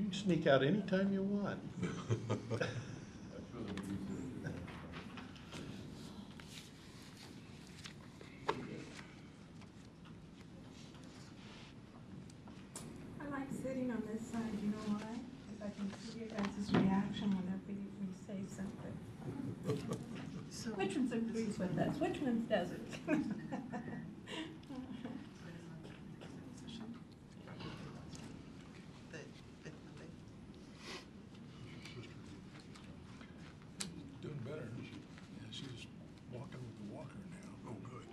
can sneak out anytime you want. I like sitting on this side, you know why? Because I can see your guys' reaction whenever we say something. So which ones agrees with us? Which ones doesn't? Doing better. Yeah, she's walking with the walker now. Oh, good.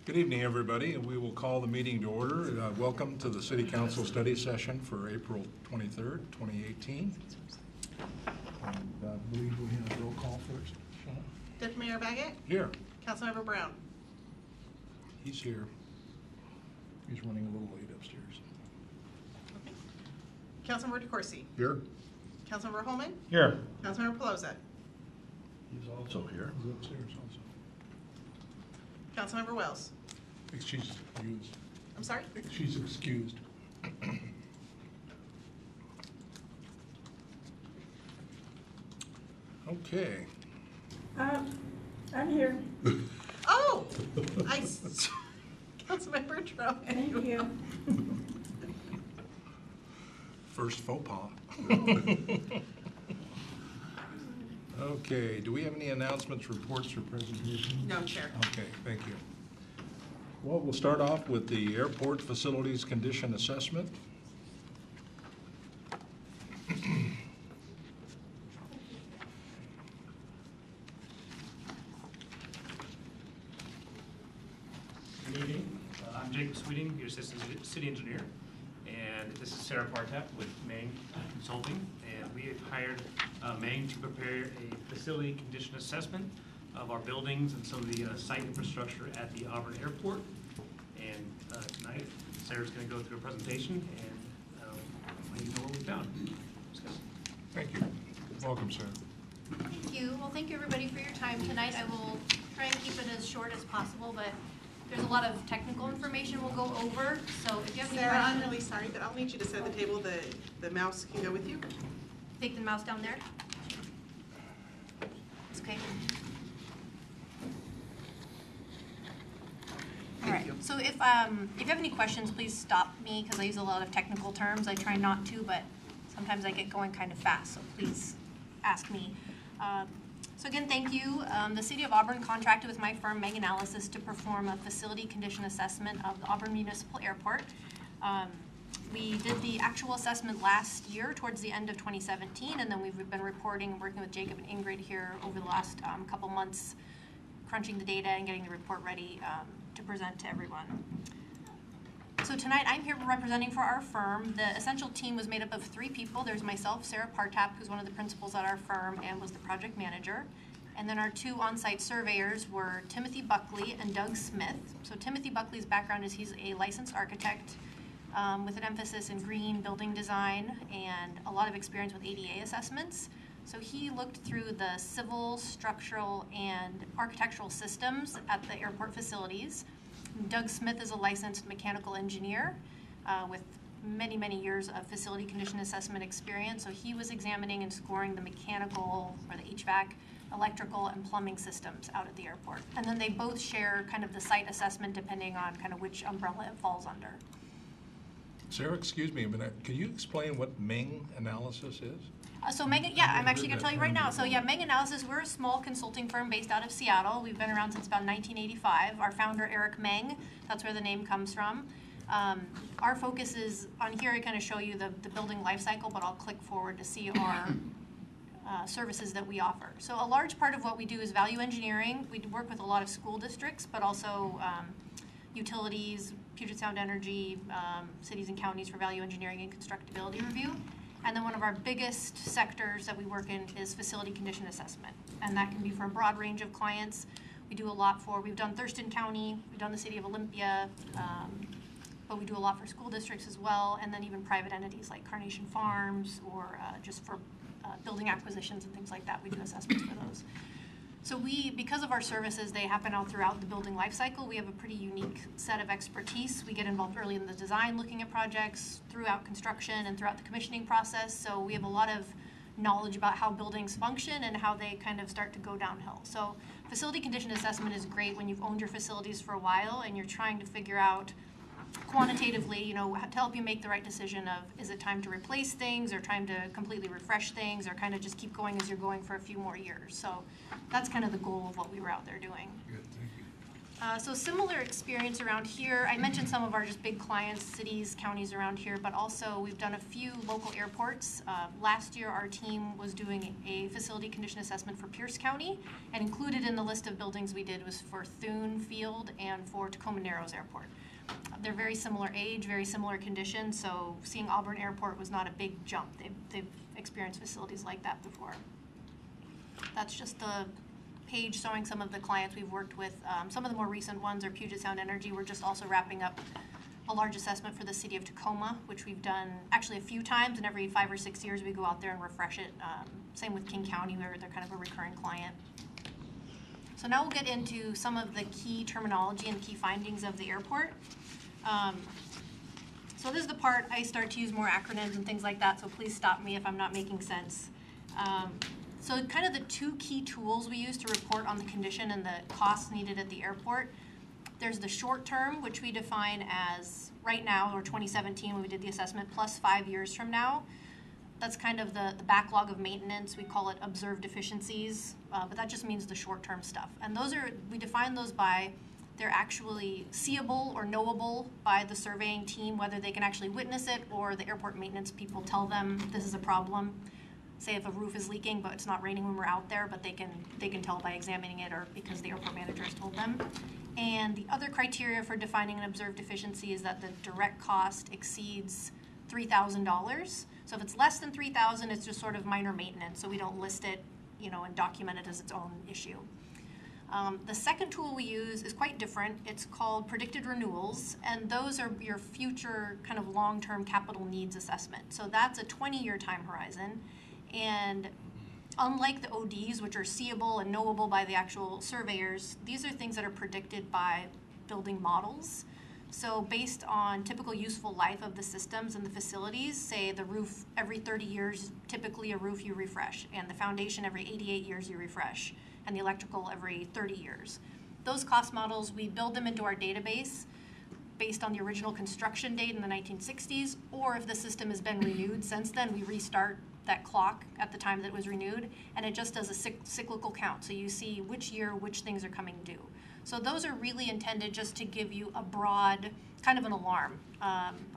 Good evening, everybody. We will call the meeting to order. Welcome to the City Council study session for April 23rd, 2018. And I believe we have a roll call first. Sean? Deputy Mayor Baggett? Here. Councilmember Brown? He's here. He's running a little late upstairs. Okay. Councilmember DeCoursey? Here. Councilmember Holman? Here. Councilmember Pelosa? He's also here. He's upstairs also. Councilmember Wells? She's excused. I'm sorry? She's excused. Okay. I'm here. Oh! Councilmember Trump. Thank you. First faux pas. Okay, do we have any announcements, reports, or presentations? No, Chair. Okay, thank you. Well, we'll start off with the airport facilities condition assessment. Good evening. I'm Jacob Sweeting, your assistant city engineer, and this is Sarah Partap with Mang Consulting, and we have hired Mang to prepare a facility condition assessment of our buildings and some of the site infrastructure at the Auburn Airport. And tonight, Sarah's going to go through a presentation and let you know what we found. Thank you. Welcome, Sarah. Thank you. Well, thank you everybody for your time tonight. I will try and keep it as short as possible, but there's a lot of technical information we'll go over. So if you have any Sarah, I'm questions, really sorry, but I'll need you to set the table. The mouse can go with you. take the mouse down there. It's okay. All right. So if you have any questions, please stop me because I use a lot of technical terms. I try not to, but sometimes I get going kind of fast. So please ask me. So again, thank you. The City of Auburn contracted with my firm, Mang Analysis, to perform a facility condition assessment of the Auburn Municipal Airport. We did the actual assessment last year towards the end of 2017, and then we've been reporting and working with Jacob and Ingrid here over the last couple months, crunching the data and getting the report ready to present to everyone. So tonight I'm here representing for our firm. The essential team was made up of 3 people. There's myself, Sarah Partap, who's one of the principals at our firm and was the project manager. And then our 2 on-site surveyors were Timothy Buckley and Doug Smith. So Timothy Buckley's background is he's a licensed architect with an emphasis in green building design and a lot of experience with ADA assessments. So he looked through the civil, structural, and architectural systems at the airport facilities. Doug Smith is a licensed mechanical engineer with many, many years of facility condition assessment experience. So he was examining and scoring the mechanical or the HVAC, electrical, and plumbing systems out at the airport. And then they both share kind of the site assessment depending on kind of which umbrella it falls under. Sarah, excuse me a minute. Can you explain what Mang Analysis is? So Mang, yeah, I'm actually going to tell you right now. So yeah, Mang Analysis, we're a small consulting firm based out of Seattle. We've been around since about 1985. Our founder, Eric Mang, that's where the name comes from. Our focus is on here. I kind of show you the building life cycle, but I'll click forward to see our services that we offer. So a large part of what we do is value engineering. We work with a lot of school districts, but also utilities, Puget Sound Energy, cities and counties for value engineering and constructability review. And then one of our biggest sectors that we work in is facility condition assessment. And that can be for a broad range of clients. We do a lot for, we've done Thurston County, we've done the city of Olympia, but we do a lot for school districts as well, and then even private entities like Carnation Farms, or just for building acquisitions and things like that. We do assessments for those. So because of our services, they happen all throughout the building life cycle. We have a pretty unique set of expertise. We get involved early in the design, looking at projects, throughout construction and throughout the commissioning process. So we have a lot of knowledge about how buildings function and how they kind of start to go downhill. So facility condition assessment is great when you've owned your facilities for a while and you're trying to figure out quantitatively, you know, to help you make the right decision of, is it time to replace things or time to completely refresh things, or kind of just keep going as you're going for a few more years. So that's kind of the goal of what we were out there doing. Good, thank you. So similar experience around here. I mentioned some of our just big clients, cities, counties around here, but also we've done a few local airports. Last year our team was doing a facility condition assessment for Pierce County, and included in the list of buildings we did was for Thune Field and for Tacoma Narrows Airport. They're very similar age, very similar condition, so seeing Auburn Airport was not a big jump. They've experienced facilities like that before. That's just the page showing some of the clients we've worked with. Some of the more recent ones are Puget Sound Energy. We're just also wrapping up a large assessment for the city of Tacoma, which we've done actually a few times, and every 5 or 6 years we go out there and refresh it. Same with King County, where they're kind of a recurring client. So now we'll get into some of the key terminology and key findings of the airport. So this is the part I start to use more acronyms and things like that, so please stop me if I'm not making sense. So kind of the two key tools we use to report on the condition and the costs needed at the airport. There's the short term, which we define as right now, or 2017 when we did the assessment, plus 5 years from now. That's kind of the backlog of maintenance. We call it observed deficiencies, but that just means the short-term stuff. And those are, we define those by, they're actually seeable or knowable by the surveying team, whether they can actually witness it or the airport maintenance people tell them this is a problem. Say if a roof is leaking, but it's not raining when we're out there, but they can tell by examining it or because the airport manager has told them. And the other criteria for defining an observed deficiency is that the direct cost exceeds $3,000. So if it's less than $3,000, it's just sort of minor maintenance, so we don't list it, you know, and document it as its own issue. The second tool we use is quite different. It's called predicted renewals, and those are your future kind of long-term capital needs assessment. So that's a 20-year time horizon, and unlike the ODs, which are seeable and knowable by the actual surveyors, these are things that are predicted by building models. So based on typical useful life of the systems and the facilities, say the roof every 30 years, typically a roof you refresh, and the foundation every 88 years you refresh, and the electrical every 30 years. Those cost models, we build them into our database based on the original construction date in the 1960s, or if the system has been renewed since then, we restart that clock at the time that it was renewed, and it just does a cyclical count. So you see which year, which things are coming due. So those are really intended just to give you a broad, kind of an alarm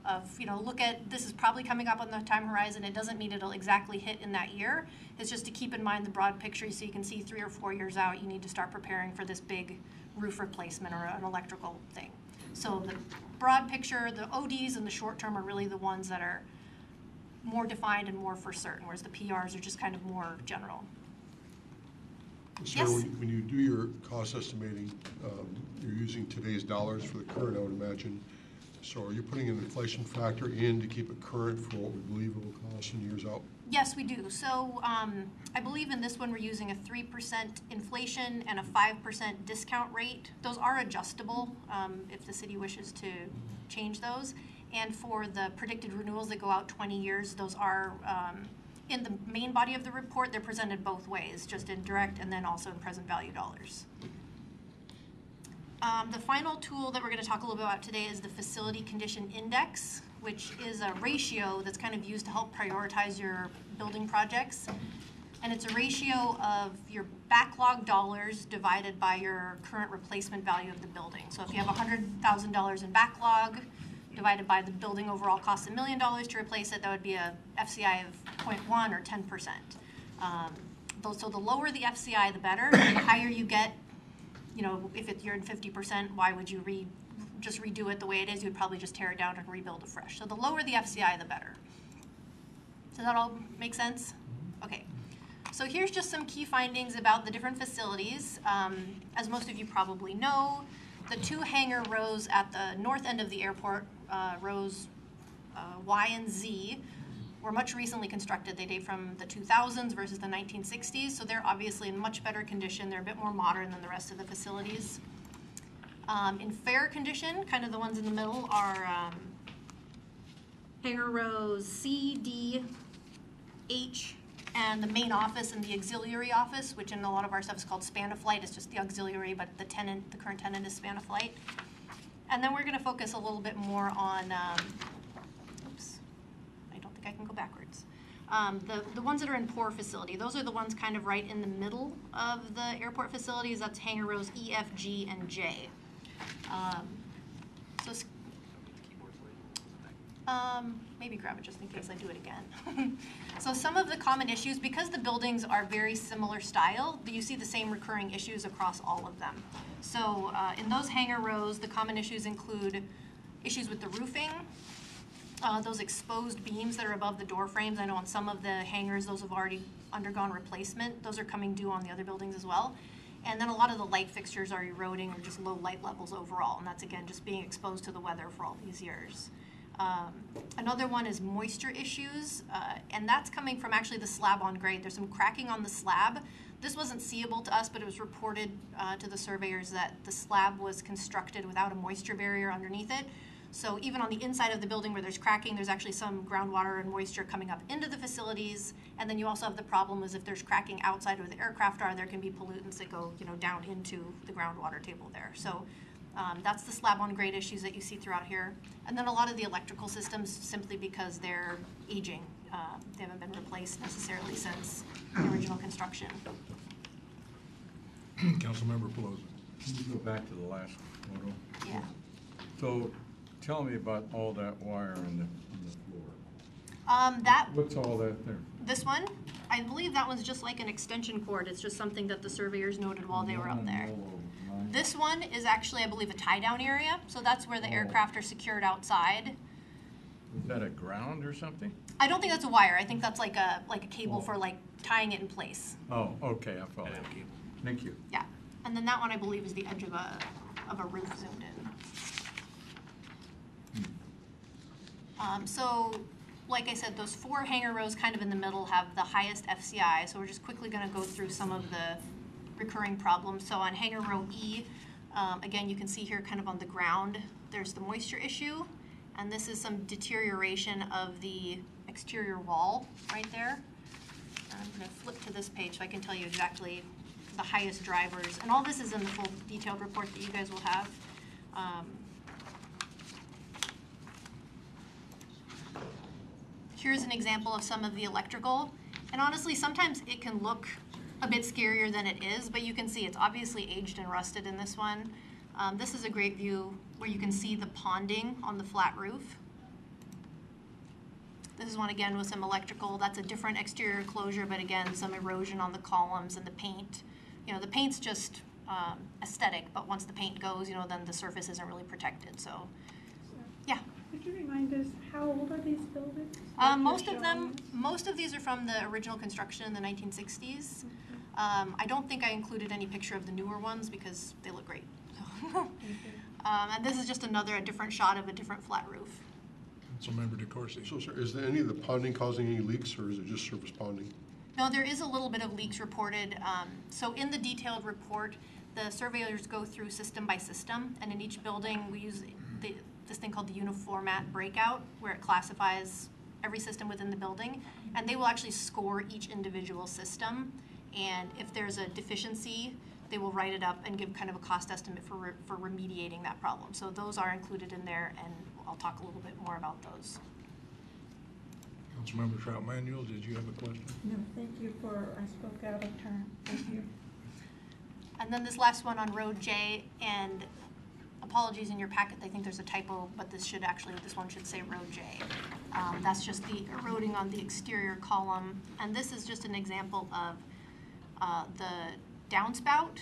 of, you know, look at, this is probably coming up on the time horizon. It doesn't mean it'll exactly hit in that year. It's just to keep in mind the broad picture so you can see 3 or 4 years out, you need to start preparing for this big roof replacement or an electrical thing. So the broad picture, the ODs and the short term are really the ones that are more defined and more for certain, whereas the PRs are just kind of more general. Sarah, Yes? when you do your cost estimating, you're using today's dollars for the current, I would imagine. So are you putting an inflation factor in to keep it current for what we believe it will cost in years out? Yes, we do. So I believe in this one we're using a 3% inflation and a 5% discount rate. Those are adjustable if the city wishes to change those. And for the predicted renewals that go out 20 years, those are in the main body of the report, they're presented both ways, just in direct and then also in present value dollars. The final tool that we're going to talk a little bit about today is the Facility Condition Index, which is a ratio that's kind of used to help prioritize your building projects. And it's a ratio of your backlog dollars divided by your current replacement value of the building. So if you have $100,000 in backlog, divided by the building overall costs $1 million to replace it, that would be a FCI of 0.1 or 10%. So the lower the FCI, the better. The higher you get, you know, if you're in 50%, why would you just redo it the way it is? You would probably just tear it down and rebuild afresh. So the lower the FCI, the better. Does that all make sense? Okay. So here's just some key findings about the different facilities. As most of you probably know, The two hangar rows at the north end of the airport, rows Y and Z, were much recently constructed. They date from the 2000s versus the 1960s, so they're obviously in much better condition. They're a bit more modern than the rest of the facilities. In fair condition, kind of the ones in the middle, are hangar rows C, D, H, and the main office and the auxiliary office, which in a lot of our stuff is called span-of-flight. It's just the auxiliary, but the current tenant is span-of-flight. And then we're going to focus a little bit more on, oops, I don't think I can go backwards. The ones that are in poor facility, those are the ones kind of right in the middle of the airport facilities. That's hangar rows E, F, G, and J. Maybe grab it just in case I do it again. So some of the common issues, because the buildings are very similar style, you see the same recurring issues across all of them. So in those hangar rows, the common issues include issues with the roofing, those exposed beams that are above the door frames. I know on some of the hangars, those have already undergone replacement. Those are coming due on the other buildings as well. And then a lot of the light fixtures are eroding or just low light levels overall. And that's, again, just being exposed to the weather for all these years. Another one is moisture issues, and that's coming from actually the slab on grade. There's some cracking on the slab. This wasn't seeable to us, but it was reported to the surveyors that the slab was constructed without a moisture barrier underneath it. So even on the inside of the building where there's cracking, there's actually some groundwater and moisture coming up into the facilities. And then you also have the problem is if there's cracking outside where the aircraft are, there can be pollutants that go, down into the groundwater table there. So that's the slab on grade issues that you see throughout here. And then a lot of the electrical systems, simply because they're aging. They haven't been replaced necessarily since the original construction. Councilmember Pelosi. Can you go back to the last photo? Yeah. So tell me about all that wire on the floor. What's all that there? This one, I believe that one's just like an extension cord. It's just something that the surveyors noted while they were up there. This one is actually, I believe, a tie-down area. So that's where the aircraft are secured outside. Is that a ground or something? I don't think that's a wire. I think that's like a cable for like tying it in place. Oh, okay, I follow. Thank you. Yeah. And then that one, I believe, is the edge of a roof zoomed in. So, like I said, those four hangar rows kind of in the middle have the highest FCI. So we're just quickly going to go through some of the recurring problems. So on hangar row E, again, you can see here kind of on the ground, there's the moisture issue. And this is some deterioration of the exterior wall right there. I'm going to flip to this page so I can tell you exactly the highest drivers. And all this is in the full detailed report that you guys will have. Here's an example of some of the electrical. And honestly, sometimes it can look a bit scarier than it is, but you can see it's obviously aged and rusted in this one. This is a great view where you can see the ponding on the flat roof. This is one again with some electrical. That's a different exterior closure, but again, some erosion on the columns and the paint. The paint's just aesthetic, but once the paint goes, then the surface isn't really protected. So, yeah. Could you remind us, how old are these buildings? Most of these are from the original construction in the 1960s. I don't think I included any picture of the newer ones because they look great. And this is just a different shot of a different flat roof. Councilmember DeCoursey. So, sir, is there any of the ponding causing any leaks, or is it just surface ponding? No, there is a little bit of leaks reported. So in the detailed report, the surveyors go through system by system, and in each building we use this thing called the uniformat breakout, where it classifies every system within the building, and they will actually score each individual system. And if there's a deficiency, they will write it up and give kind of a cost estimate for remediating that problem. So those are included in there, and I'll talk a little bit more about those. Councilmember Trout-Manuel, did you have a question? No, thank you I spoke out of turn. Thank you. And then this last one on row J, and apologies in your packet, I think there's a typo, but this one should say row J. That's just the eroding on the exterior column. And this is just an example of the downspout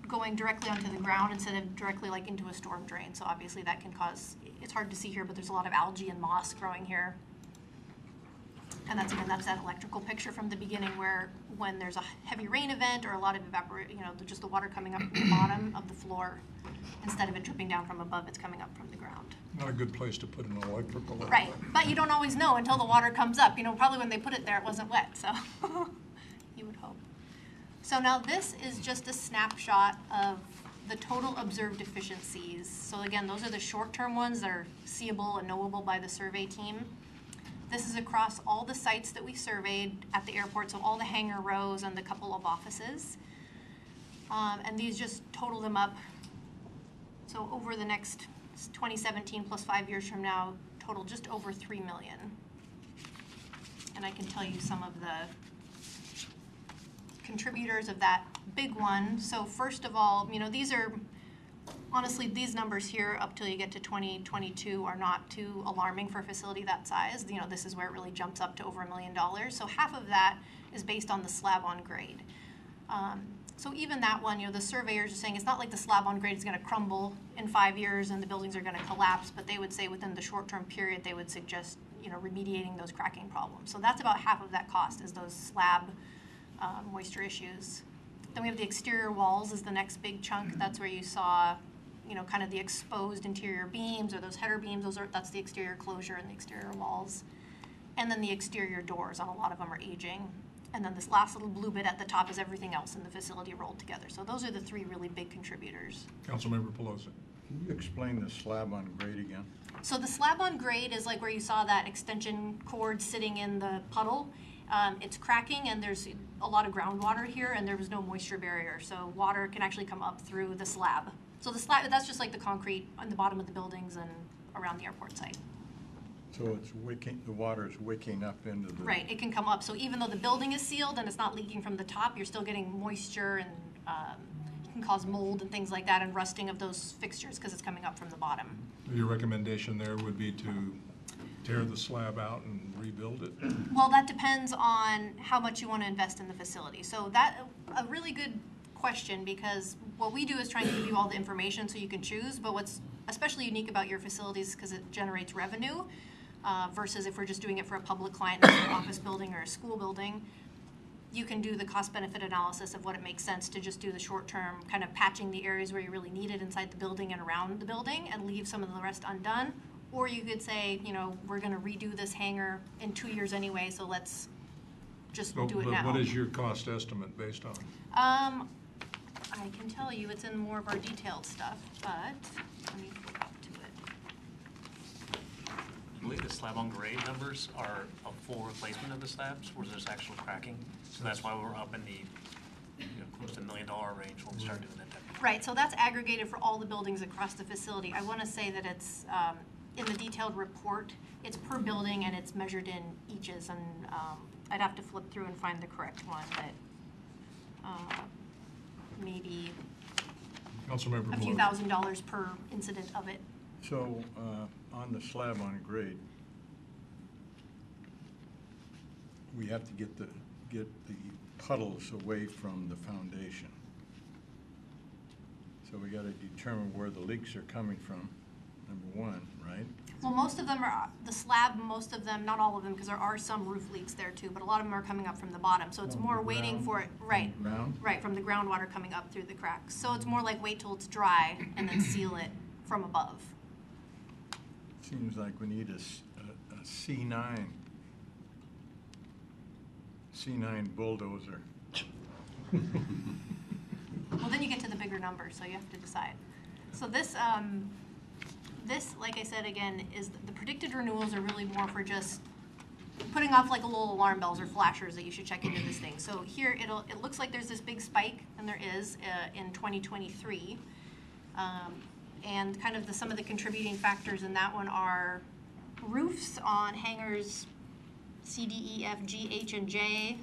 going directly onto the ground instead of directly like into a storm drain. So obviously that can cause, it's hard to see here, but there's a lot of algae and moss growing here. And that's, again, that's that electrical picture from the beginning where when there's a heavy rain event or a lot of just the water coming up from the bottom of the floor, instead of it dripping down from above, it's coming up from the ground. Not a good place to put an electrical. Right, but you don't always know until the water comes up. Probably when they put it there, it wasn't wet, so you would hope. So now this is just a snapshot of the total observed deficiencies. So again, those are the short-term ones that are seeable and knowable by the survey team. This is across all the sites that we surveyed at the airport, so all the hangar rows and the couple of offices. And these just total them up. So over the next 2017 plus 5 years from now, total just over 3 million. And I can tell you some of the contributors of that big one. So first of all, these are, honestly, these numbers here up till you get to 2022 are not too alarming for a facility that size. This is where it really jumps up to over $1 million. So half of that is based on the slab on grade. So even that one, the surveyors are saying it's not like the slab on grade is going to crumble in 5 years and the buildings are going to collapse, but they would say within the short-term period they would suggest remediating those cracking problems. So that's about half of that cost, is those slab moisture issues. Then we have the exterior walls is the next big chunk. That's where you saw kind of the exposed interior beams or those header beams. That's the exterior closure and the exterior walls. And then the exterior doors, on a lot of them are aging. And then this last little blue bit at the top is everything else in the facility rolled together. So those are the three really big contributors. Councilmember Pelosi. Can you explain the slab on grade again? So the slab on grade is like where you saw that extension cord sitting in the puddle. It's cracking and there's a lot of groundwater here and there was no moisture barrier. So water can actually come up through the slab. So the slab, that's just like the concrete on the bottom of the buildings and around the airport site. So it's wicking, the water is wicking up into the... Right, it can come up. So even though the building is sealed and it's not leaking from the top, you're still getting moisture and it can cause mold and things like that and rusting of those fixtures because it's coming up from the bottom. Your recommendation there would be to tear the slab out and rebuild it? Well, that depends on how much you want to invest in the facility. So that's a really good question, because what we do is try and give you all the information so you can choose, but what's especially unique about your facilities, because it generates revenue, versus if we're just doing it for a public client, like an office building or a school building, you can do the cost-benefit analysis of what it makes sense to just do the short-term kind of patching the areas where you really need it inside the building and around the building and leave some of the rest undone. Or you could say, we're going to redo this hangar in 2 years anyway, so let's just do it now. What is your cost estimate based on? I can tell you it's in more of our detailed stuff, but let me go up to it. I believe the slab on grade numbers are a full replacement of the slabs where there's actual cracking. So that's why we're up in the close to $1 million range when we start doing that type of thing. Right, so that's aggregated for all the buildings across the facility. I want to say that it's in the detailed report, it's per building and it's measured in eaches, and I'd have to flip through and find the correct one, but maybe Councilmember a few Pelosi. $1,000s per incident of it. So on the slab on grade, we have to get the puddles away from the foundation. So we got to determine where the leaks are coming from, number one, right? Well, most of them are the slab, most of them, not all of them, because there are some roof leaks there too, but a lot of them are coming up from the bottom. So it's From more the waiting ground? for it, right, From the ground? right, from the groundwater coming up through the cracks. So it's more like wait till it's dry and then seal it from above. Seems like we need a C9 bulldozer. Well, then you get to the bigger numbers, so you have to decide. So this, like I said again, is the predicted renewals are really more for just putting off like a little alarm bells or flashers that you should check into this thing. So here it looks like there's this big spike, and there is in 2023. And kind of some of the contributing factors in that one are roofs on hangars C, D, E, F, G, H, and J.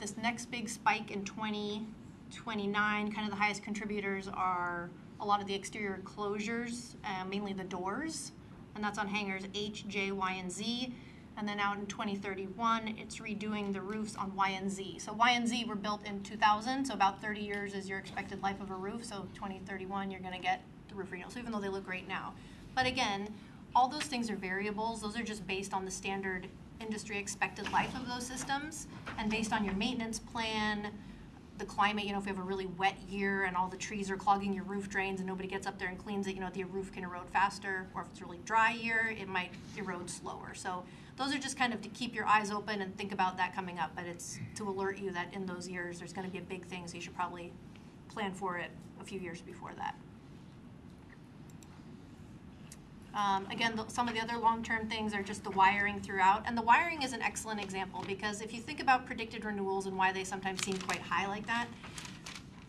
This next big spike in 2029, kind of the highest contributors are a lot of the exterior closures, mainly the doors, and that's on hangars H, J, Y, and Z. And then out in 2031, it's redoing the roofs on Y and Z. So Y and Z were built in 2000, so about 30 years is your expected life of a roof. So 2031, you're going to get the roof renewal. So even though they look great now, but again, all those things are variables. Those are just based on the standard industry expected life of those systems, and based on your maintenance plan, the climate, if you have a really wet year and all the trees are clogging your roof drains and nobody gets up there and cleans it, the roof can erode faster, or if it's a really dry year, it might erode slower. So those are just kind of to keep your eyes open and think about that coming up, but it's to alert you that in those years there's going to be a big thing, so you should probably plan for it a few years before that. Again, some of the other long-term things are just the wiring throughout. And the wiring is an excellent example because if you think about predicted renewals and why they sometimes seem quite high like that,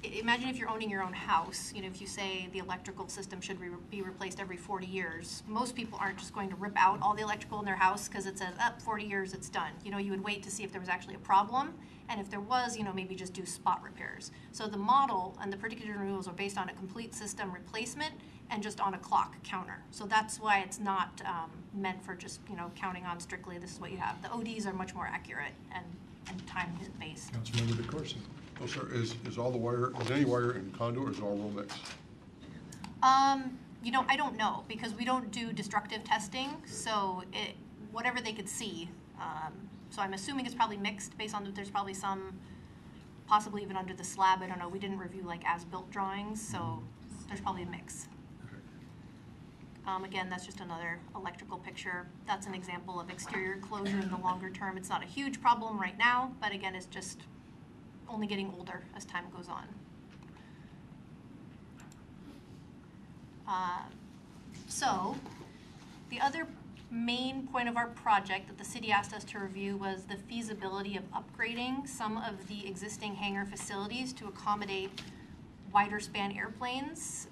imagine if you're owning your own house. If you say the electrical system should be replaced every 40 years, most people aren't just going to rip out all the electrical in their house because it says, 40 years, it's done. You would wait to see if there was actually a problem. And if there was, maybe just do spot repairs. So the model and the predicted renewals are based on a complete system replacement and just on a clock counter. So that's why it's not meant for just, counting on strictly this is what you have. The ODs are much more accurate and time-based. Councilmember DeCoursey. Oh, sir, is all the wire, is any wire in conduit or is it all roll mix? I don't know because we don't do destructive testing. So whatever they could see. So I'm assuming it's probably mixed based on that there's probably some, possibly even under the slab. I don't know. We didn't review like as-built drawings, so there's probably a mix. Again, that's just another electrical picture. That's an example of exterior closure in the longer term. It's not a huge problem right now, but again, it's just only getting older as time goes on. So the other main point of our project that the city asked us to review was the feasibility of upgrading some of the existing hangar facilities to accommodate wider span airplanes.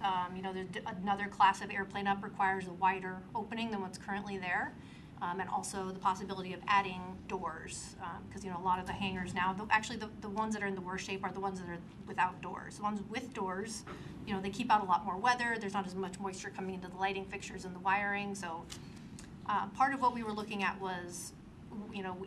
Another class of airplane up requires a wider opening than what's currently there. And also the possibility of adding doors, because a lot of the hangars now, actually the ones that are in the worst shape are the ones that are without doors. The ones with doors, they keep out a lot more weather. There's not as much moisture coming into the lighting fixtures and the wiring. So part of what we were looking at was,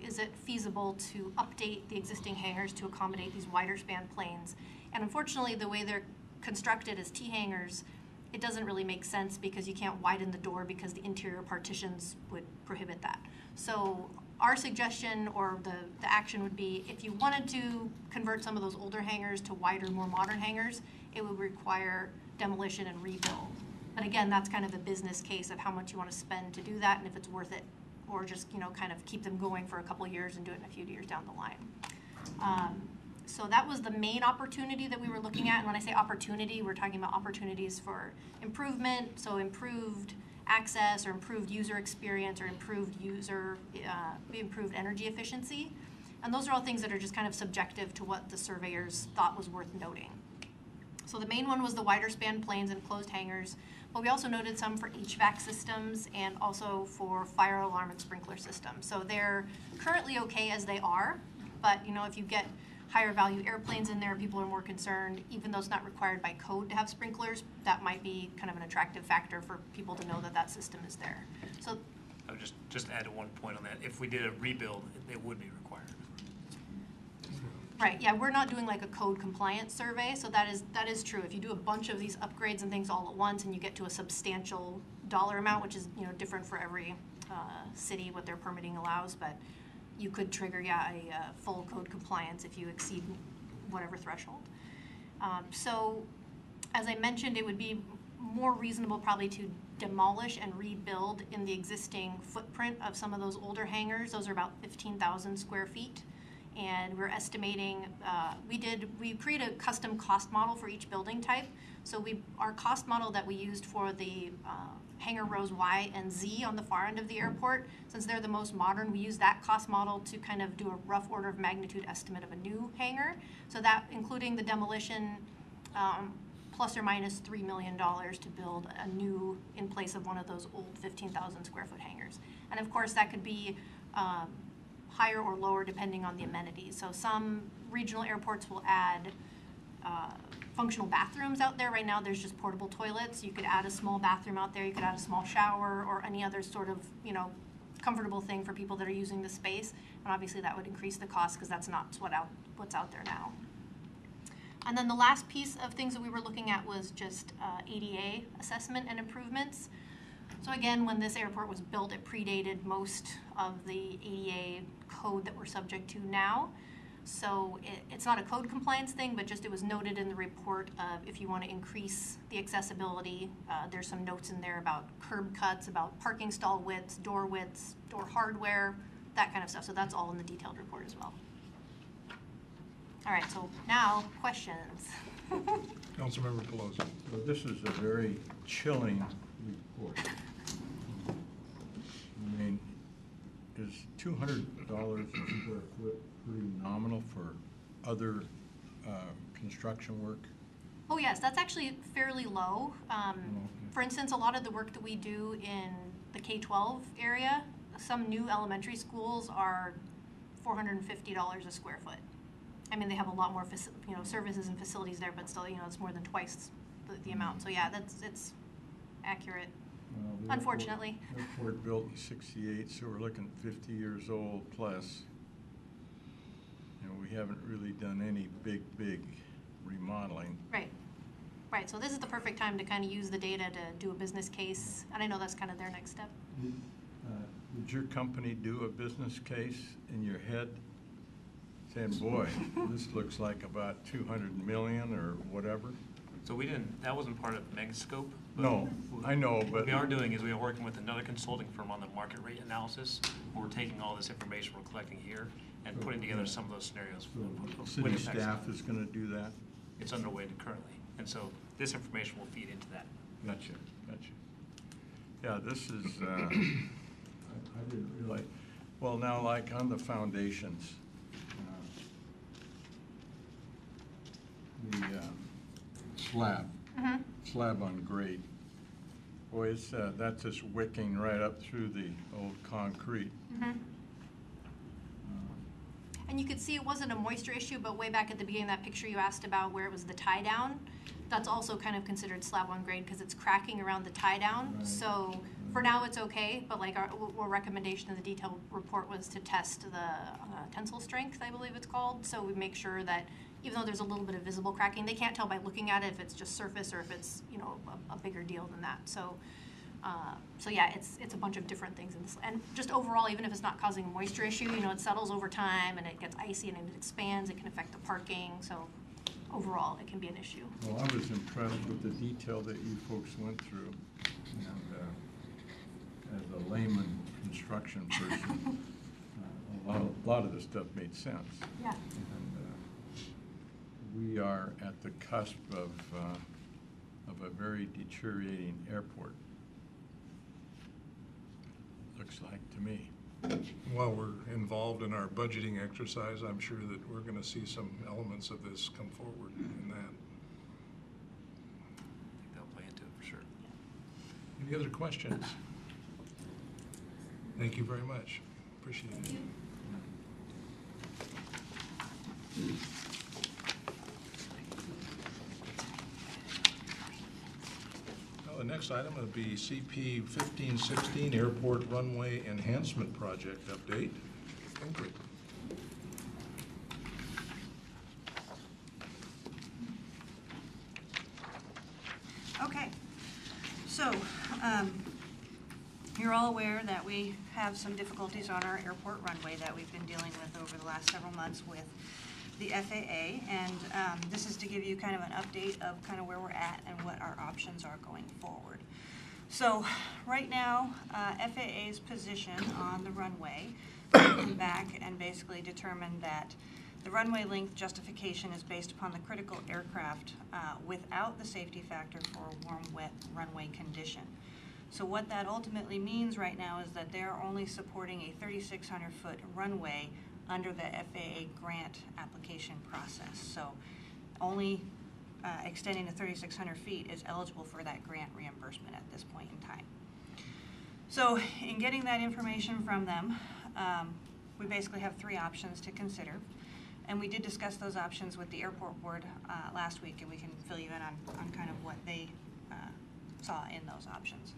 is it feasible to update the existing hangars to accommodate these wider span planes? And unfortunately, the way they're constructed as T-hangars, it doesn't really make sense because you can't widen the door because the interior partitions would prohibit that. So our suggestion or the action would be if you wanted to convert some of those older hangars to wider, more modern hangars, it would require demolition and rebuild. But again, that's kind of a business case of how much you want to spend to do that and if it's worth it, or just kind of keep them going for a couple of years and do it in a few years down the line. So that was the main opportunity that we were looking at. And when I say opportunity, we're talking about opportunities for improvement, so improved access or improved user experience or improved energy efficiency. And those are all things that are just kind of subjective to what the surveyors thought was worth noting. So the main one was the wider span planes and closed hangars, but we also noted some for HVAC systems and also for fire alarm and sprinkler systems. So they're currently okay as they are, but if you get higher value airplanes in there, people are more concerned, even though it's not required by code to have sprinklers, that might be kind of an attractive factor for people to know that that system is there. So I would just add one point on that. If we did a rebuild, it would be required. right, yeah, we're not doing like a code compliance survey, so that is true. If you do a bunch of these upgrades and things all at once and you get to a substantial dollar amount, which is different for every city, what their permitting allows, but you could trigger, a full code compliance if you exceed whatever threshold. So, as I mentioned, it would be more reasonable probably to demolish and rebuild in the existing footprint of some of those older hangars. Those are about 15,000 square feet. And we're estimating, we create a custom cost model for each building type. So our cost model that we used for the hangar rows Y and Z on the far end of the airport, since they're the most modern, we use that cost model to kind of do a rough order of magnitude estimate of a new hangar. So that, including the demolition, plus or minus $3 million to build a new in place of one of those old 15,000 square foot hangars. And of course, that could be higher or lower depending on the amenities. So some regional airports will add functional bathrooms out there. Right now there's just portable toilets. You could add a small bathroom out there, you could add a small shower or any other sort of comfortable thing for people that are using the space. And obviously that would increase the cost because that's not what's out there now. And then the last piece of things that we were looking at was just ADA assessment and improvements. So again, when this airport was built, it predated most of the ADA code that we're subject to now. So it's not a code compliance thing, but just it was noted in the report of if you want to increase the accessibility, there's some notes in there about curb cuts, about parking stall widths, door hardware, that kind of stuff. So that's all in the detailed report as well. All right, so now questions. Councilmember Pelosi. Well, this is a very chilling report. I mean, is $200 a square foot pretty nominal for other construction work? Oh yes, that's actually fairly low. For instance, a lot of the work that we do in the K-12 area, some new elementary schools are $450 a square foot. I mean, they have a lot more services and facilities there, but still, it's more than twice the amount. So yeah, it's accurate. Well, the Unfortunately. Airport built in '68, so we're looking 50 years old plus. We haven't really done any big remodeling. Right, so this is the perfect time to kind of use the data to do a business case, and I know that's kind of their next step. Did your company do a business case in your head saying, boy, this looks like about 200 million or whatever? So we didn't, that wasn't part of Meg's scope. But No, I know, What but we are doing is we are working with another consulting firm on the market rate analysis. We're taking all this information we're collecting here and putting together some of those scenarios. city staff is going to do that? It's underway currently. And so this information will feed into that. Gotcha. Yeah, this is, I didn't realize, well, now, like on the foundations, the slab on grade, boy, it's, that's just wicking right up through the old concrete. And you could see it wasn't a moisture issue, but way back at the beginning of that picture you asked about where it was the tie down, that's also kind of considered slab on grade because it's cracking around the tie down. Right. So for now it's okay, but like our recommendation in the detailed report was to test the tensile strength, I believe it's called. So we make sure that even though there's a little bit of visible cracking, they can't tell by looking at it if it's just surface or if it's a bigger deal than that. So yeah, it's a bunch of different things in this, and just overall, even if it's not causing a moisture issue, it settles over time and it gets icy and it expands. It can affect the parking. So overall, it can be an issue. Well, I was impressed with the detail that you folks went through, and as a layman construction person, a lot of this stuff made sense. Yeah. And we are at the cusp of a very deteriorating airport. Looks like to me. While we're involved in our budgeting exercise, I'm sure that we're going to see some elements of this come forward in that. I think that'll play into it for sure. Any other questions? Thank you very much. Appreciate it. The next item would be CP 1516 Airport Runway Enhancement Project Update. Ingrid. Okay, so you're all aware that we have some difficulties on our airport runway that we've been dealing with over the last several months with the FAA, and this is to give you kind of an update of kind of where we're at and what our options are going forward. So right now, FAA's position on the runway came back and basically determined that the runway length justification is based upon the critical aircraft without the safety factor for a warm, wet runway condition. So what that ultimately means right now is that they're only supporting a 3,600-foot runway under the FAA grant application process. So only extending to 3,600 feet is eligible for that grant reimbursement at this point in time. So in getting that information from them, we basically have three options to consider. And we did discuss those options with the airport board last week, and we can fill you in on kind of what they saw in those options.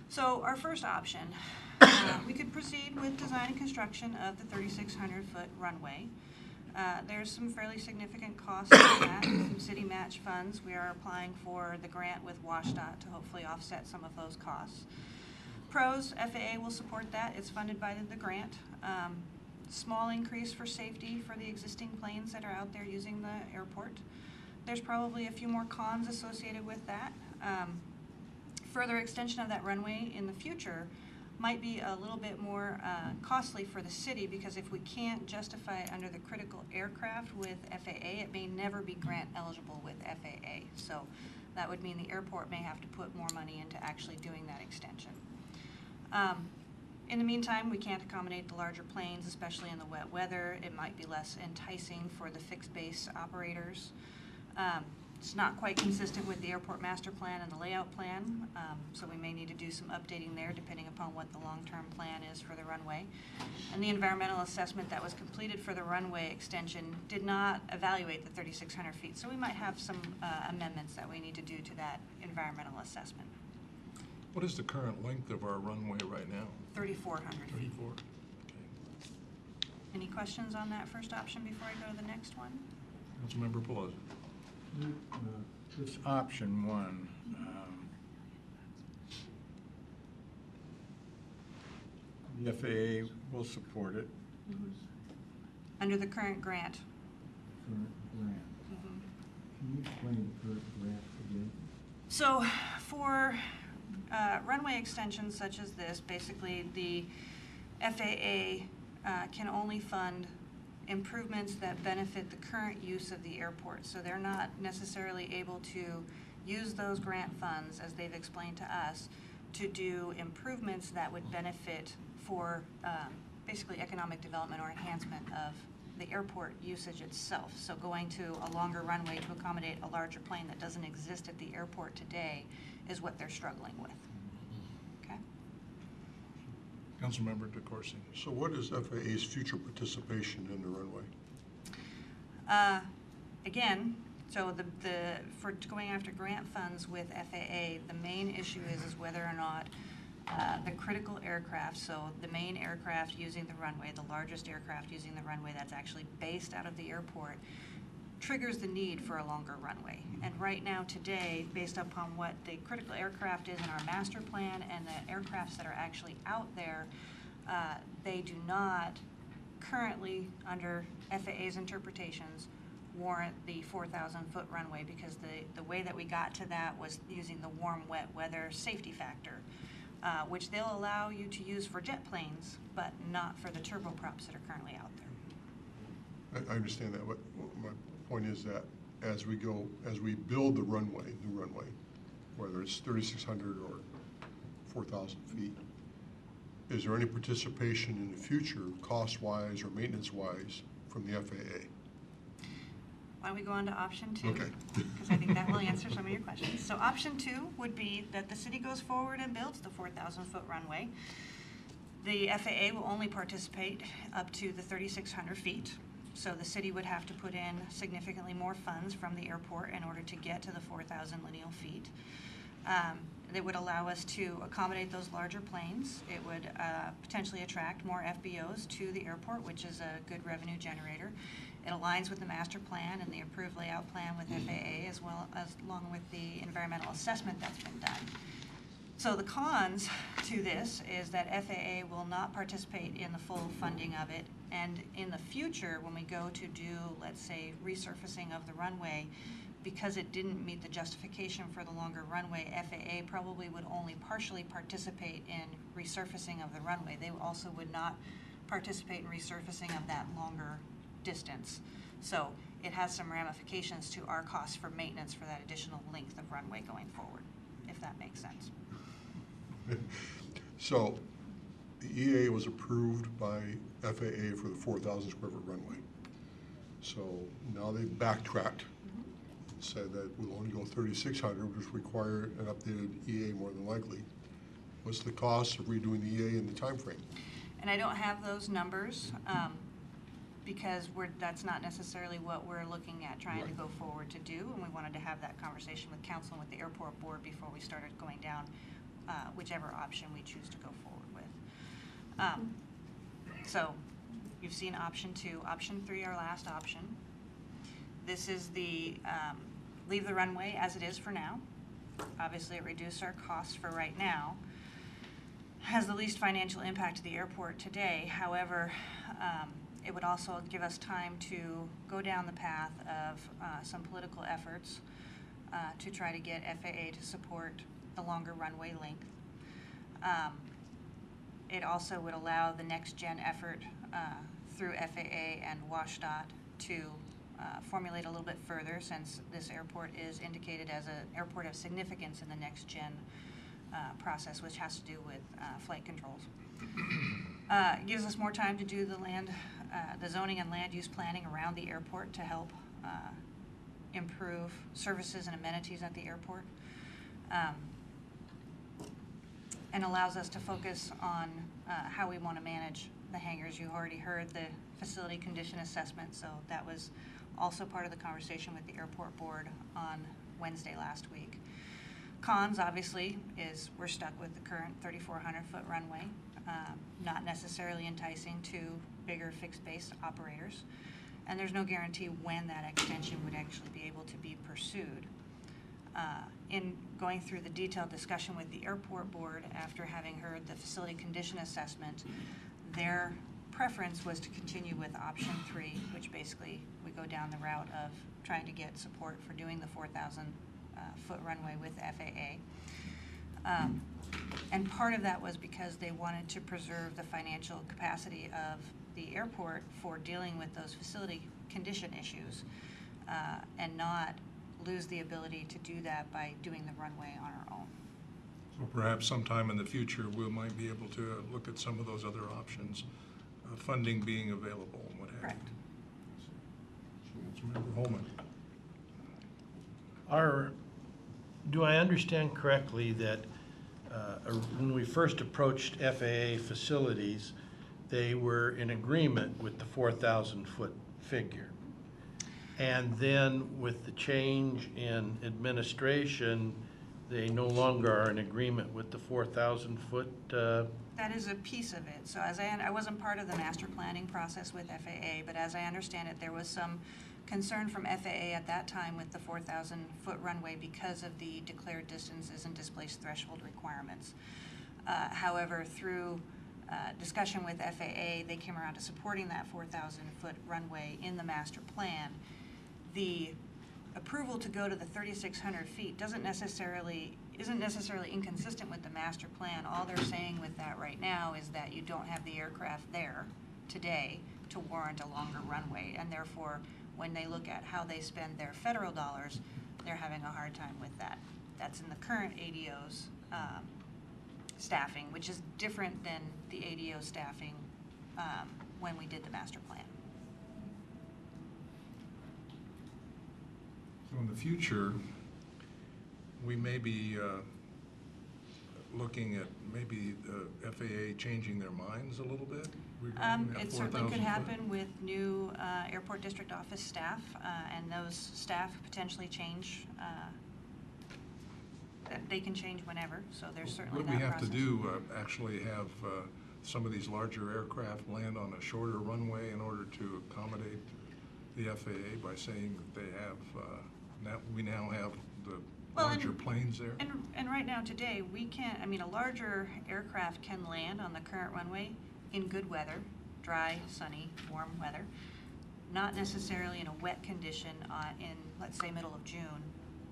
So our first option, we could proceed with design and construction of the 3,600-foot runway. There's some fairly significant costs to that, some city match funds. We are applying for the grant with WashDOT to hopefully offset some of those costs. Pros, FAA will support that. It's funded by the grant. Small increase for safety for the existing planes that are out there using the airport. There's probably a few more cons associated with that. Further extension of that runway in the future might be a little bit more costly for the city, because if we can't justify it under the critical aircraft with FAA, it may never be grant eligible with FAA. So that would mean the airport may have to put more money into actually doing that extension. In the meantime, we can't accommodate the larger planes, especially in the wet weather. It might be less enticing for the fixed base operators. It's not quite consistent with the airport master plan and the layout plan, so we may need to do some updating there depending upon what the long-term plan is for the runway. And the environmental assessment that was completed for the runway extension did not evaluate the 3,600 feet, so we might have some amendments that we need to do to that environmental assessment. What is the current length of our runway right now? 3,400 feet. 34? Okay. Any questions on that first option before I go to the next one? Councilmember Pelosi. This option one, the FAA will support it. Under the current grant. Current grant. Can you explain the current grant again? So for runway extensions such as this, basically the FAA can only fund improvements that benefit the current use of the airport. So they're not necessarily able to use those grant funds, as they've explained to us, to do improvements that would benefit for basically economic development or enhancement of the airport usage itself. So going to a longer runway to accommodate a larger plane that doesn't exist at the airport today is what they're struggling with. Okay? Councilmember DeCoursey. So what is FAA's future participation in the runway? Again, so for going after grant funds with FAA, the main issue is whether or not the critical aircraft, so the main aircraft using the runway, the largest aircraft using the runway that's actually based out of the airport, triggers the need for a longer runway. And right now, today, based upon what the critical aircraft is in our master plan and the aircrafts that are actually out there, they do not currently, under FAA's interpretations, warrant the 4,000-foot runway, because the way that we got to that was using the warm, wet weather safety factor, which they'll allow you to use for jet planes, but not for the turboprops that are currently out there. I understand that, but my point is that as we build the new runway, whether it's 3,600 or 4,000 feet, is there any participation in the future, cost-wise or maintenance-wise, from the FAA? Why don't we go on to option 2? Okay. Because I think that will answer some of your questions. So option 2 would be that the city goes forward and builds the 4,000-foot runway. The FAA will only participate up to the 3,600 feet. So the city would have to put in significantly more funds from the airport in order to get to the 4,000 lineal feet. It would allow us to accommodate those larger planes. It would potentially attract more FBOs to the airport, which is a good revenue generator. It aligns with the master plan and the approved layout plan with FAA, as well as along with the environmental assessment that's been done. So the cons to this is that FAA will not participate in the full funding of it, and in the future, when we go to do, let's say, resurfacing of the runway, because it didn't meet the justification for the longer runway, FAA probably would only partially participate in resurfacing of the runway. They also would not participate in resurfacing of that longer distance. So it has some ramifications to our costs for maintenance for that additional length of runway going forward, if that makes sense. So the EA was approved by FAA for the 4,000 square foot runway. So now they've backtracked and said that we'll only go 3,600, which require an updated EA more than likely. What's the cost of redoing the EA in the time frame? And I don't have those numbers because that's not necessarily what we're looking at trying to go forward to do, and we wanted to have that conversation with council and with the airport board before we started going down whichever option we choose to go forward with. So you've seen option 2. Option 3, our last option. This is the leave the runway as it is for now. Obviously, it reduced our costs for right now. has the least financial impact to the airport today. However, it would also give us time to go down the path of some political efforts to try to get FAA to support the longer runway length. It also would allow the next gen effort through FAA and WashDOT to formulate a little bit further, since this airport is indicated as an airport of significance in the next gen process, which has to do with flight controls. It gives us more time to do the zoning and land use planning around the airport to help improve services and amenities at the airport, and allows us to focus on how we want to manage the hangars. You already heard the facility condition assessment, so that was also part of the conversation with the airport board on Wednesday last week. Cons, obviously, is we're stuck with the current 3,400-foot runway, not necessarily enticing to bigger fixed-base operators, and there's no guarantee when that extension would actually be able to be pursued. In going through the detailed discussion with the airport board after having heard the facility condition assessment, their preference was to continue with option 3, which basically we go down the route of trying to get support for doing the 4,000-foot runway with FAA. And part of that was because they wanted to preserve the financial capacity of the airport for dealing with those facility condition issues, and not lose the ability to do that by doing the runway on our own. So perhaps sometime in the future, we might be able to look at some of those other options, funding being available and what have you. Correct. Councilmember Holman. Do I understand correctly that when we first approached FAA facilities, they were in agreement with the 4,000-foot figure? And then with the change in administration, they no longer are in agreement with the 4,000-foot? That is a piece of it. So as I wasn't part of the master planning process with FAA, but as I understand it, there was some concern from FAA at that time with the 4,000-foot runway because of the declared distances and displaced threshold requirements. However, through discussion with FAA, they came around to supporting that 4,000-foot runway in the master plan. The approval to go to the 3,600 feet isn't necessarily inconsistent with the master plan. All they're saying with that right now is that you don't have the aircraft there today to warrant a longer runway, and therefore when they look at how they spend their federal dollars, they're having a hard time with that. That's in the current ADO's staffing, which is different than the ADO staffing when we did the master plan. So in the future, we may be looking at maybe the FAA changing their minds a little bit regarding that 4,000 It certainly could foot? happen with new airport district office staff, and those staff potentially change. They can change whenever, so there's certainly that What we have process. to do, actually have some of these larger aircraft land on a shorter runway in order to accommodate the FAA by saying that they have, we now have the Well, larger planes there? And right now, today, we can't, I mean, a larger aircraft can land on the current runway in good weather, dry, sunny, warm weather, not necessarily in a wet condition in, let's say, middle of June.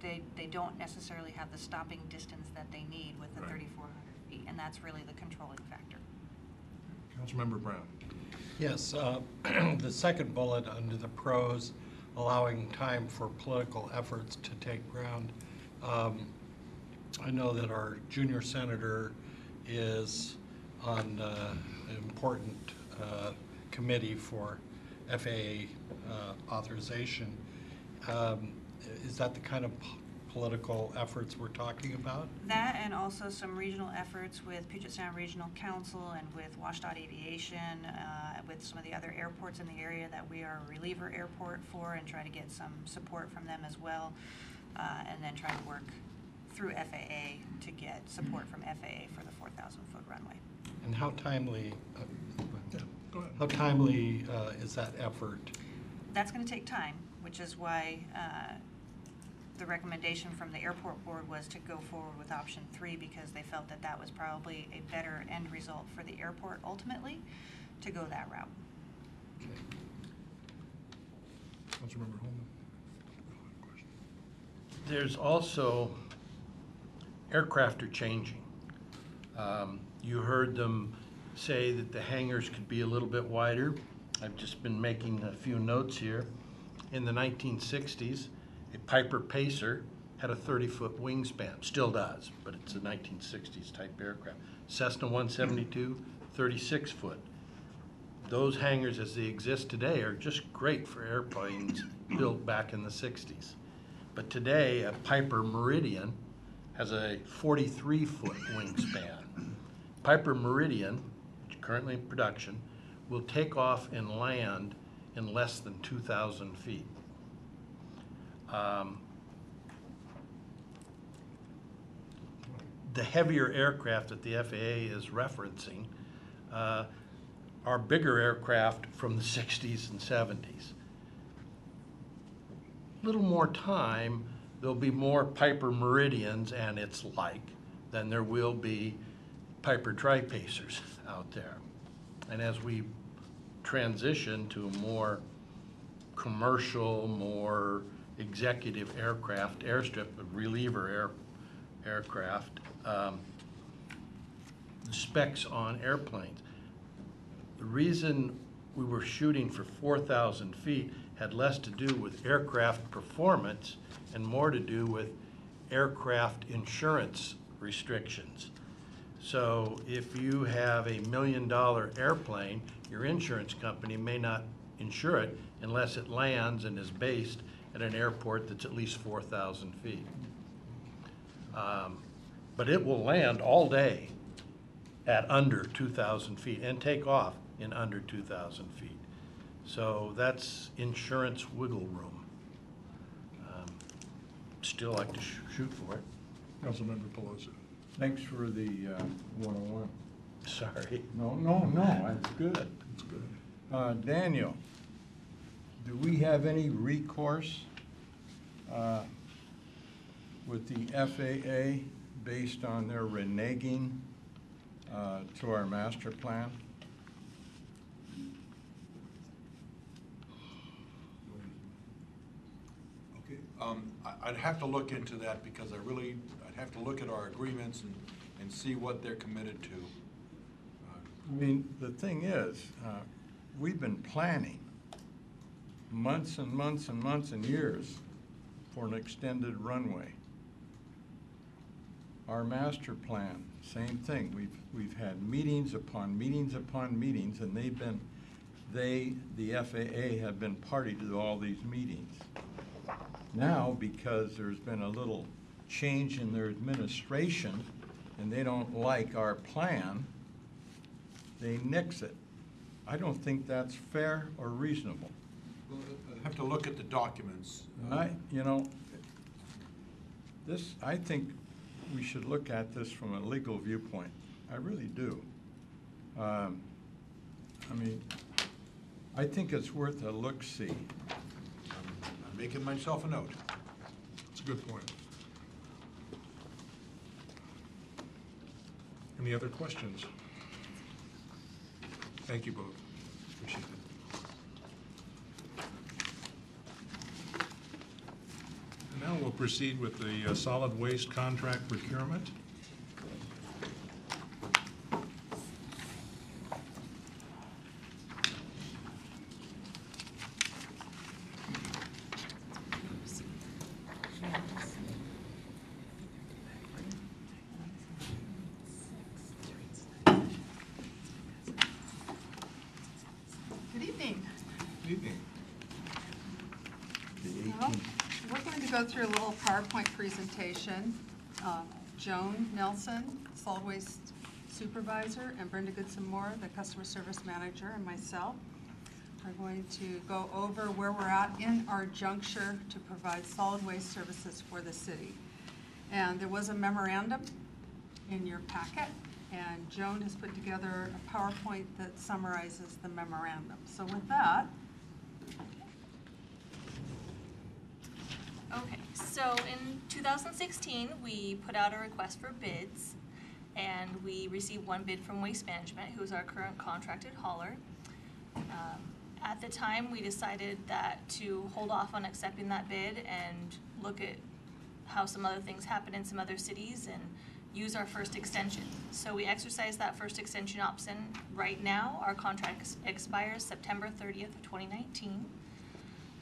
They don't necessarily have the stopping distance that they need with the Right. 3,400 feet, and that's really the controlling factor. Councilmember Brown. Yes, the second bullet under the pros, allowing time for political efforts to take ground. I know that our junior senator is on an important committee for FAA authorization. Is that the kind of political efforts we're talking about? That, and also some regional efforts with Puget Sound Regional Council and with WashDOT Aviation, with some of the other airports in the area that we are a reliever airport for, and try to get some support from them as well, and then try to work through FAA to get support from FAA for the 4,000-foot runway. And how timely, Go ahead. how timely is that effort? That's going to take time, which is why the recommendation from the airport board was to go forward with option 3 because they felt that that was probably a better end result for the airport ultimately, to go that route. Councilmember Holman? There's also, aircraft are changing. You heard them say that the hangars could be a little bit wider. I've just been making a few notes here. In the 1960s, a Piper Pacer had a 30-foot wingspan, still does, but it's a 1960s type aircraft. Cessna 172, 36 foot. Those hangars as they exist today are just great for airplanes built back in the 60s. But today, a Piper Meridian has a 43-foot wingspan. Piper Meridian, which is currently in production, will take off and land in less than 2,000 feet. The heavier aircraft that the FAA is referencing are bigger aircraft from the 60s and 70s. Little more time, there'll be more Piper Meridians and its like than there will be Piper Tri-Pacers out there. And as we transition to a more commercial, more executive aircraft, airstrip, reliever aircraft, the specs on airplanes. The reason we were shooting for 4,000 feet had less to do with aircraft performance and more to do with aircraft insurance restrictions. So if you have a $1 million airplane, your insurance company may not insure it unless it lands and is based at an airport that's at least 4,000 feet. But it will land all day at under 2,000 feet and take off in under 2,000 feet. So that's insurance wiggle room. Still like to shoot for it. Councilmember Pelosi? Thanks for the 101. Sorry. No, that's good. That's good. Daniel, do we have any recourse with the FAA based on their reneging to our master plan? Okay, I'd have to look into that because I'd have to look at our agreements and see what they're committed to. I mean, the thing is, we've been planning months and months and months and years for an extended runway. Our master plan, same thing. We've had meetings upon meetings upon meetings, and the FAA, have been party to all these meetings. Now, because there's been a little change in their administration and they don't like our plan, they nix it. I don't think that's fair or reasonable. Well, I'd have to look at the documents. I think we should look at this from a legal viewpoint. I really do. I mean, I think it's worth a look-see. I'm making myself a note. That's a good point. Any other questions? Thank you both. Appreciate it. And now we'll proceed with the solid waste contract procurement. Good evening. Good evening. Well, we're going to go through a little PowerPoint presentation. Joan Nelson, Solid Waste Supervisor, and Brenda Goodson-Moore, the Customer Service Manager, and myself are going to go over where we're at in our juncture to provide solid waste services for the city. And there was a memorandum in your packet, and Joan has put together a PowerPoint that summarizes the memorandum. So with that, Okay, so So in 2016, we put out a request for bids, and we received one bid from Waste Management, who is our current contracted hauler. At the time, we decided that to hold off on accepting that bid and look at how some other things happen in some other cities and use our first extension. So we exercised that first extension option. Right now, our contract expires September 30th of 2019.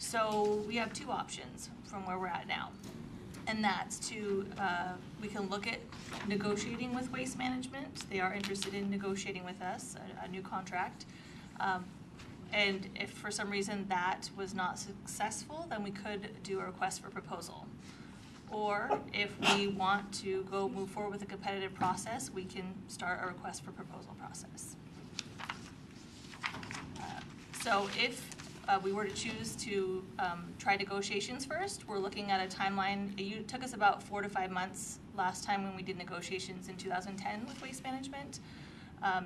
So we have two options from where we're at now. And that's to, we can look at negotiating with Waste Management. They are interested in negotiating with us, a new contract. And if for some reason that was not successful, then we could do a request for proposal. Or if we want to move forward with a competitive process, we can start a request for proposal process. So if we were to choose to try negotiations first, we're looking at a timeline. It took us about 4 to 5 months last time when we did negotiations in 2010 with Waste Management.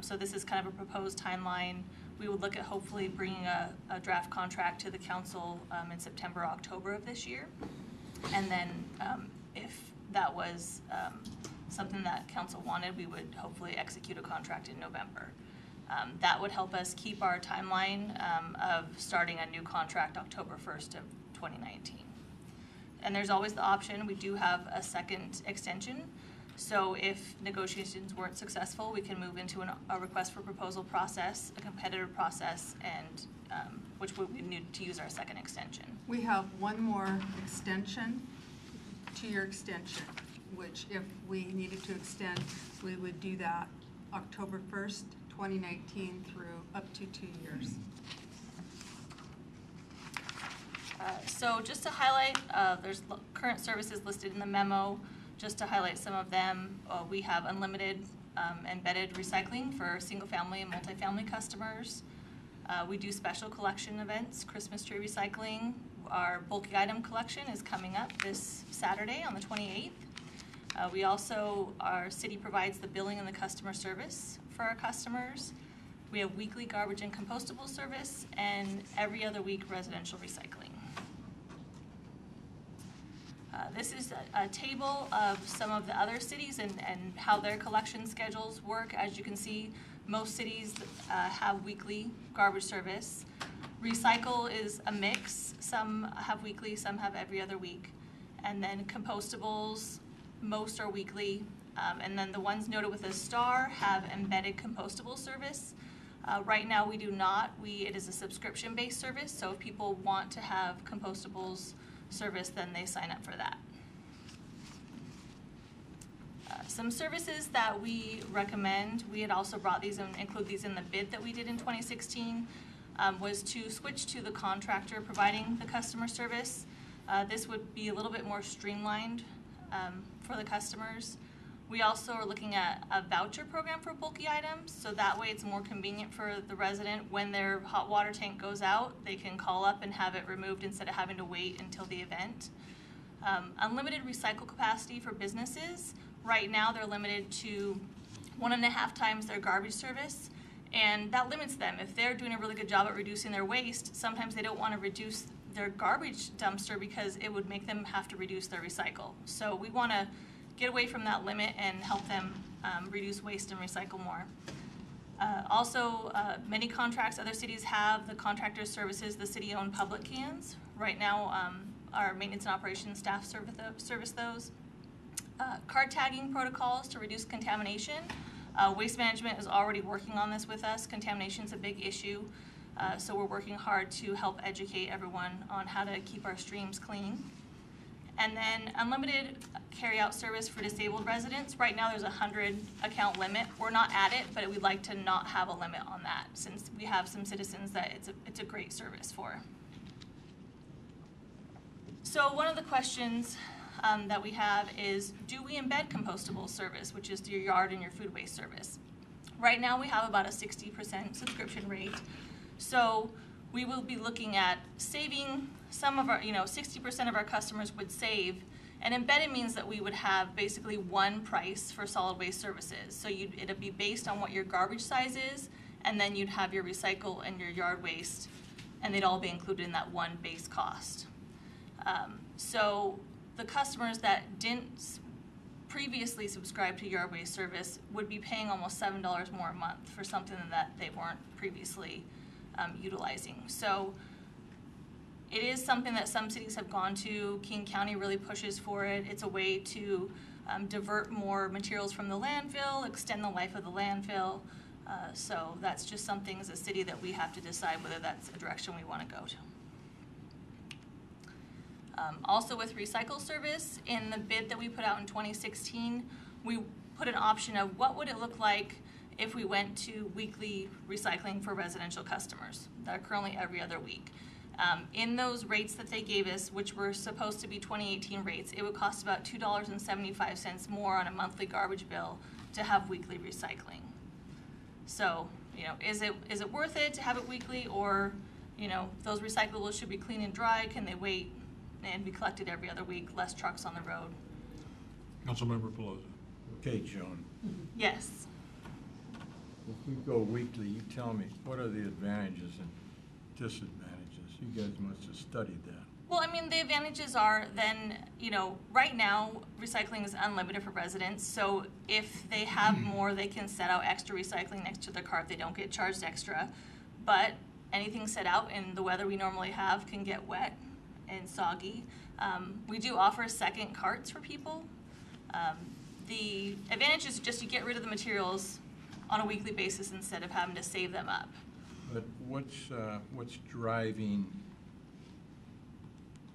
So this is kind of a proposed timeline. We would look at hopefully bringing a draft contract to the council in September, October of this year. And then if that was something that council wanted, we would hopefully execute a contract in November. That would help us keep our timeline of starting a new contract October 1st of 2019. And there's always the option, we do have a second extension. So if negotiations weren't successful, we can move into a request for proposal process, a competitive process, and which we need to use our second extension. We have one more extension to your extension, which if we needed to extend, we would do that October 1st, 2019 through up to 2 years. So just to highlight, there's current services listed in the memo. Just to highlight some of them, we have unlimited embedded recycling for single-family and multifamily customers. We do special collection events, Christmas tree recycling. Our bulky item collection is coming up this Saturday on the 28th. We also, our city provides the billing and the customer service for our customers. We have weekly garbage and compostable service, and every other week residential recycling. This is a table of some of the other cities and how their collection schedules work. As you can see, most cities have weekly garbage service. Recycle is a mix. Some have weekly, some have every other week. And then compostables, most are weekly. And then the ones noted with a star have embedded compostable service. Right now we do not. It is a subscription-based service, so if people want to have compostables service, then they sign up for that. Some services that we recommend, we had also brought these and include these in the bid that we did in 2016, was to switch to the contractor providing the customer service. This would be a little bit more streamlined for the customers. We also are looking at a voucher program for bulky items, so that way it's more convenient for the resident. When their hot water tank goes out, they can call up and have it removed instead of having to wait until the event. Unlimited recycle capacity for businesses. Right now they're limited to 1.5 times their garbage service, and that limits them. If they're doing a really good job at reducing their waste, sometimes they don't want to reduce their garbage dumpster because it would make them have to reduce their recycle. So we want to get away from that limit and help them reduce waste and recycle more. Also, many contracts, other cities have the contractor services, the city-owned public cans. Right now, our maintenance and operations staff service those. Card tagging protocols to reduce contamination. Waste Management is already working on this with us. Contamination is a big issue, so we're working hard to help educate everyone on how to keep our streams clean. And then unlimited carry-out service for disabled residents. Right now there's a 100 account limit. We're not at it, but we'd like to not have a limit on that since we have some citizens that it's a great service for. So one of the questions that we have is, do we embed compostable service, which is your yard and your food waste service? Right now we have about a 60% subscription rate. So we will be looking at saving some of our, 60% of our customers would save, and embedded means that we would have basically one price for solid waste services. So it'd be based on what your garbage size is, and then you'd have your recycle and your yard waste, and they'd all be included in that one base cost. So the customers that didn't previously subscribe to yard waste service would be paying almost $7 more a month for something that they weren't previously utilizing. So it is something that some cities have gone to. King County really pushes for it. It's a way to divert more materials from the landfill, extend the life of the landfill. So that's just something as a city that we have to decide whether that's a direction we want to go to. Also with recycle service, in the bid that we put out in 2016, we put an option of what would it look like if we went to weekly recycling for residential customers that are currently every other week. In those rates that they gave us, which were supposed to be 2018 rates, it would cost about $2.75 more on a monthly garbage bill to have weekly recycling. So, you know, is it worth it to have it weekly, or, you know, those recyclables should be clean and dry? Can they wait and be collected every other week, less trucks on the road? Councilmember Pelosi. Okay, Joan, Yes. if we go weekly, you tell me, what are the advantages and disadvantages? You guys must have studied that. Well, I mean, the advantages are then, you know, right now, recycling is unlimited for residents, so if they have more, they can set out extra recycling next to their cart. They don't get charged extra, but anything set out in the weather we normally have can get wet and soggy. We do offer second carts for people. The advantage is just to get rid of the materials on a weekly basis instead of having to save them up. But what's driving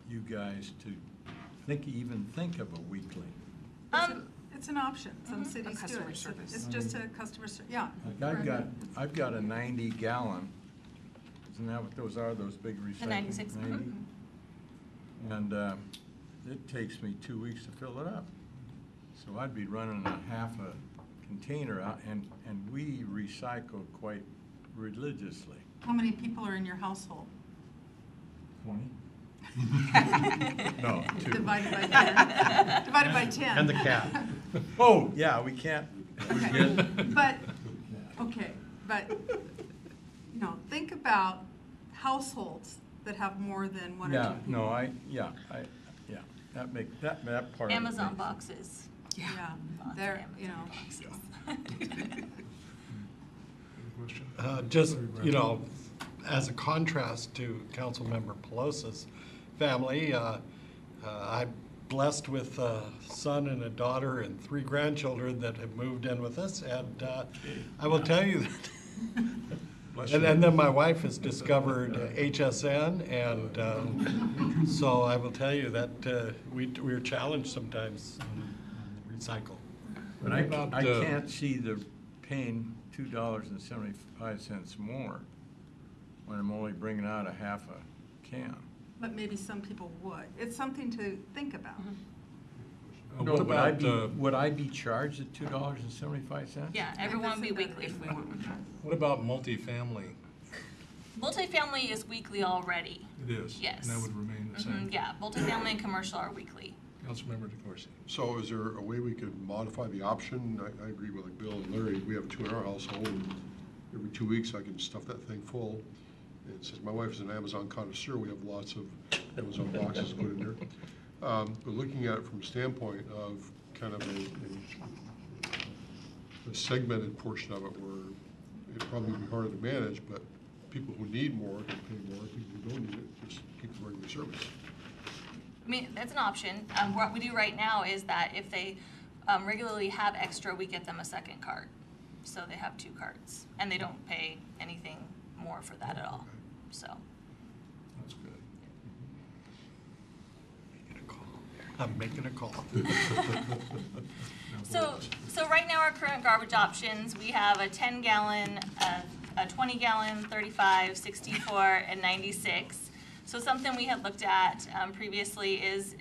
you guys to even think of a weekly? It's an option. Some Mhm. cities do customer it. service. It's just a customer service, yeah. Like I've got a 90-gallon. Isn't that what those are? Those big recycling? The 96. 90? Mhm. And it takes me 2 weeks to fill it up. So I'd be running a half a container out, and we recycle quite religiously. How many people are in your household? 20? No, 2. Divided by 10. Divided by 10. And the cat. Oh, yeah, we can't. But, okay, but, you know, think about households that have more than one or two Yeah, people. no, that part of it Amazon makes- boxes. Yeah, Lots of they're, Amazon you know. boxes. Question? Just, you know, as a contrast to Councilmember Pelosi's family, I'm blessed with a son and a daughter and 3 grandchildren that have moved in with us, and I will tell you that. Bless And you. then my wife has discovered HSN, and so I will tell you that we're challenged sometimes on recycle. But What about, I can't see the paying $2.75 more when I'm only bringing out a half a can. But maybe some people would. It's something to think about. No, What about, would I be charged at $2.75? Yeah, everyone would be weekly if we want. what about multifamily? Multifamily is weekly already. It is? Yes. And that would remain the same? Yeah, multifamily and commercial are weekly. Councilmember DeCoursey. So is there a way we could modify the option? I agree with like Bill and Larry, we have 2 in our household, and every 2 weeks I can stuff that thing full. And since my wife is an Amazon connoisseur, we have lots of Amazon boxes put in there. But looking at it from a standpoint of kind of a segmented portion of it where it probably would be harder to manage, but people who need more can pay more, people who don't need it just keep the regular service. I mean, that's an option. What we do right now is that if they regularly have extra, we get them a second cart. So they have 2 carts, and they don't pay anything more for that at all, so. That's good. I'm making a call. So right now, our current garbage options, we have a 10-gallon, a 20-gallon, 35, 64, and 96. So something we had looked at previously is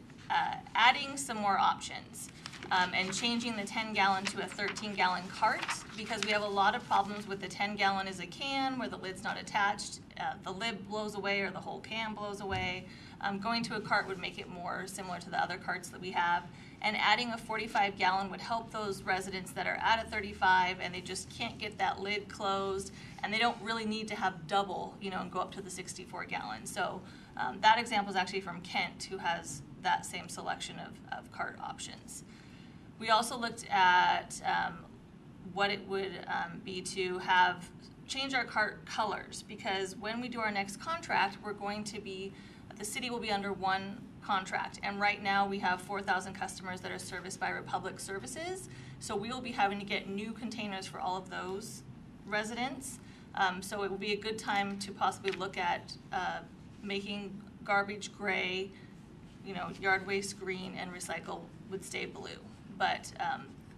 adding some more options and changing the 10-gallon to a 13-gallon cart, because we have a lot of problems with the 10-gallon as a can where the lid's not attached, the lid blows away or the whole can blows away. Going to a cart would make it more similar to the other carts that we have. And adding a 45-gallon would help those residents that are at a 35 and they just can't get that lid closed, and they don't really need to have double, you know, and go up to the 64-gallon. So that example is actually from Kent, who has that same selection of cart options. We also looked at what it would be to change our cart colors, because when we do our next contract, the city will be under one contract. And right now we have 4,000 customers that are serviced by Republic Services. So we will be having to get new containers for all of those residents. So it will be a good time to possibly look at making garbage gray, yard waste green, and recycle would stay blue. But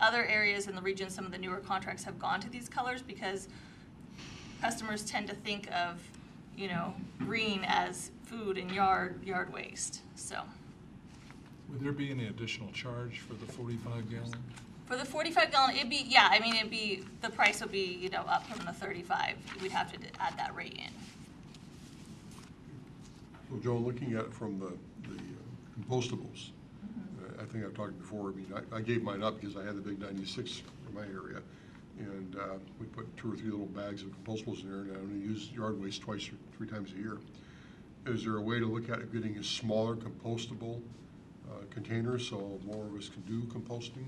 other areas in the region, some of the newer contracts have gone to these colors because customers tend to think of, green as food and yard waste. So, Would there be any additional charge for the 45 gallon? for the 45 gallon, the price would be, up from the 35. We'd have to add that rate in. So Joe, looking at it from the compostables, I think I've talked before, I gave mine up because I had the big 96 in my area. And we put 2 or 3 little bags of compostables in there, and I only use yard waste 2 or 3 times a year. Is there a way to look at it getting a smaller compostable container so more of us can do composting?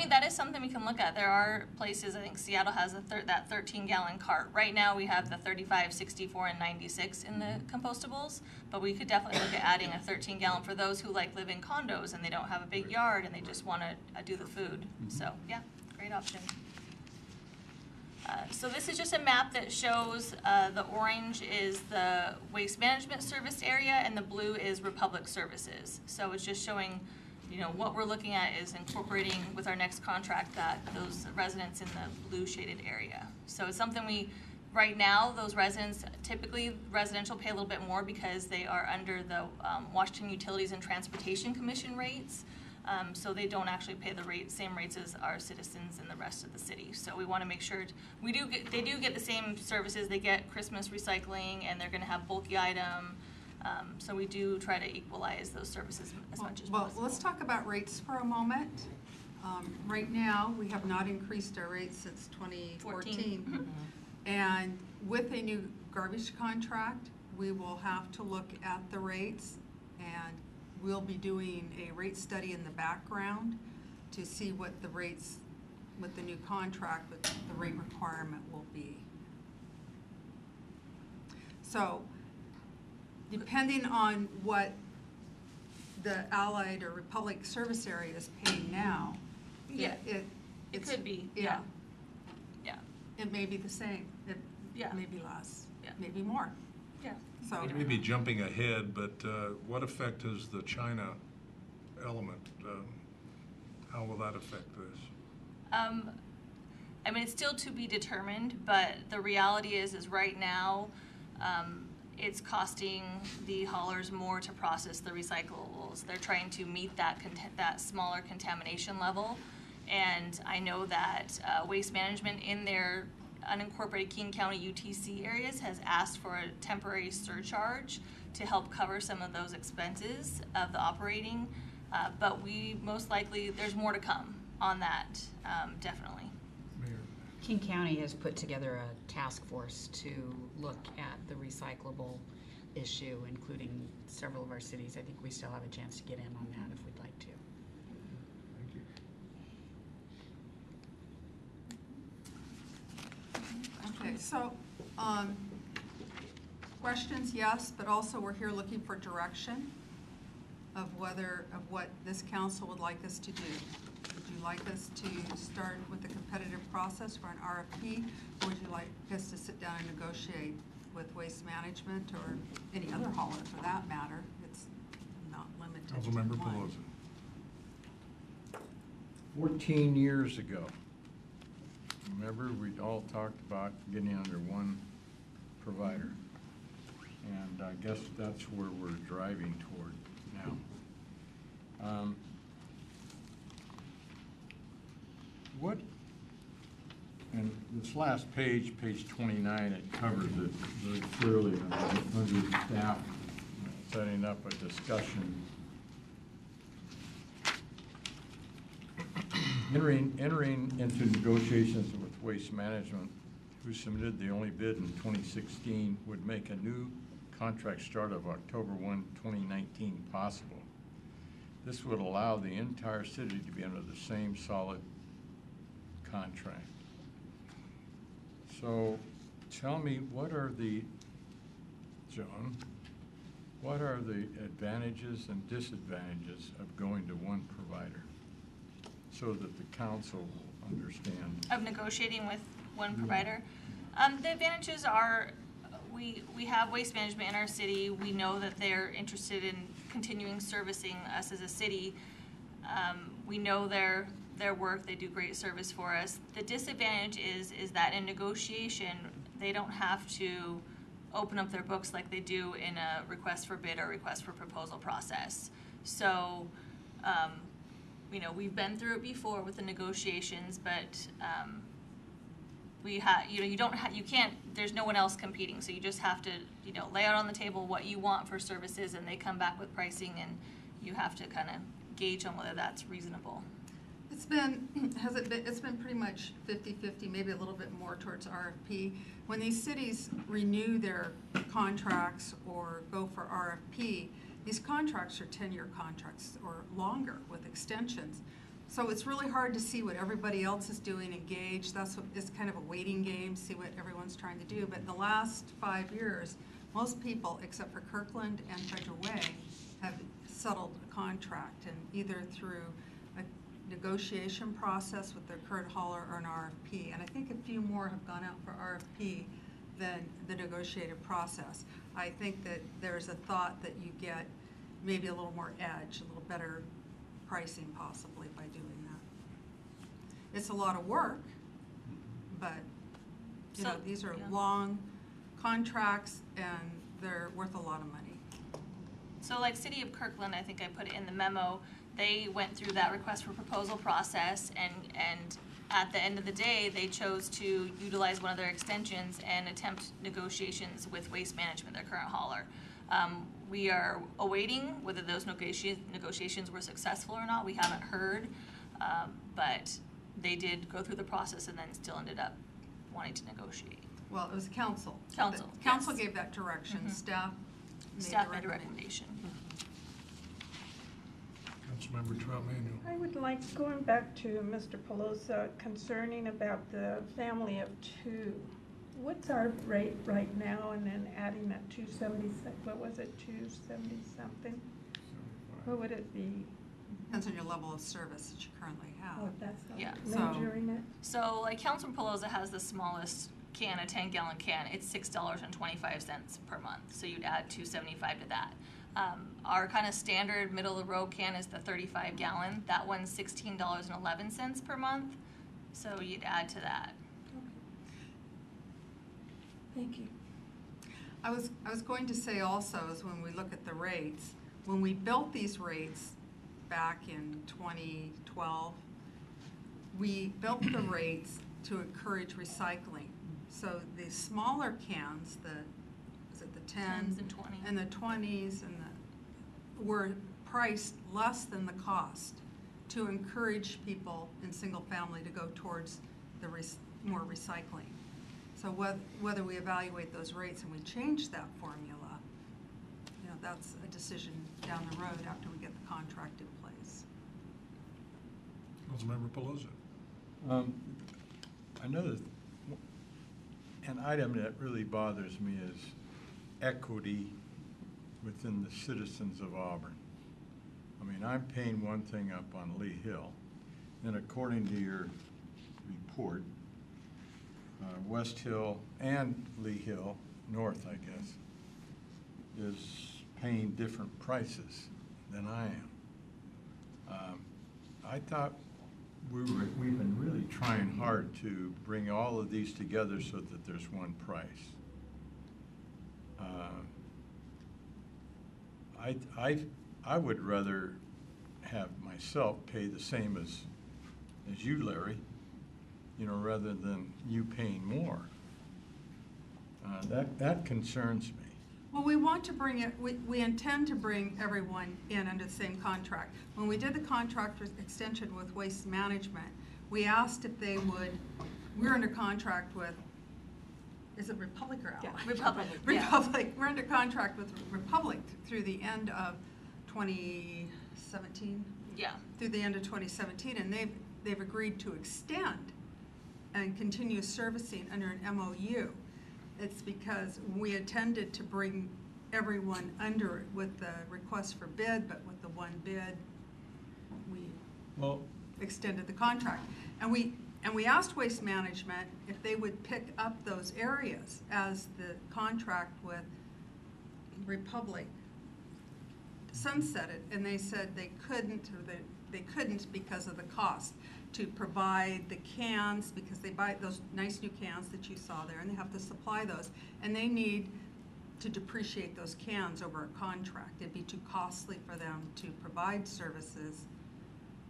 That is something we can look at. There are places, I think Seattle has that 13-gallon cart. Right now we have the 35, 64, and 96 in the compostables, but we could definitely look at adding a 13-gallon for those who live in condos and they don't have a big yard and they just want to do the food. So, yeah, great option. So this is just a map that shows the orange is the waste management service area and the blue is Republic Services. So it's just showing, what we're looking at is incorporating with our next contract those residents in the blue shaded area. So it's something right now, those residents, typically residential pay a little bit more because they are under the Washington Utilities and Transportation Commission rates. So they don't actually pay the same rates as our citizens in the rest of the city. So we want to make sure they do get the same services. They get Christmas recycling, and they're going to have bulky item. So we do try to equalize those services as much as possible. Well, let's talk about rates for a moment. Right now, we have not increased our rates since 2014. Mm-hmm. And with a new garbage contract, we will have to look at the rates, and we'll be doing a rate study in the background to see what the rates with the new contract, what the rate requirement will be. So, depending on what the Allied or Republic service area is paying now, Yeah, it could be. Yeah. Yeah. It may be the same. It Yeah. may be less. Yeah. Maybe more. Yeah. So. You may be jumping ahead, but what effect has the China element? How will that affect this? It's still to be determined, but the reality is right now, it's costing the haulers more to process the recyclables. They're trying to meet that smaller contamination level. And I know that Waste Management in their unincorporated King County UTC areas has asked for a temporary surcharge to help cover some of those expenses of the operating. But we most likely, there's more to come on that, definitely. Mayor. King County has put together a task force to look at the recyclable issue, including several of our cities. I think we still have a chance to get in on that if we'd like to. Okay, so, questions, yes, but also we're here looking for direction of what this council would like us to do. Would you like us to start with a competitive process for an RFP, or would you like us to sit down and negotiate with Waste Management or any other hauler for that matter? It's not limited to Councilmember one. Pelosi. 14 years ago, remember, we all talked about getting under one provider. And I guess that's where we're driving toward now. And this last page, page 29, it covers it very clearly under staff, setting up a discussion. Entering into negotiations with Waste Management, who submitted the only bid in 2016, would make a new contract start of October 1, 2019 possible. This would allow the entire city to be under the same solid contract. So tell me, Joan, what are the advantages and disadvantages of going to one provider so that the council will understand? Of negotiating with one provider. The advantages are we have waste management in our city. We know that they're interested in continuing servicing us as a city. We know their work. They do great service for us. The disadvantage is that in negotiation, they don't have to open up their books like they do in a request for bid or request for proposal process. So, you know, we've been through it before with the negotiations, but you can't, there's no one else competing, so you just have to, you know, lay out on the table what you want for services, and they come back with pricing, and you have to kind of gauge on whether that's reasonable. It's been, it's been pretty much 50-50, maybe a little bit more towards RFP. When these cities renew their contracts or go for RFP, these contracts are 10-year contracts or longer with extensions. So it's really hard to see what everybody else is doing and gauge. That's what, it's kind of a waiting game, see what everyone's trying to do. But in the last 5 years, most people, except for Kirkland and Federal Way, have settled a contract, and either through a negotiation process with their current hauler or an RFP. And I think a few more have gone out for RFP than the negotiated process. I think that there's a thought that you get maybe a little more edge, a little better pricing possibly by doing that. It's a lot of work, but you know, these are long contracts and they're worth a lot of money. So like City of Kirkland, I think I put it in the memo, they went through that request for proposal process, and at the end of the day, they chose to utilize one of their extensions and attempt negotiations with Waste Management, their current hauler. We are awaiting whether those negotiations were successful or not. We haven't heard, but they did go through the process and then still ended up wanting to negotiate. Well, it was council. Council, The council yes. gave that direction. Mhm. Staff Made a recommendation. Councilmember Trout Manuel. I would like, going back to Mr. Pelosa, concerning about the family of two. What's our rate right now, and then adding that 270, what was it, 270 something? What would it be? Depends on your level of service that you currently have. Oh, that's Yeah. measuring it? So like Councilman Pelosa has the smallest can, a 10-gallon can. It's $6.25 per month. So you'd add $2.75 to that. Our kind of standard middle of the road can is the 35-gallon. That one's $16.11 per month. So you'd add to that. Thank you. I was going to say also is when we look at the rates, when we built these rates back in 2012, we built the rates to encourage recycling. So the smaller cans, is it the 10s and 20s, and the 20s, and were priced less than the cost to encourage people in single family to go towards the more recycling. So whether we evaluate those rates and we change that formula, you know, that's a decision down the road after we get the contract in place. Councilmember Pelosi. I know that an item that really bothers me is equity within the citizens of Auburn. I mean, I'm paying one thing up on Lee Hill, and according to your report, West Hill and Lee Hill, north I guess, is paying different prices than I am. I thought we've been really trying hard to bring all of these together so that there's one price. I would rather have myself pay the same as you, Larry, you know, rather than you paying more. That concerns me. Well, we want to bring it, we intend to bring everyone in under the same contract. When we did the contract extension with Waste Management, we asked if they would, we're under contract with, is it Republic or Ally? Yeah, Republic. Republic. Yeah. We're under contract with Republic through the end of 17? Yeah. Through the end of 2017, and they've agreed to extend and continue servicing under an MOU. It's because we intended to bring everyone under it with the request for bid, but with the one bid, we extended the contract. And we asked Waste Management if they would pick up those areas as the contract with Republic sunsetted, and they said they couldn't, or they couldn't because of the cost to provide the cans, because they buy those nice new cans that you saw there, and they have to supply those, and they need to depreciate those cans over a contract. It'd be too costly for them to provide services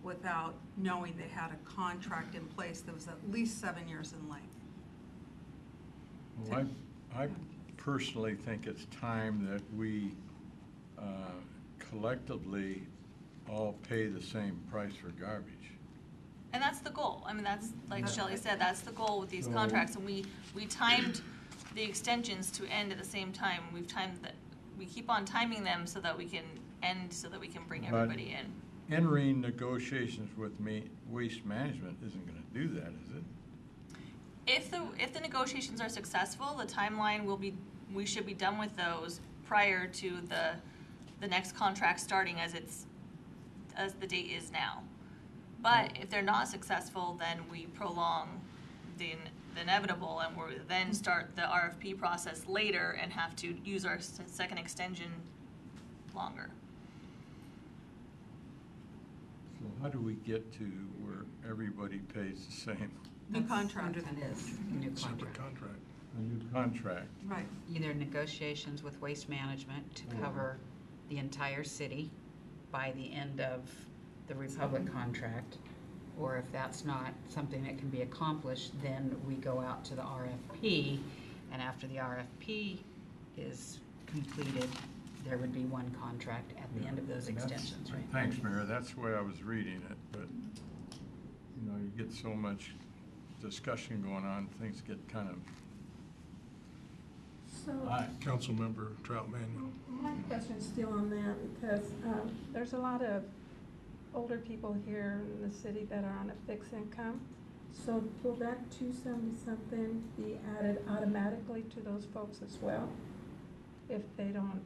without knowing they had a contract in place that was at least 7 years in length. Well, I personally think it's time that we collectively all pay the same price for garbage. And that's the goal. I mean, that's, like Shelley said, that's the goal with these contracts. And we timed the extensions to end at the same time. We've timed that, we keep on timing them so that we can end, so that we can bring everybody in. Entering negotiations with Waste Management isn't going to do that, is it? If the negotiations are successful, the timeline will be, we should be done with those prior to the next contract starting as the date is now. But if they're not successful, then we prolong the inevitable, and we then start the RFP process later and have to use our second extension longer. So how do we get to where everybody pays the same? New contract. That is a new Separate contract. contract. A new contract. Right. Either negotiations with Waste Management to cover the entire city by the end of the Republic contract, or if that's not something that can be accomplished, then we go out to the RFP, and after the RFP is completed, there would be one contract at the end of those extensions, right? Thanks, Mayor. That's the way I was reading it, but, you know, you get so much discussion going on, things get kind of. So, Councilmember Troutman. my question's still on that, because there's a lot of older people here in the city that are on a fixed income. So will that 270-something be added automatically to those folks as well? If they don't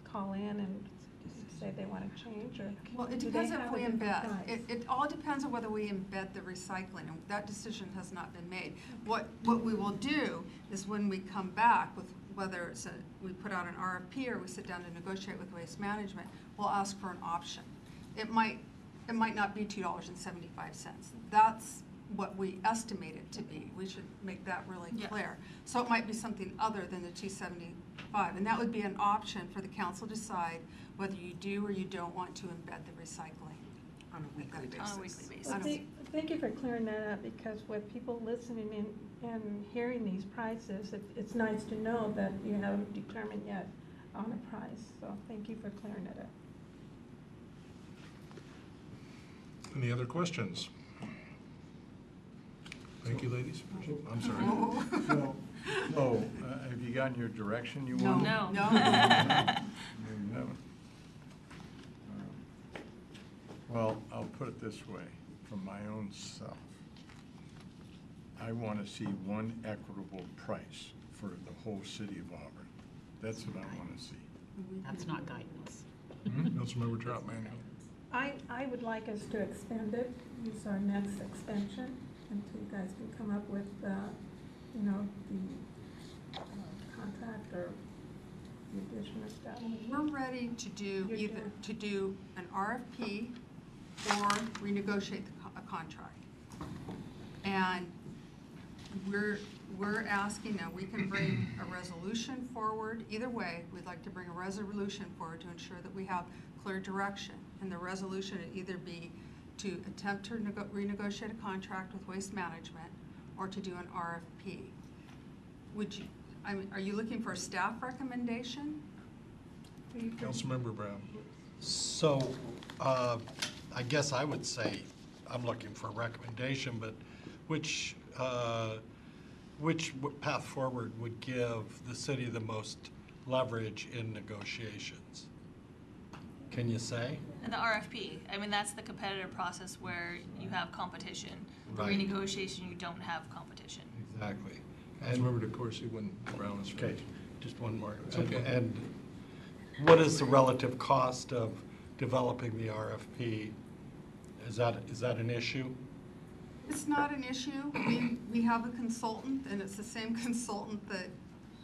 call in and say they want to change, or? Well, it do depends they if have a we different embed. price? It all depends on whether we embed the recycling, and that decision has not been made. What we will do is when we come back with whether it's we put out an RFP or we sit down to negotiate with Waste Management, we'll ask for an option. It might not be $2.75. That's what we estimate it to be. We should make that really clear. So it might be something other than the $2.75, and that would be an option for the council to decide whether you do or you don't want to embed the recycling on a weekly basis. On a weekly basis. Well, thank you for clearing that up, because with people listening in and hearing these prices, it's nice to know that you haven't determined yet on a price. So thank you for clearing it up. Any other questions? Thank you, ladies. I'm sorry. So, have you gotten your direction you want? No. No. No, you haven't. Well, I'll put it this way, from my own self. I want to see one equitable price for the whole city of Auburn. That's what I want to see. That's not guidance. Councilmember Troutman. I would like us to extend it, use our next extension, until you guys can come up with, you know, the contract or the addition of stuff. We're ready to do either to do an RFP or renegotiate a contract. And we're asking, now we can bring a resolution forward. Either way, we'd like to bring a resolution forward to ensure that we have clear direction. And the resolution would either be to attempt to renegotiate a contract with Waste Management or to do an RFP. Would you, I mean, are you looking for a staff recommendation? Councilmember Brown. So, I guess I would say I'm looking for a recommendation, but which path forward would give the city the most leverage in negotiations? Can you say? And the RFP, I mean, that's the competitive process where you have competition. For Right. renegotiation, you don't have competition. Exactly. Councilmember DeCoursey, when Brown is Okay, finished. just one more. It's okay. And what is the relative cost of developing the RFP? Is that an issue? It's not an issue. We have a consultant, and it's the same consultant that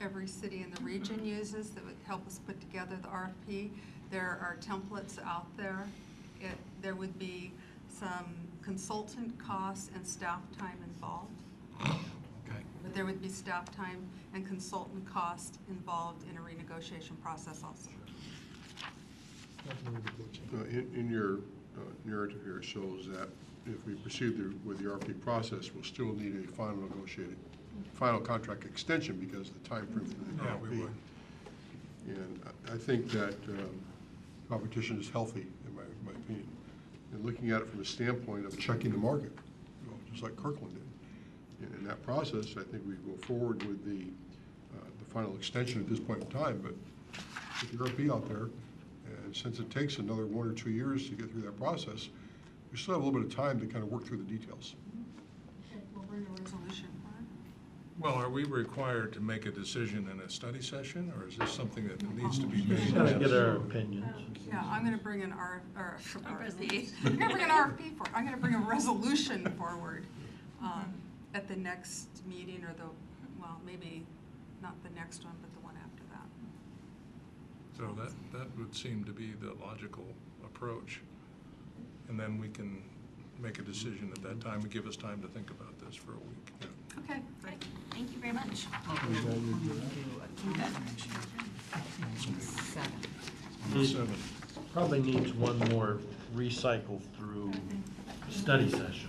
every city in the region uses that would help us put together the RFP. There are templates out there. There would be some consultant costs and staff time involved. Okay. But there would be staff time and consultant cost involved in a renegotiation process also. In your narrative here, it shows that if we proceed with the RFP process, we'll still need a final contract extension because of the time frame for the Yeah, RFP. we would. And I think that competition is healthy, in my opinion. And looking at it from a standpoint of checking the market, just like Kirkland did. In that process, I think we go forward with the final extension at this point in time, but with the RFP out there, and since it takes another 1 or 2 years to get through that process, we still have a little bit of time to kind of work through the details. Okay, we'll bring a resolution. Well, are we required to make a decision in a study session, or is this something that needs to be made? Just gotta get our opinions. Yeah, I'm gonna bring an RFP. I'm gonna bring an RFP forward. I'm gonna bring a resolution forward at the next meeting or well, maybe not the next one, but the one after that. So that would seem to be the logical approach. And then we can make a decision at that time and give us time to think about this for a week. Yeah. Okay, great. Thank you very much. Seven. Probably needs one more recycle through study session.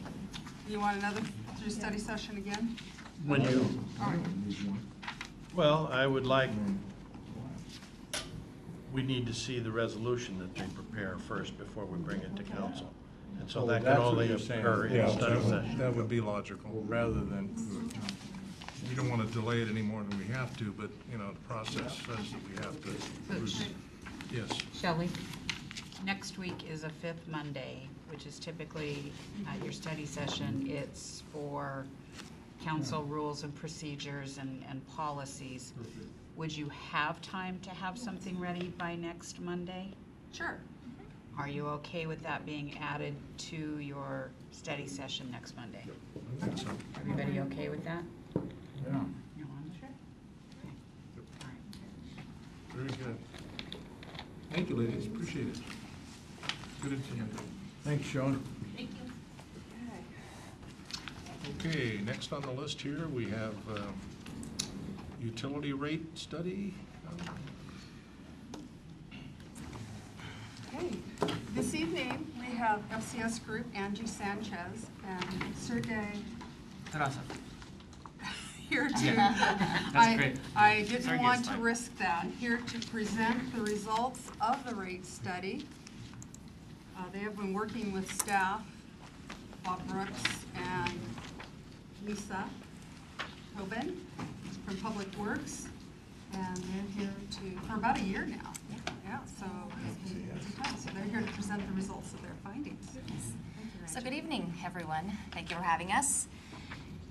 You want another through study session again? When you, All right. well, I would like, we need to see the resolution that they prepare first before we bring it to council. And so Oh, that can that's what only you're saying. occur in Yeah, study session. that would be logical. Rather than, We don't want to delay it any more than we have to, but, the process says that we have to. Yes. Shelley, next week is a fifth Monday, which is typically at your study session. It's for council rules and procedures and policies. Would you have time to have something ready by next Monday? Sure. Are you okay with that being added to your study session next Monday? I think so. Everybody okay with that? yeah. You want to? All right. Very good. Thank you, ladies. Appreciate it. Good insight. Thanks, Sean. Thank you. Okay, next on the list here, we have utility rate study. Okay. This evening, we have FCS Group, Angie Sanchez, and Sergey here to. That's great. I didn't Sergey's want to fine. risk that. Here to present the results of the rate study. They have been working with staff, Bob Brooks and Lisa Tobin from Public Works, and they're here for about a year now. Yeah, so they're here to present the results of their findings. Thank you, So Angie. good evening, everyone. Thank you for having us.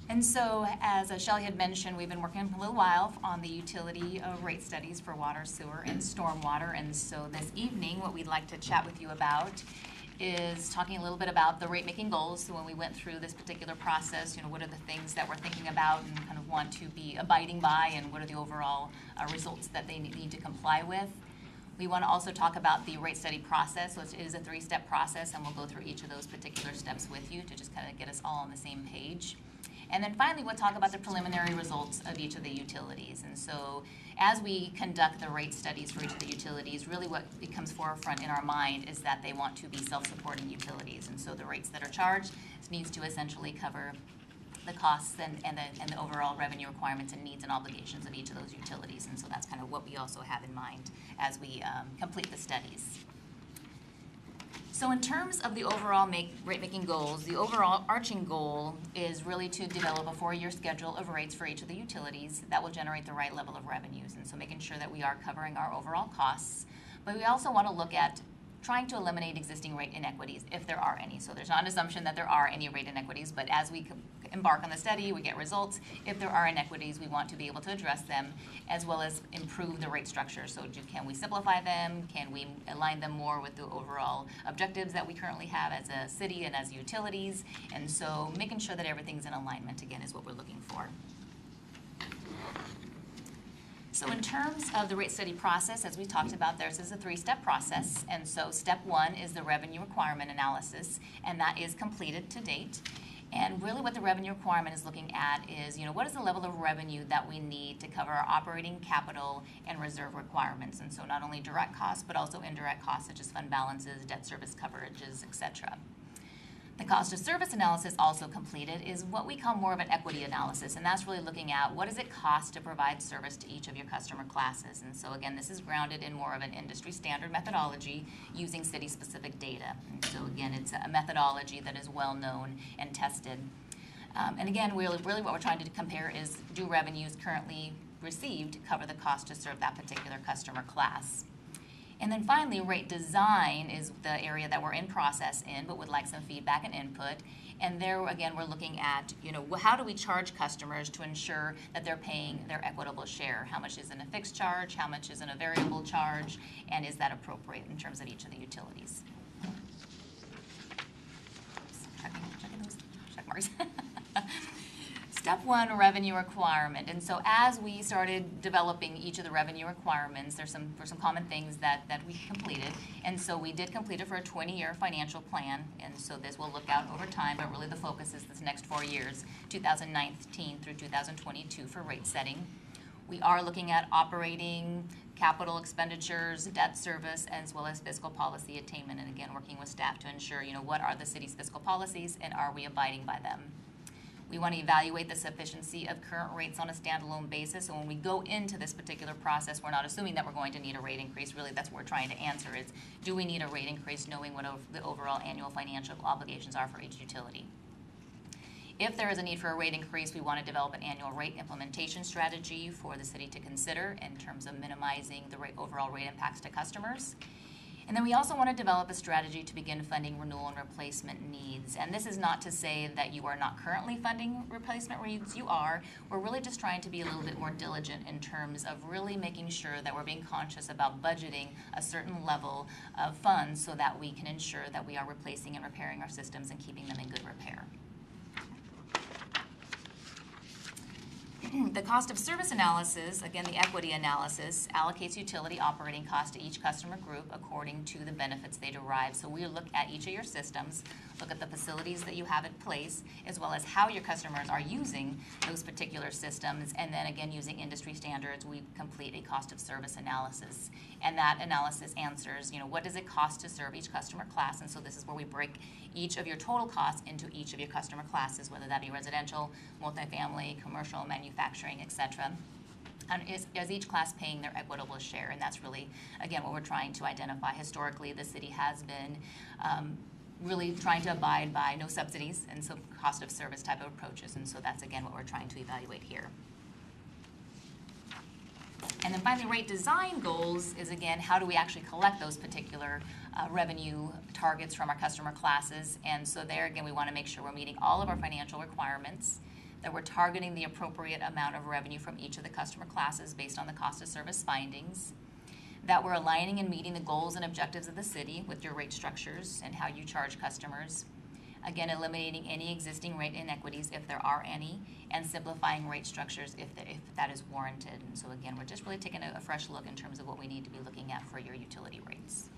And so, as Shelley had mentioned, we've been working a little while on the utility rate studies for water, sewer, and stormwater. And so this evening, what we'd like to chat with you about is talking a little bit about the rate-making goals. So when we went through this particular process, what are the things that we're thinking about and kind of want to be abiding by, and what are the overall results that they need to comply with. We want to also talk about the rate study process, which is a 3-step process, and we'll go through each of those particular steps with you to just kind of get us all on the same page. And then finally, we'll talk about the preliminary results of each of the utilities. And so as we conduct the rate studies for each of the utilities, really what becomes forefront in our mind is that they want to be self-supporting utilities. And so the rates that are charged needs to essentially cover the costs and the overall revenue requirements and needs and obligations of each of those utilities. And so that's kind of what we also have in mind as we complete the studies. So in terms of the overall rate-making goals, the overall arching goal is really to develop a 4-year schedule of rates for each of the utilities that will generate the right level of revenues. And so making sure that we are covering our overall costs. But we also want to look at trying to eliminate existing rate inequities if there are any. So there's not an assumption that there are any rate inequities, but as we embark on the study, we get results. If there are inequities, we want to be able to address them as well as improve the rate structure. So can we simplify them? Can we align them more with the overall objectives that we currently have as a city and as utilities? And so making sure that everything's in alignment, again, is what we're looking for. So in terms of the rate study process, as we talked about, this is a three-step process. And so step one is the revenue requirement analysis, and that is completed to date. And really what the revenue requirement is looking at is, what is the level of revenue that we need to cover our operating, capital, and reserve requirements? And so not only direct costs, but also indirect costs such as fund balances, debt service coverages, et cetera. The cost of service analysis, also completed, is what we call more of an equity analysis, and that's really looking at what does it cost to provide service to each of your customer classes. And so again, this is grounded in more of an industry standard methodology using city-specific data. And so again, it's a methodology that is well known and tested. And again, really what we're trying to compare is, do revenues currently received cover the cost to serve that particular customer class? And then finally, rate design is the area that we're in process in, but would like some feedback and input. And there, again, we're looking at, how do we charge customers to ensure that they're paying their equitable share? How much is in a fixed charge? How much is in a variable charge? And is that appropriate in terms of each of the utilities? Checking those check marks. Step one, revenue requirement. And so as we started developing each of the revenue requirements, there's some common things that we completed. And so we did complete it for a 20-year financial plan. And so this will look out over time, but really the focus is this next 4 years, 2019 through 2022 for rate setting. We are looking at operating, capital expenditures, debt service, as well as fiscal policy attainment. And again, working with staff to ensure, what are the city's fiscal policies and are we abiding by them? We want to evaluate the sufficiency of current rates on a standalone basis. So when we go into this particular process, we're not assuming that we're going to need a rate increase. Really, that's what we're trying to answer is, do we need a rate increase knowing what the overall annual financial obligations are for each utility? If there is a need for a rate increase, we want to develop an annual rate implementation strategy for the city to consider in terms of minimizing the overall rate impacts to customers. And then we also want to develop a strategy to begin funding renewal and replacement needs. And this is not to say that you are not currently funding replacement needs. You are. We're really just trying to be a little bit more diligent in terms of really making sure that we're being conscious about budgeting a certain level of funds so that we can ensure that we are replacing and repairing our systems and keeping them in good repair. The cost of service analysis, again, the equity analysis, allocates utility operating costs to each customer group according to the benefits they derive. So we look at each of your systems, look at the facilities that you have in place, as well as how your customers are using those particular systems. And then again, using industry standards, we complete a cost of service analysis. And that analysis answers, what does it cost to serve each customer class? And so this is where we break each of your total costs into each of your customer classes, whether that be residential, multifamily, commercial, manufacturing, et cetera. And is each class paying their equitable share? And that's really, again, what we're trying to identify. Historically, the city has been really trying to abide by no subsidies and so cost of service type of approaches. And so that's, again, what we're trying to evaluate here. And then finally, rate design goals is, again, how do we actually collect those particular revenue targets from our customer classes? And so there, again, we want to make sure we're meeting all of our financial requirements, that we're targeting the appropriate amount of revenue from each of the customer classes based on the cost of service findings, that we're aligning and meeting the goals and objectives of the city with your rate structures and how you charge customers. Again, eliminating any existing rate inequities if there are any, and simplifying rate structures if that is warranted. And so again, we're just really taking a fresh look in terms of what we need to be looking at for your utility rates.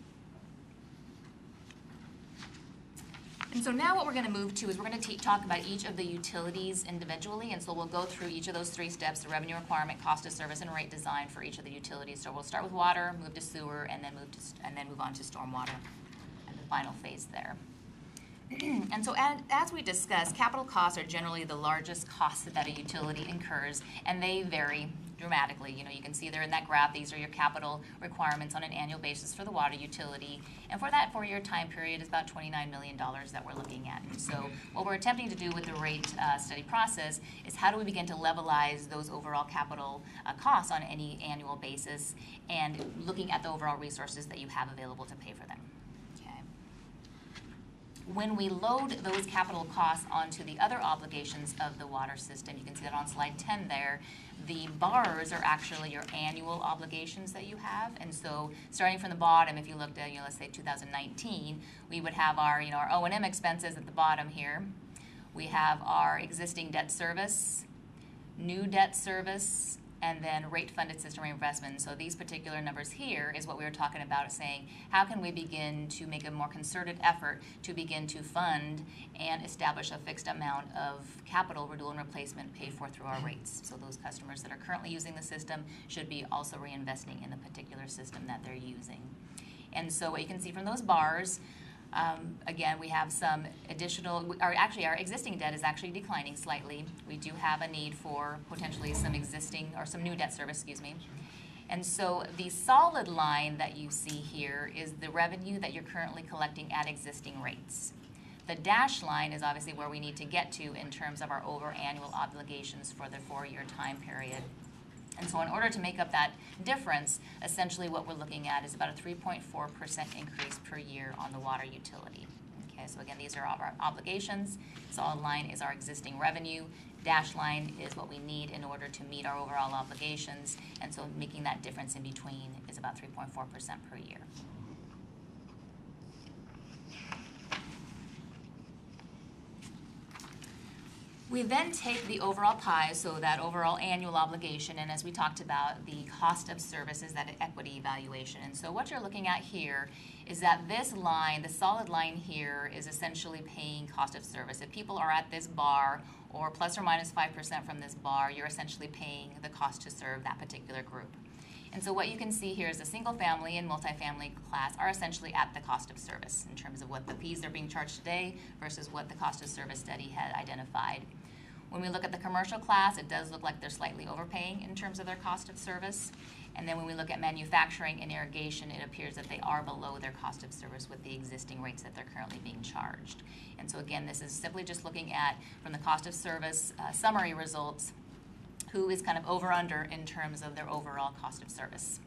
And so now what we're going to move to is we're going to talk about each of the utilities individually. And so we'll go through each of those three steps, the revenue requirement, cost of service, and rate design for each of the utilities. So we'll start with water, move to sewer, and then move on to stormwater and the final phase there. And so as we discussed, capital costs are generally the largest costs that a utility incurs, and they vary dramatically. You can see there in that graph, these are your capital requirements on an annual basis for the water utility. And for that 4-year time period is about $29 million that we're looking at. And so what we're attempting to do with the rate study process is how do we begin to levelize those overall capital costs on any annual basis and looking at the overall resources that you have available to pay for them. When we load those capital costs onto the other obligations of the water system, you can see that on slide 10 there, the bars are actually your annual obligations that you have. And so starting from the bottom, if you looked at, let's say 2019, we would have our, our O&M expenses at the bottom here. We have our existing debt service, new debt service, and then rate-funded system reinvestment. So these particular numbers here is what we were talking about, saying how can we begin to make a more concerted effort to begin to fund and establish a fixed amount of capital renewal and replacement paid for through our rates. So those customers that are currently using the system should be also reinvesting in the particular system that they're using. And so what you can see from those bars, again, we have some additional, our existing debt is actually declining slightly. We do have a need for potentially some existing, or some new debt service, excuse me. And so the solid line that you see here is the revenue that you're currently collecting at existing rates. The dashed line is obviously where we need to get to in terms of our over annual obligations for the 4-year time period. And so in order to make up that difference, essentially what we're looking at is about a 3.4% increase per year on the water utility. Okay, so again, these are our obligations. Solid line is our existing revenue. Dashed line is what we need in order to meet our overall obligations. And so making that difference in between is about 3.4% per year. We then take the overall pie, so that overall annual obligation, and as we talked about, the cost of services, that equity evaluation. And so what you're looking at here is that this line, the solid line here, is essentially paying cost of service. If people are at this bar, or plus or minus 5% from this bar, you're essentially paying the cost to serve that particular group. And so what you can see here is the single family and multifamily class are essentially at the cost of service in terms of what the fees are being charged today versus what the cost of service study had identified. When we look at the commercial class, it does look like they're slightly overpaying in terms of their cost of service. And then when we look at manufacturing and irrigation, it appears that they are below their cost of service with the existing rates that they're currently being charged. And so again, this is simply just looking at, from the cost of service summary results, who is kind of over under in terms of their overall cost of service.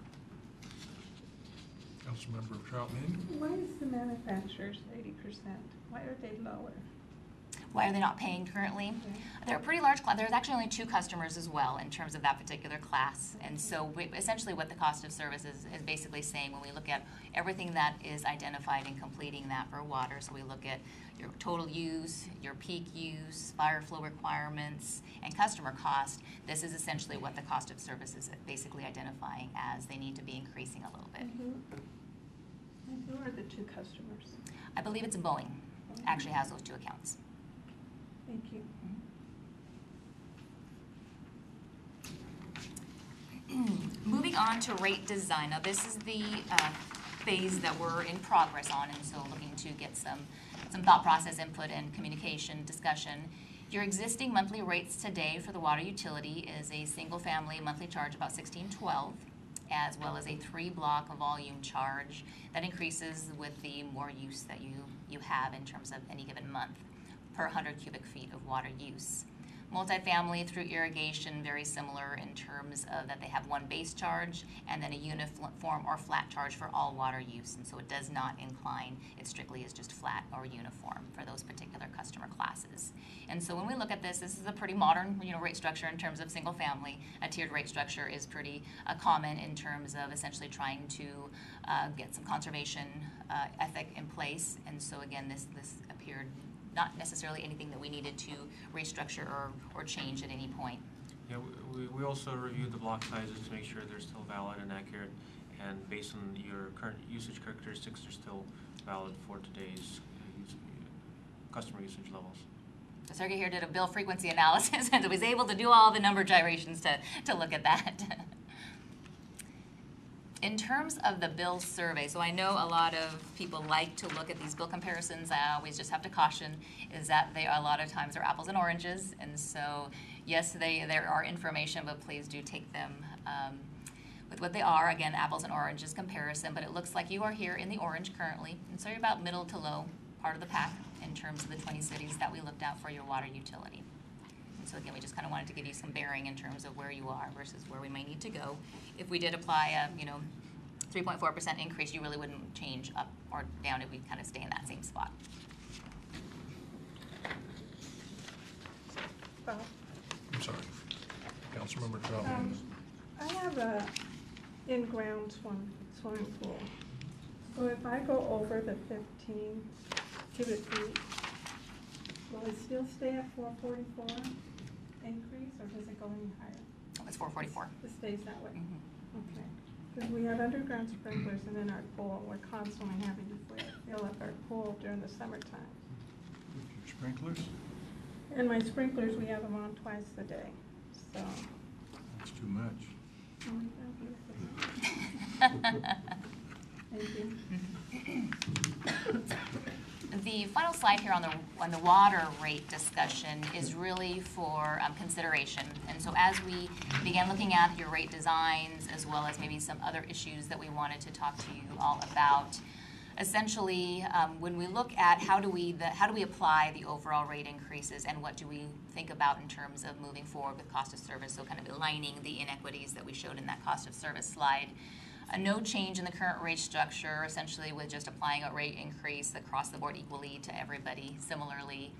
Councilmember Troutman. Why is the manufacturers 80%? Why are they lower? Why are they not paying currently? They're a pretty large class. There's actually only 2 customers as well in terms of that particular class. And so essentially what the cost of service is basically saying, when we look at everything that is identified in completing that for water, so we look at your total use, your peak use, fire flow requirements, and customer cost, this is essentially what the cost of service is basically identifying as they need to be increasing a little bit. And who are the 2 customers? I believe it's Boeing. Actually has those 2 accounts. Thank you. Moving on to rate design. Now this is the phase that we're in progress on, and so looking to get some thought process input and communication discussion. Your existing monthly rates today for the water utility is a single family monthly charge about $16.12, as well as a 3-block volume charge that increases with the more use that you have in terms of any given month per 100 cubic feet of water use. Multifamily through irrigation, very similar in terms of that they have 1 base charge and then a uniform or flat charge for all water use. And so it does not incline, it strictly is just flat or uniform for those particular customer classes. And so when we look at this is a pretty modern rate structure in terms of single family. A tiered rate structure is pretty common in terms of essentially trying to get some conservation ethic in place. And so again, this appeared not necessarily anything that we needed to restructure or change at any point. Yeah, we also reviewed the block sizes to make sure they're still valid and accurate, and based on your current usage characteristics, they're still valid for today's customer usage levels. So Sergey here did a bill frequency analysis and was able to do all the number gyrations to look at that. In terms of the bill survey, so I know a lot of people like to look at these bill comparisons. I always just have to caution is that they a lot of times are apples and oranges, and so yes, there are information, but please do take them with what they are. Again, apples and oranges comparison, but it looks like you are here in the orange currently, and so you're about middle to low part of the pack in terms of the 20 cities that we looked at for your water utility. So again, we just kind of wanted to give you some bearing in terms of where you are versus where we may need to go. If we did apply a 3.4% increase, you really wouldn't change up or down if we kind of stay in that same spot. Bob? I'm sorry. Councilmember Trout. I have a in-ground swimming pool. So if I go over the 15 cubic feet, will it still stay at 444 increase, or does it go any higher? It's 444. It stays that way? Okay. Because we have underground sprinklers and in our pool, we're constantly having to fill up our pool during the summertime. Sprinklers? And my sprinklers, we have them on twice a day, so. That's too much. Thank you. The final slide here on the water rate discussion is really for consideration. And so as we began looking at your rate designs, as well as maybe some other issues that we wanted to talk to you all about, essentially, when we look at how do we apply the overall rate increases and what do we think about in terms of moving forward with cost of service, so kind of aligning the inequities that we showed in that cost of service slide. No change in the current rate structure, essentially with just applying a rate increase across the board equally to everybody similarly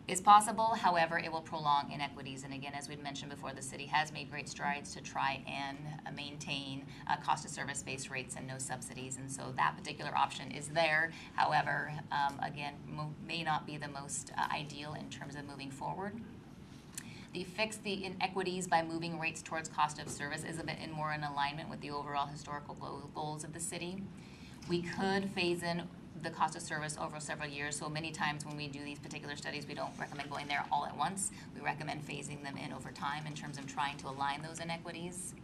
is possible. However, it will prolong inequities. And again, as we'd mentioned before, the city has made great strides to try and maintain cost of service based rates and no subsidies. And so that particular option is there. However, again, may not be the most ideal in terms of moving forward. Fix the inequities by moving rates towards cost of service is a bit more in alignment with the overall historical goals of the city. We could phase in the cost of service over several years, so many times when we do these particular studies, we don't recommend going there all at once. We recommend phasing them in over time in terms of trying to align those inequities.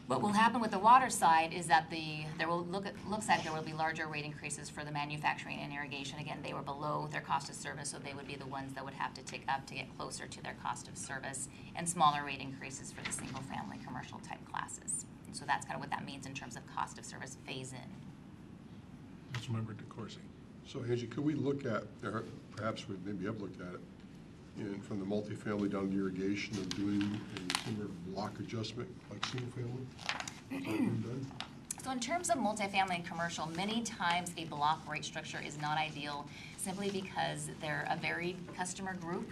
What will happen with the water side is that looks like there will be larger rate increases for the manufacturing and irrigation. Again, they were below their cost of service, so they would be the ones that would have to tick up to get closer to their cost of service, and smaller rate increases for the single family commercial type classes. And so that's kind of what that means in terms of cost of service phase in. Councilmember DeCoursey. So Angie, could we look at, or perhaps we maybe have looked at it, from the multifamily down to irrigation of doing a similar block adjustment like single family? Has that been done? So in terms of multifamily and commercial, many times a block rate structure is not ideal simply because they're a varied customer group.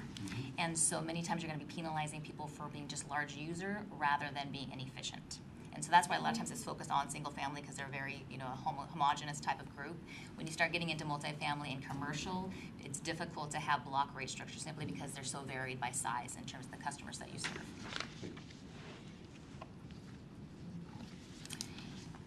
And so many times you're going to be penalizing people for being just large user rather than being inefficient. And so that's why a lot of times it's focused on single family because they're very, a homogeneous type of group. When you start getting into multifamily and commercial, it's difficult to have block rate structure simply because they're so varied by size in terms of the customers that you serve.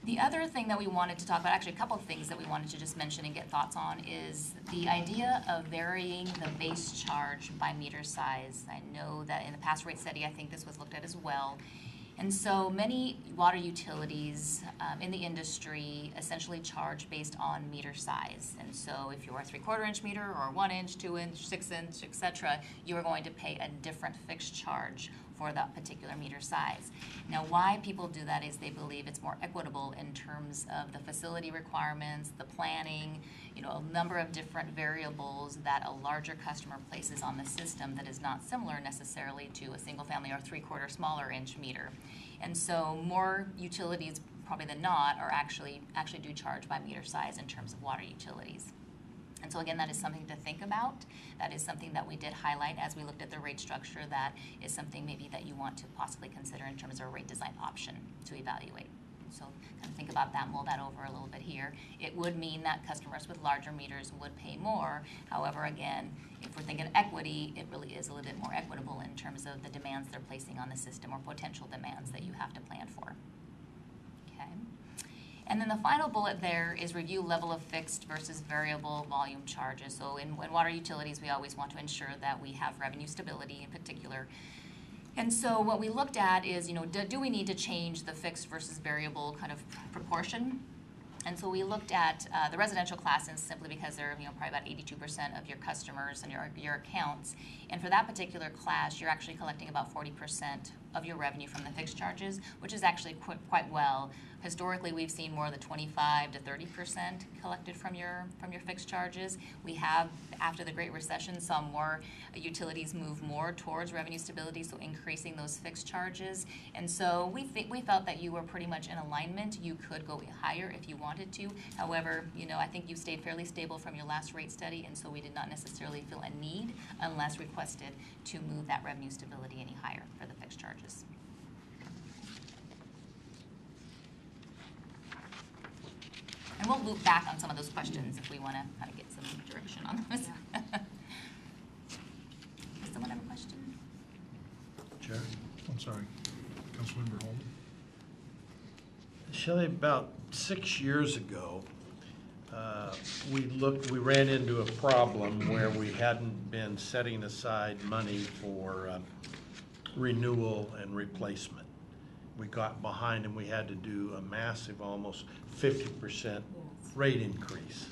The other thing that we wanted to talk about, actually a couple of things that we wanted to just mention and get thoughts on, is the idea of varying the base charge by meter size. I know that in the past rate study, I think this was looked at as well. And so many water utilities in the industry essentially charge based on meter size. And so if you're a 3/4 inch meter or 1 inch, 2 inch, 6 inch, etc., you are going to pay a different fixed charge for that particular meter size. Now, why people do that is they believe it's more equitable in terms of the facility requirements, the planning, a number of different variables that a larger customer places on the system that is not similar necessarily to a single family or 3/4 smaller inch meter. And so more utilities probably than not are actually do charge by meter size in terms of water utilities. And so again, that is something to think about. That is something that we did highlight as we looked at the rate structure. That is something maybe that you want to possibly consider in terms of a rate design option to evaluate. So kind of think about that, mull that over a little bit here. It would mean that customers with larger meters would pay more. However, again, if we're thinking equity, it really is a little bit more equitable in terms of the demands they're placing on the system or potential demands that you have to plan for. Okay. And then the final bullet there is review level of fixed versus variable volume charges. So in water utilities, we always want to ensure that we have revenue stability in particular. And so what we looked at is, do we need to change the fixed versus variable kind of proportion? And so we looked at the residential classes simply because they're probably about 82% of your customers and your accounts. And for that particular class, you're actually collecting about 40% of your revenue from the fixed charges, which is actually quite well. Historically, we've seen more of the 25 to 30% collected from your fixed charges. We have, after the Great Recession, saw more utilities move more towards revenue stability, so increasing those fixed charges. And so we felt that you were pretty much in alignment. You could go higher if you wanted to. However, you know, I think you stayed fairly stable from your last rate study, and so we did not necessarily feel a need, unless requested, to move that revenue stability any higher for the fixed charges. And we'll loop back on some of those questions if we want to kind of get some direction on those. Yeah. Does someone have a question? Chair? I'm sorry, Councilmember Holman? Shelley, about 6 years ago, we ran into a problem where we hadn't been setting aside money for renewal and replacement. We got behind and we had to do a massive, almost 50% rate increase.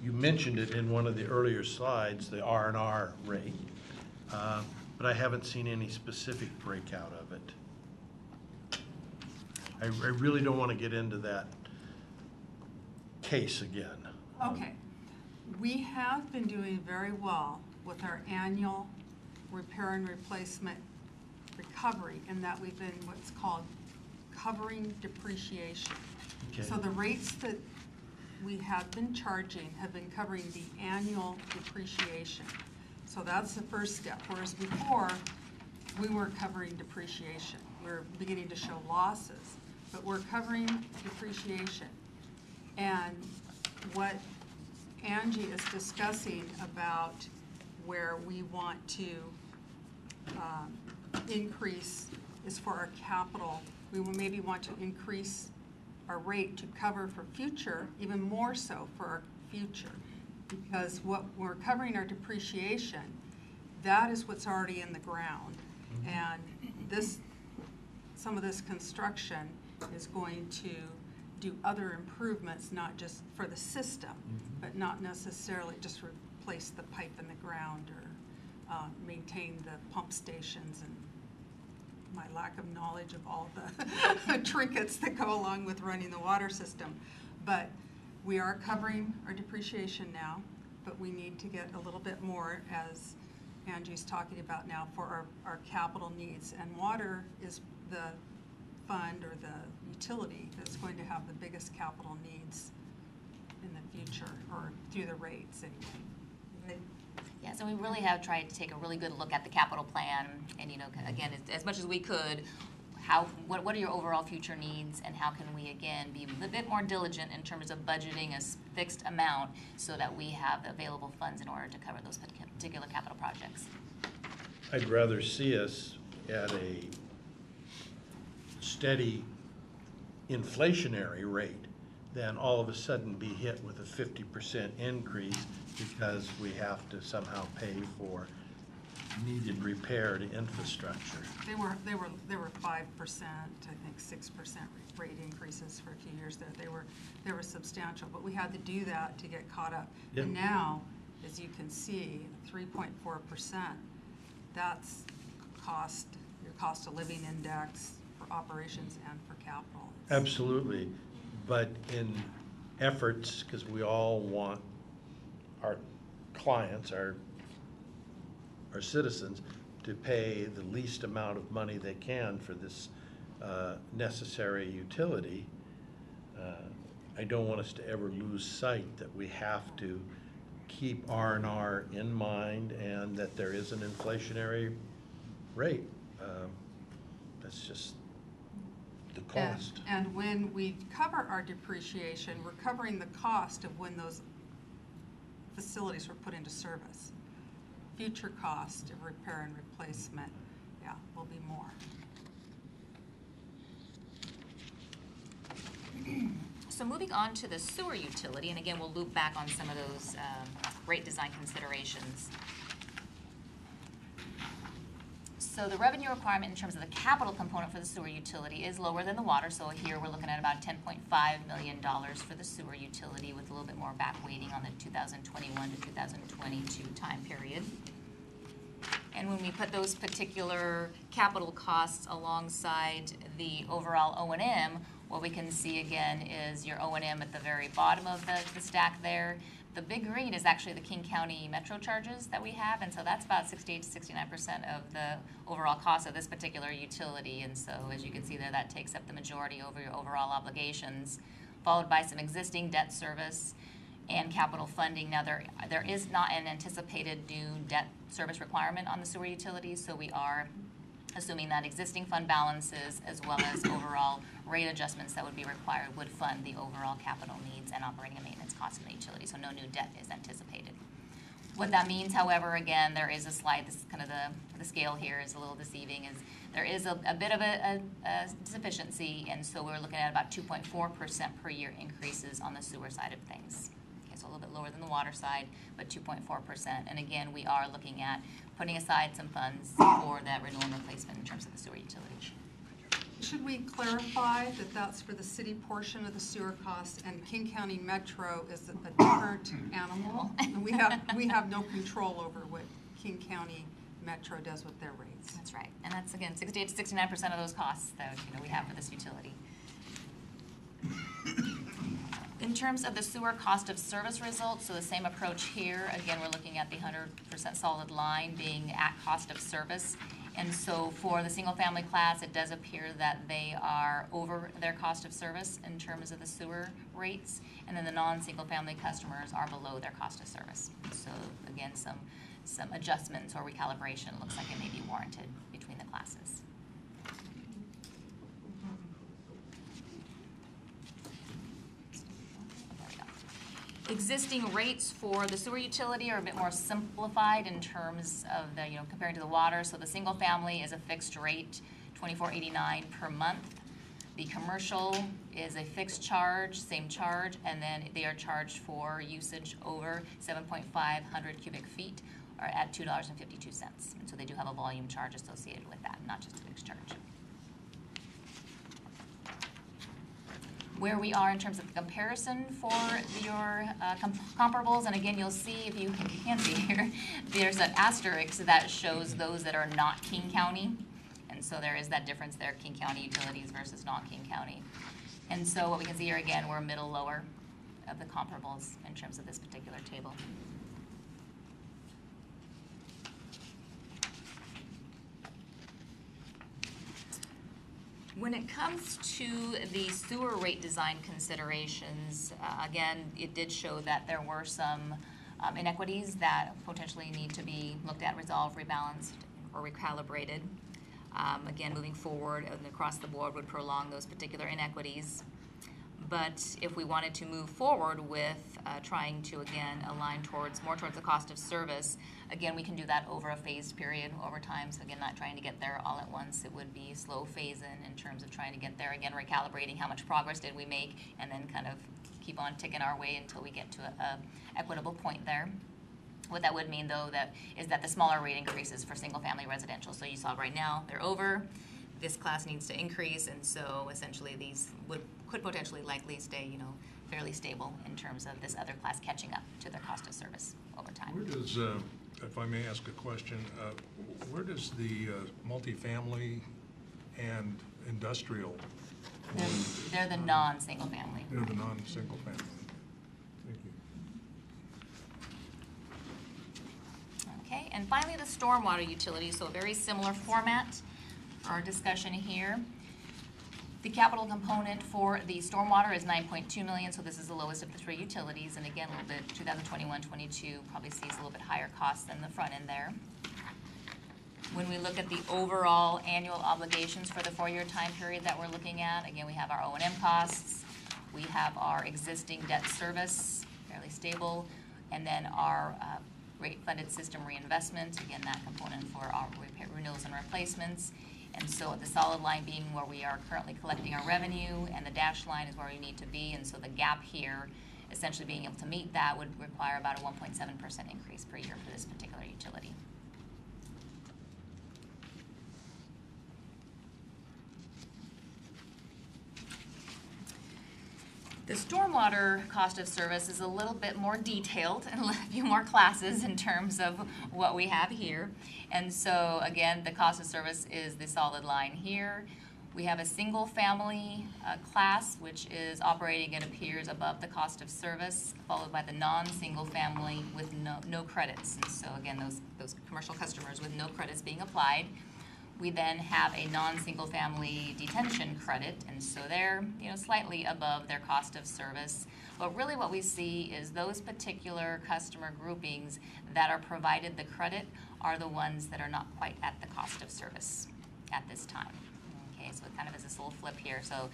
You mentioned it in one of the earlier slides, the R&R rate, but I haven't seen any specific breakout of it. I really don't want to get into that case again. Okay. We have been doing very well with our annual repair and replacement recovery, in that we've been what's called covering depreciation. Okay. So the rates that we have been charging have been covering the annual depreciation. So that's the first step, whereas before, we weren't covering depreciation. We're beginning to show losses, but we're covering depreciation. And what Angie is discussing about where we want to increase is for our capital. We will maybe want to increase our rate to cover for future, even more so for our future. Because what we're covering our depreciation, that is what's already in the ground. And some of this construction is going to do other improvements, not just for the system, but not necessarily just replace the pipe in the ground or maintain the pump stations, and my lack of knowledge of all the trinkets that go along with running the water system. But we are covering our depreciation now, but we need to get a little bit more, as Angie's talking about now, for our capital needs. And water is the fund or the utility that's going to have the biggest capital needs in the future, or through the rates anyway. Yeah, so we really have tried to take a really good look at the capital plan, and, you know, again, as much as we could, what are your overall future needs, and how can we, again, be a bit more diligent in terms of budgeting a fixed amount so that we have available funds in order to cover those particular capital projects. I'd rather see us at a steady inflationary rate than all of a sudden be hit with a 50% increase because we have to somehow pay for needed repair to infrastructure. They were 5%, I think 6% rate increases for a few years there. They were substantial, but we had to do that to get caught up. Yep. And now, as you can see, 3.4%, that's your cost of living index for operations and for capital. Absolutely, but in efforts, because we all want our clients, our citizens, to pay the least amount of money they can for this necessary utility, I don't want us to ever lose sight that we have to keep R&R in mind, and that there is an inflationary rate. That's just the cost. And when we cover our depreciation, we're covering the cost of when those facilities were put into service. Future cost of repair and replacement, yeah, will be more. So moving on to the sewer utility, and again, we'll loop back on some of those rate design considerations. So the revenue requirement in terms of the capital component for the sewer utility is lower than the water. So here we're looking at about $10.5 million for the sewer utility, with a little bit more back weighting on the 2021 to 2022 time period. And when we put those particular capital costs alongside the overall O&M, what we can see again is your O&M at the very bottom of the stack there. The big green is actually the King County Metro charges that we have, and so that's about 68 to 69% of the overall cost of this particular utility. And so as you can see there, that takes up the majority over your overall obligations, followed by some existing debt service and capital funding. Now, there is not an anticipated new debt service requirement on the sewer utilities, so we are assuming that existing fund balances as well as overall rate adjustments that would be required would fund the overall capital needs and operating and maintenance costs in the utility, so no new debt is anticipated. What that means, however, again, there is a slide, this is kind of the scale here is a little deceiving, is there is a bit of a deficiency, and so we're looking at about 2.4% per year increases on the sewer side of things. Okay, so a little bit lower than the water side, but 2.4%. And again, we are looking at putting aside some funds for that renewal and replacement in terms of the sewer utility. Should we clarify that that's for the city portion of the sewer cost, and King County Metro is a different animal? And we have no control over what King County Metro does with their rates. That's right, and that's again 68 to 69% of those costs that we have for this utility. In terms of the sewer cost of service results, so the same approach here. Again, we're looking at the 100% solid line being at cost of service. And so for the single family class, it does appear that they are over their cost of service in terms of the sewer rates. And then the non-single family customers are below their cost of service. So again, some adjustments or recalibration looks like it may be warranted between the classes. Existing rates for the sewer utility are a bit more simplified in terms of the, comparing to the water. So the single family is a fixed rate, $24.89 per month. The commercial is a fixed charge, same charge, and then they are charged for usage over 7,500 cubic feet, or at $2.52. And so they do have a volume charge associated with that, not just a fixed charge. Where we are in terms of the comparison for your comparables, and again, you'll see, if you can see here, there's an asterisk that shows those that are not King County, and so there is that difference there, King County utilities versus not King County. And so what we can see here again, we're middle lower of the comparables in terms of this particular table. When it comes to the sewer rate design considerations, again, it did show that there were some inequities that potentially need to be looked at, resolved, rebalanced, or recalibrated. Again, moving forward and across the board would prolong those particular inequities. But if we wanted to move forward with trying to, again, align more towards the cost of service, again, we can do that over a phased period over time. So again, not trying to get there all at once. It would be a slow phase in terms of trying to get there. Again, recalibrating how much progress did we make, and then kind of keep on ticking our way until we get to a equitable point there. What that would mean, though, is that the smaller rate increases for single-family residential. So you saw right now they're over. This class needs to increase, and so essentially these could potentially likely stay, fairly stable in terms of this other class catching up to their cost of service over time. Where does, if I may ask a question, where does the multifamily and industrial? They're the non-single family. They're the non-single family. Thank you. Okay, and finally the stormwater utility. So a very similar format for our discussion here. The capital component for the stormwater is $9.2 million, so this is the lowest of the three utilities. And again, a little bit 2021-22 probably sees a little bit higher costs than the front end there. When we look at the overall annual obligations for the 4-year time period that we're looking at, again, we have our O&M costs, we have our existing debt service, fairly stable, and then our rate-funded system reinvestment, again, that component for our renewals and replacements. And so the solid line being where we are currently collecting our revenue, and the dashed line is where we need to be. And so the gap here, essentially being able to meet that, would require about a 1.7% increase per year for this particular utility. The stormwater cost of service is a little bit more detailed and a few more classes in terms of what we have here. And so again, the cost of service is the solid line here. We have a single family class, which is operating, it appears, above the cost of service, followed by the non-single family with no credits. And so again, those commercial customers with no credits being applied. We then have a non-single family detention credit, and so they're slightly above their cost of service. But really what we see is those particular customer groupings that are provided the credit are the ones that are not quite at the cost of service at this time. Okay, so it kind of is this little flip here. So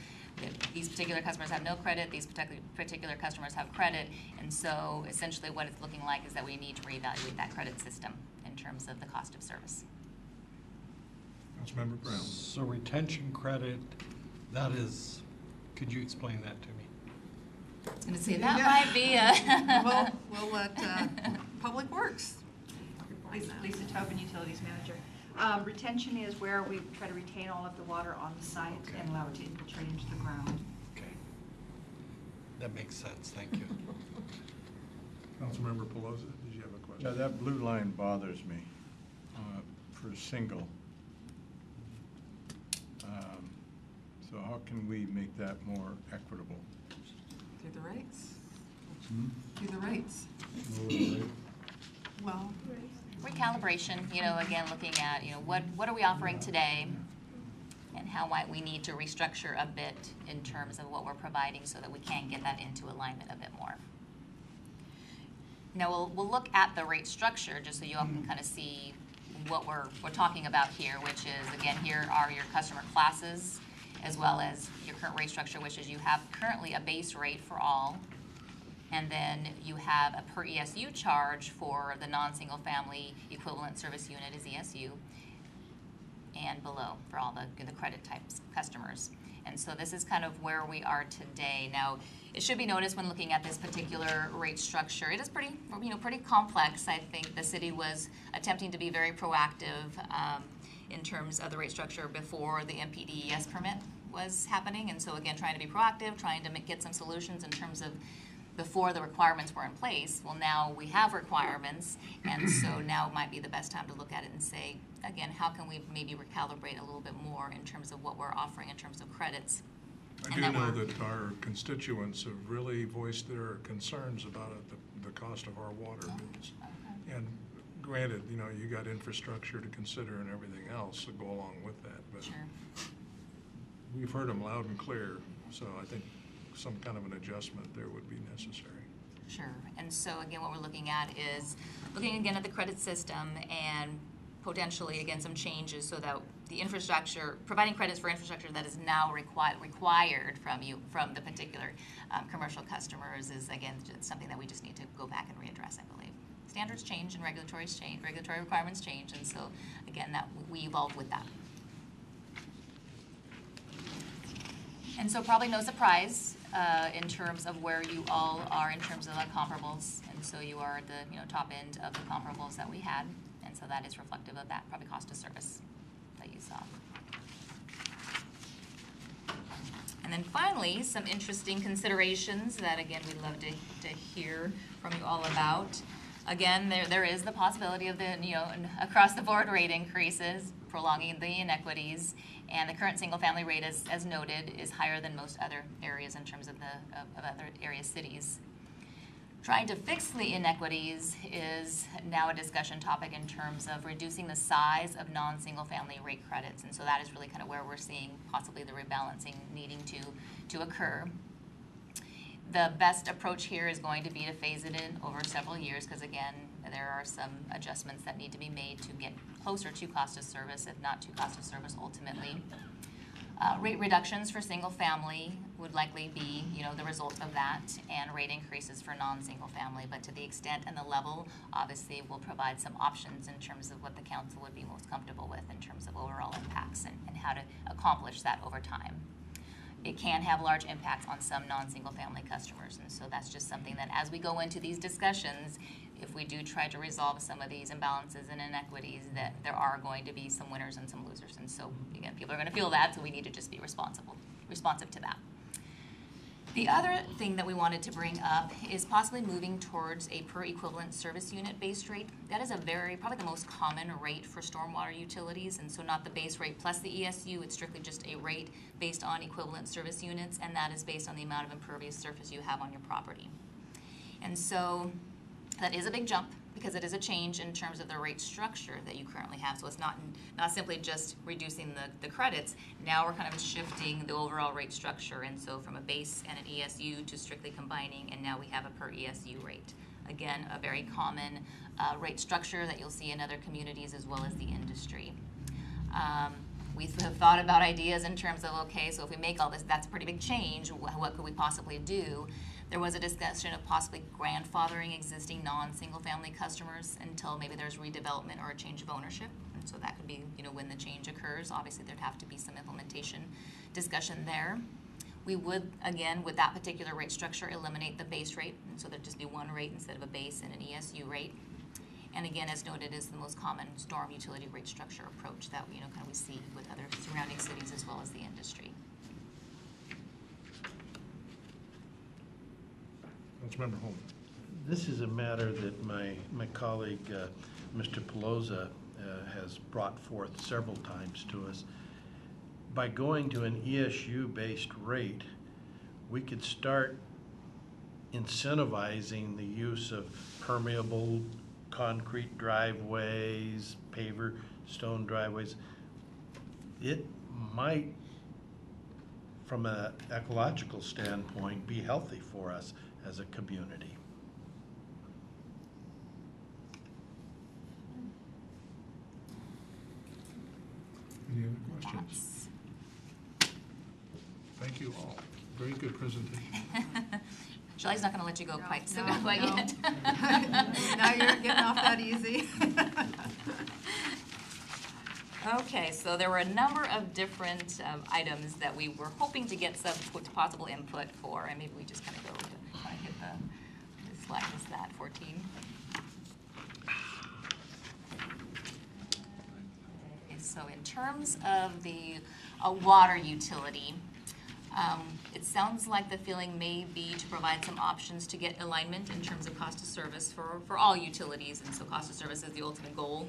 these particular customers have no credit, these particular customers have credit, and so essentially what it's looking like is that we need to reevaluate that credit system in terms of the cost of service. Councilmember Brown. So retention credit, that is, could you explain that to me? I was going to say that might be a... We'll let Public Works. Lisa Tobin, Utilities Manager. Retention is where we try to retain all of the water on the site and allow it to infiltrate into the ground. Okay. That makes sense, thank you. Councilmember Pelosi, did you have a question? Yeah, that blue line bothers me for single. So how can we make that more equitable? Through the rates. Hmm? Through the rates. Well, Recalibration, again, looking at, what are we offering today and how might we need to restructure a bit in terms of what we're providing so that we can get that into alignment a bit more. Now, we'll look at the rate structure just so you all can kind of see what we're talking about here, which is, again, here are your customer classes as well as your current rate structure, which is you have currently a base rate for all, and then you have a per ESU charge for the non-single family equivalent service unit is ESU, and below for all the credit types customers. And so this is kind of where we are today. Now, it should be noticed when looking at this particular rate structure, it is pretty complex. I think the city was attempting to be very proactive in terms of the rate structure before the MPDES permit was happening. And so again, trying to be proactive, trying to get some solutions in terms of before the requirements were in place. Well, now we have requirements, and so now might be the best time to look at it and say, again, how can we maybe recalibrate a little bit more in terms of what we're offering in terms of credits. I do know that our constituents have really voiced their concerns about the cost of our water bills. And granted, you got infrastructure to consider and everything else to go along with that, but sure. We've heard them loud and clear, so I think some kind of an adjustment there would be necessary. Sure, and so again, what we're looking at is looking again at the credit system and potentially again some changes so that the infrastructure, providing credits for infrastructure that is now required from the particular commercial customers is again something that we just need to go back and readdress, I believe. Standards change and regulatory requirements change, and so again that we evolve with that. And so probably no surprise in terms of where you all are in terms of the comparables, and so you are at the top end of the comparables that we had, and so that is reflective of that probably cost of service that you saw. And then finally, some interesting considerations that again we'd love to hear from you all about. Again, there is the possibility of the across the board rate increases, prolonging the inequities. And the current single-family rate, as noted, is higher than most other areas in terms of other area cities. Trying to fix the inequities is now a discussion topic in terms of reducing the size of non-single-family rate credits, and so that is really kind of where we're seeing possibly the rebalancing needing to occur. The best approach here is going to be to phase it in over several years because, again, there are some adjustments that need to be made to get closer to cost of service, if not to cost of service ultimately. Rate reductions for single family would likely be, the result of that, and rate increases for non-single family. But to the extent and the level, obviously, we'll provide some options in terms of what the council would be most comfortable with in terms of overall impacts and how to accomplish that over time. It can have large impacts on some non-single family customers, and so that's just something that as we go into these discussions, if we do try to resolve some of these imbalances and inequities, that there are going to be some winners and some losers, and so again, people are going to feel that, so we need to just be responsive to that. The other thing that we wanted to bring up is possibly moving towards a per equivalent service unit based rate. That is probably the most common rate for stormwater utilities, and so not the base rate plus the ESU, it's strictly just a rate based on equivalent service units, and that is based on the amount of impervious surface you have on your property. And so that is a big jump, because it is a change in terms of the rate structure that you currently have. So it's not simply just reducing the credits. Now we're kind of shifting the overall rate structure, and so from a base and an ESU to strictly combining, and now we have a per ESU rate. Again, a very common rate structure that you'll see in other communities as well as the industry. We have thought about ideas in terms of, okay, so if we make all this, that's a pretty big change, what could we possibly do? There was a discussion of possibly grandfathering existing non-single family customers until maybe there's redevelopment or a change of ownership. And so that could be, when the change occurs. Obviously, there'd have to be some implementation discussion there. We would, again, with that particular rate structure, eliminate the base rate. And so there'd just be one rate instead of a base and an ESU rate. And again, as noted, is the most common storm utility rate structure approach that we see with other surrounding cities as well as the industry. Councilmember Holman. This is a matter that my colleague, Mr. Pelosa, has brought forth several times to us. By going to an ESU-based rate, we could start incentivizing the use of permeable concrete driveways, paver stone driveways. It might, from an ecological standpoint, be healthy for us as a community. Any other questions? Thank you all. Very good presentation. Shelley's not going to let you go quite no. yet. Now you're getting off that easy. Okay, so there were a number of different items that we were hoping to get some possible input for, and maybe we just kind of go to hit the slide. Is that 14? Okay, so in terms of the water utility, it sounds like the feeling may be to provide some options to get alignment in terms of cost of service for all utilities, and so cost of service is the ultimate goal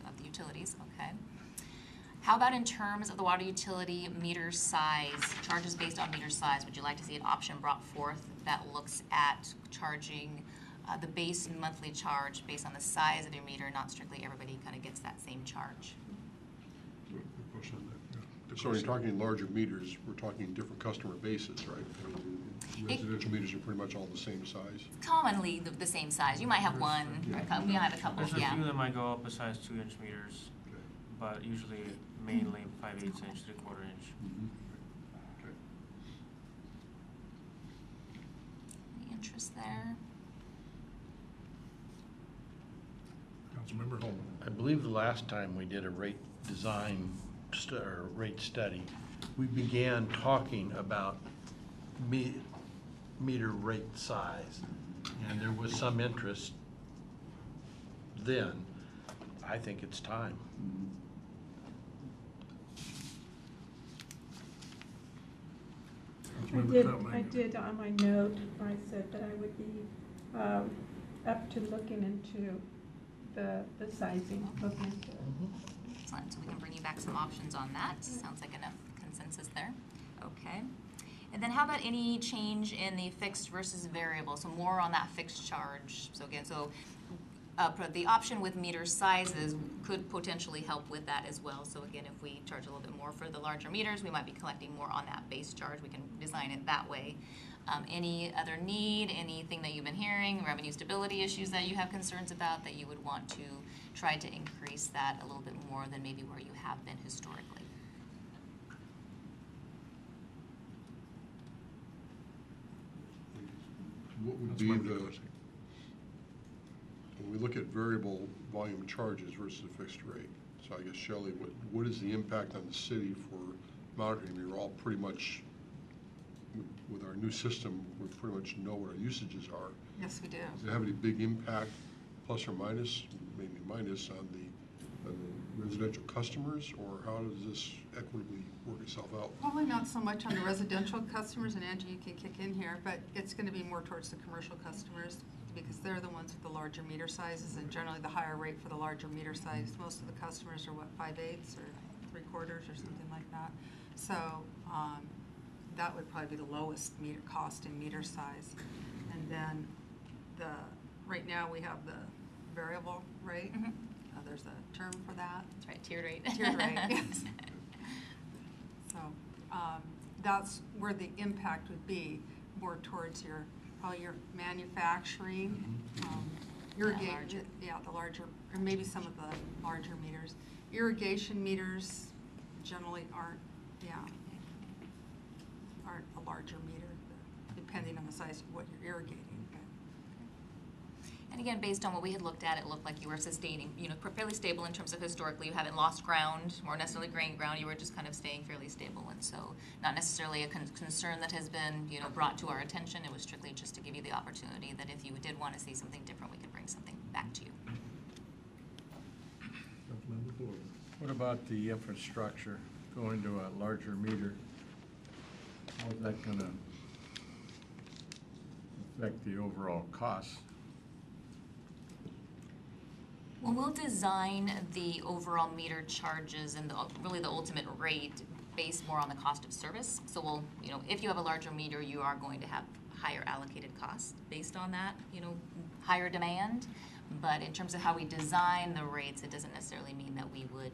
of the utilities. Okay. How about in terms of the water utility meter size, charges based on meter size? Would you like to see an option brought forth that looks at charging the base monthly charge based on the size of your meter, not strictly everybody kind of gets that same charge? So when you're talking larger meters, we're talking different customer bases, right? Residential meters are pretty much all the same size. Commonly the same size. You might have one, or we might have a couple, There's a yeah. few that might go up a size 2-inch meters, but usually mainly 5/8 inch, 3/4 inch. Any interest there? Councilmember Holman. I believe the last time we did a rate design or rate study, we began talking about meter rate size, and there was some interest then. I think it's time. I did on my note, I said that I would be up to looking into the sizing, looking into it. Excellent. So we can bring you back some options on that. Sounds like enough consensus there. Okay. And then how about any change in the fixed versus variable? So more on that fixed charge. So again, the option with meter sizes could potentially help with that as well. So again, if we charge a little bit more for the larger meters, we might be collecting more on that base charge. We can design it that way. Any other need, anything that you've been hearing, revenue stability issues that you have concerns about that you would want to try to increase that a little bit more than maybe where you have been historically? What would be when we look at variable volume charges versus a fixed rate? So I guess, Shelley, what is the impact on the city for monitoring? We're all pretty much, with our new system, we pretty much know what our usages are. Yes, we do. Does it have any big impact, plus or minus, maybe minus, on the residential customers, or how does this equitably work itself out? Probably not so much on the residential customers, and Angie, you can kick in here, but it's gonna be more towards the commercial customers because they're the ones with the larger meter sizes and generally the higher rate for the larger meter size. Most of the customers are what, 5/8 or 3/4 or something like that. So, that would probably be the lowest meter cost in meter size. And then right now we have the variable rate. Mhm. There's a term for that. That's right, tiered rate. Tiered rate, yes. So, that's where the impact would be, more towards probably your manufacturing, irrigation, the larger, or maybe some of the larger meters. Irrigation meters generally aren't a larger meter, depending on the size of what you're irrigating. And again, based on what we had looked at, it looked like you were sustaining, fairly stable in terms of historically, you haven't lost ground, or necessarily gained ground, you were just kind of staying fairly stable. And so not necessarily a concern that has been, brought to our attention. It was strictly just to give you the opportunity that if you did want to see something different, we could bring something back to you. What about the infrastructure going to a larger meter? How is that going to affect the overall cost? Well, we'll design the overall meter charges and really the ultimate rate based more on the cost of service. So we'll, if you have a larger meter, you are going to have higher allocated costs based on that, higher demand. But in terms of how we design the rates, it doesn't necessarily mean that we would,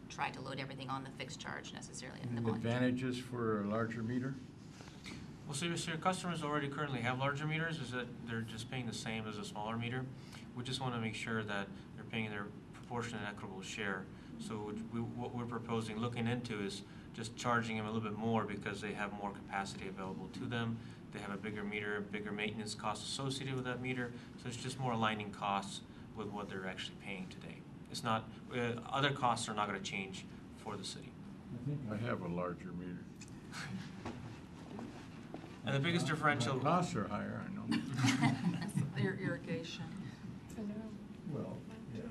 try to load everything on the fixed charge necessarily in the volume. Advantages for a larger meter? Well, so your customers already currently have larger meters, is that they're just paying the same as a smaller meter? We just want to make sure that they're paying their proportionate and equitable share. So what we're proposing, looking into, is just charging them a little bit more because they have more capacity available to them. They have a bigger meter, bigger maintenance costs associated with that meter. So it's just more aligning costs with what they're actually paying today. It's not, other costs are not going to change for the city. I think I have a larger meter. And the biggest differential... My costs are higher, I know. Your irrigation. Well, yeah.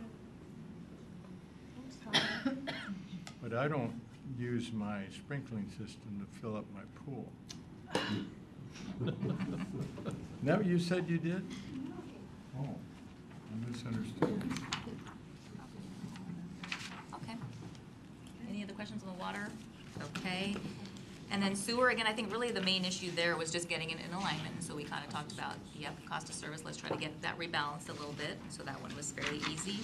But I don't use my sprinkling system to fill up my pool. Isn't that what you said you did? Oh, I misunderstood. Okay. Any other questions on the water? Okay. And then sewer, again, I think really the main issue there was just getting it in alignment. So we kind of talked about, cost of service, let's try to get that rebalanced a little bit. So that one was fairly easy.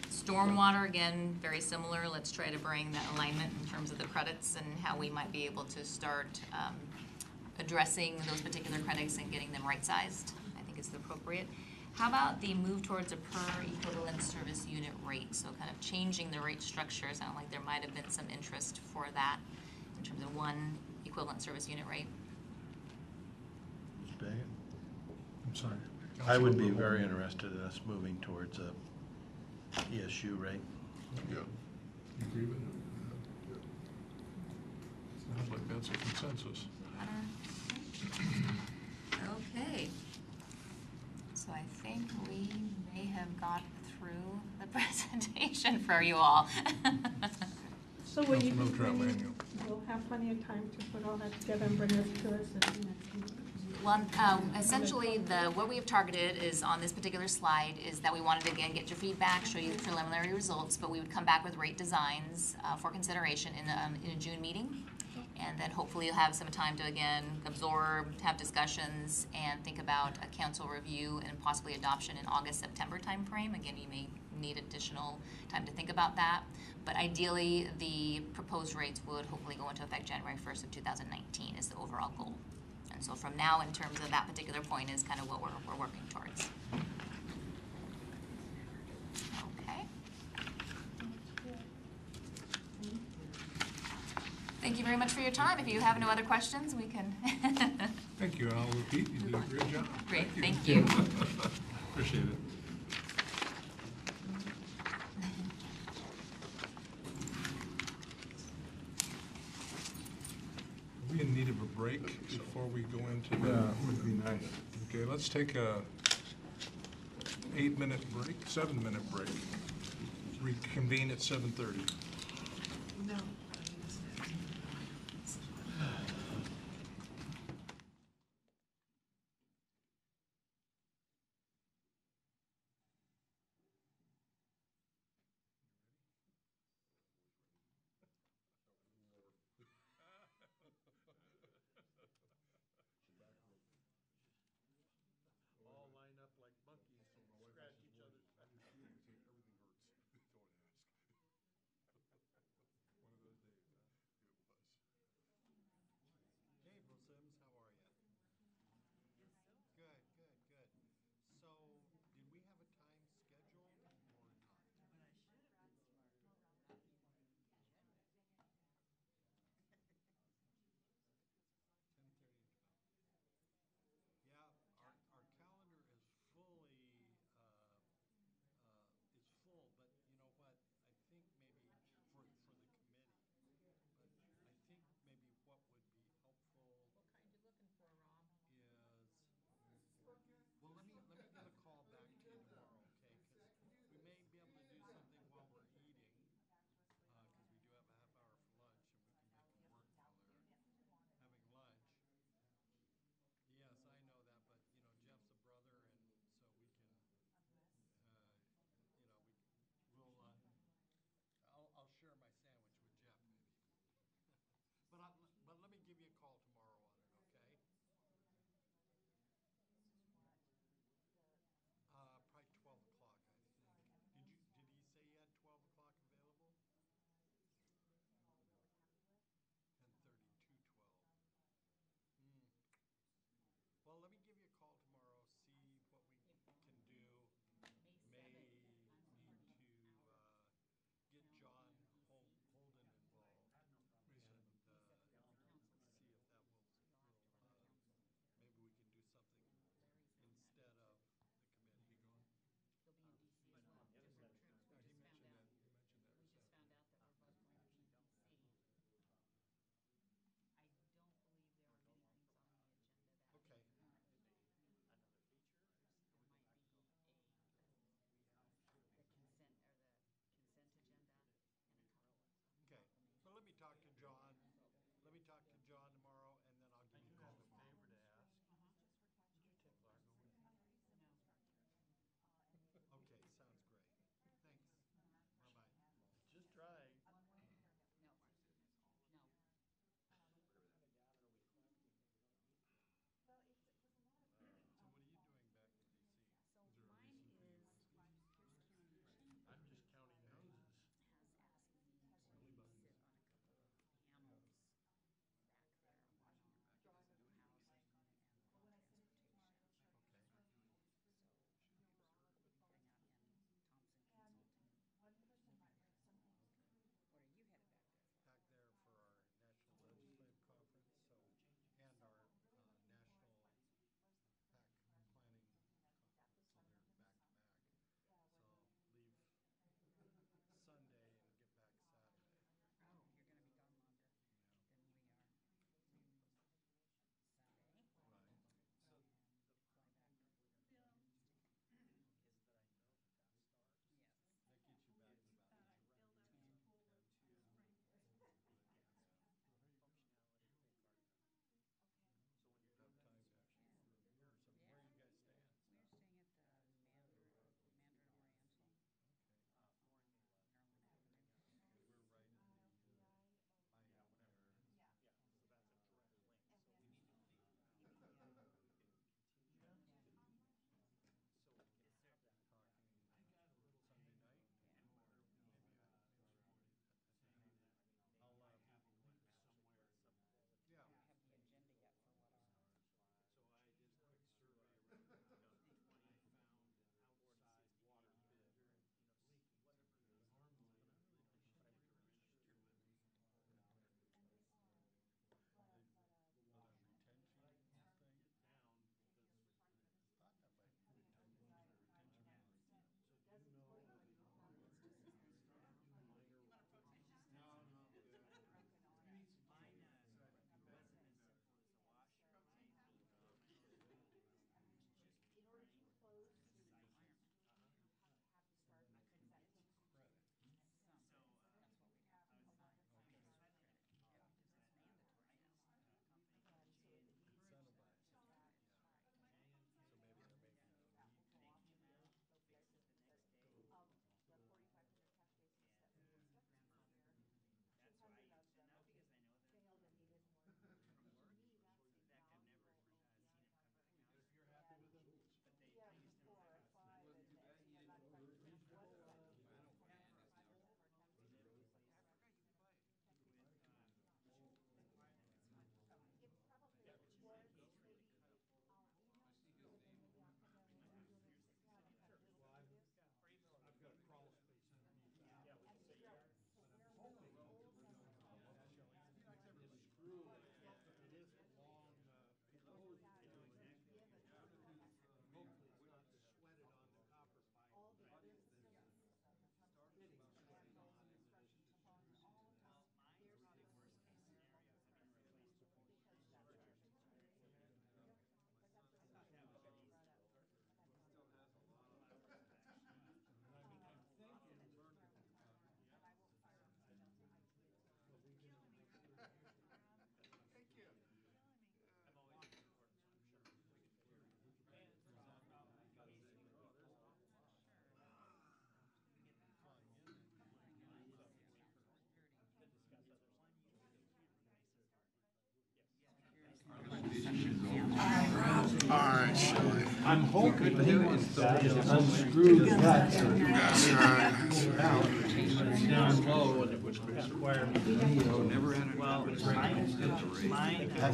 Stormwater, again, very similar. Let's try to bring that alignment in terms of the credits and how we might be able to start addressing those particular credits and getting them right-sized, I think is appropriate. How about the move towards a per equivalent service unit rate? So kind of changing the rate structure. It sounded like there might have been some interest for that in terms of one equivalent service unit rate. I'm sorry. I would be very interested in us moving towards a ESU rate. Yeah. You agree with that? Sounds like that's a consensus. Okay. So I think we may have got through the presentation for you all. So will you, Councilmember Trout Manuel. you'll have plenty of time to put all that together and bring this to us at the next meeting? Well, essentially, what we have targeted is on this particular slide is that we wanted to again get your feedback, show you the preliminary results, but we would come back with rate designs for consideration in a June meeting. And then hopefully you'll have some time to again absorb, have discussions, and think about a council review and possibly adoption in August, September timeframe. Again, you may need additional time to think about that. But ideally, the proposed rates would hopefully go into effect January 1st of 2019 is the overall goal. And so from now, in terms of that particular point, is kind of what we're working towards. Okay. Thank you very much for your time. If you have no other questions, we can. Thank you, and I'll repeat, you did a great job. Great, thank you. Appreciate it. Are we in need of a break before we go into the... Yeah, would be nice. Okay, let's take a 8-minute break, 7-minute break. reconvene at 7:30. No. All line up like monkeys, scratch each other's back. Everything hurts. Don't ask. I'm hoping that unscrew the guts down low and it would require me to Never had it. Well, mine, That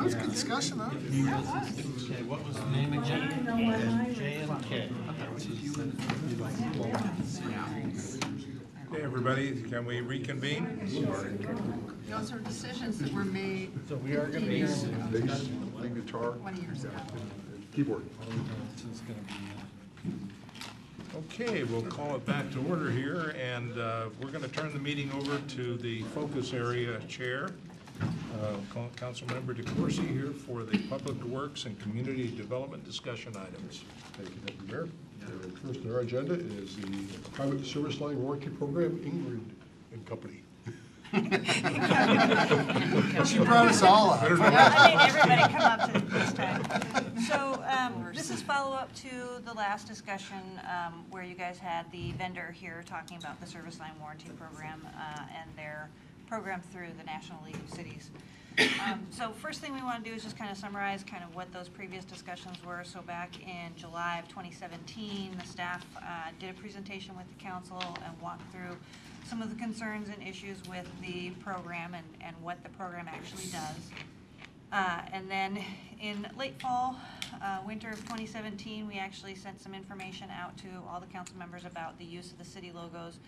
was a good discussion, huh? Okay, what was the name again? J&K. Okay, everybody, can we reconvene? Those are decisions that were made So we are going to be. Bass, lead guitar, 20 years ago. keyboard. Okay, we'll call it back to order here, and we're going to turn the meeting over to the focus area chair, Councilmember DeCoursey here for the Public Works and Community Development discussion items. Thank you, Deputy Mayor. First on our agenda is the private service line warranty program, Ingrid and Company. She brought us all up. I made everybody come up to this time. So this is follow-up to the last discussion where you guys had the vendor here talking about the service line warranty program and their program through the National League of Cities. So first thing we want to do is just kind of summarize kind of what those previous discussions were. So back in July of 2017, the staff did a presentation with the council and walked through some of the concerns and issues with the program and what the program actually does. And then in late fall, winter of 2017, we actually sent some information out to all the council members about the use of the city logos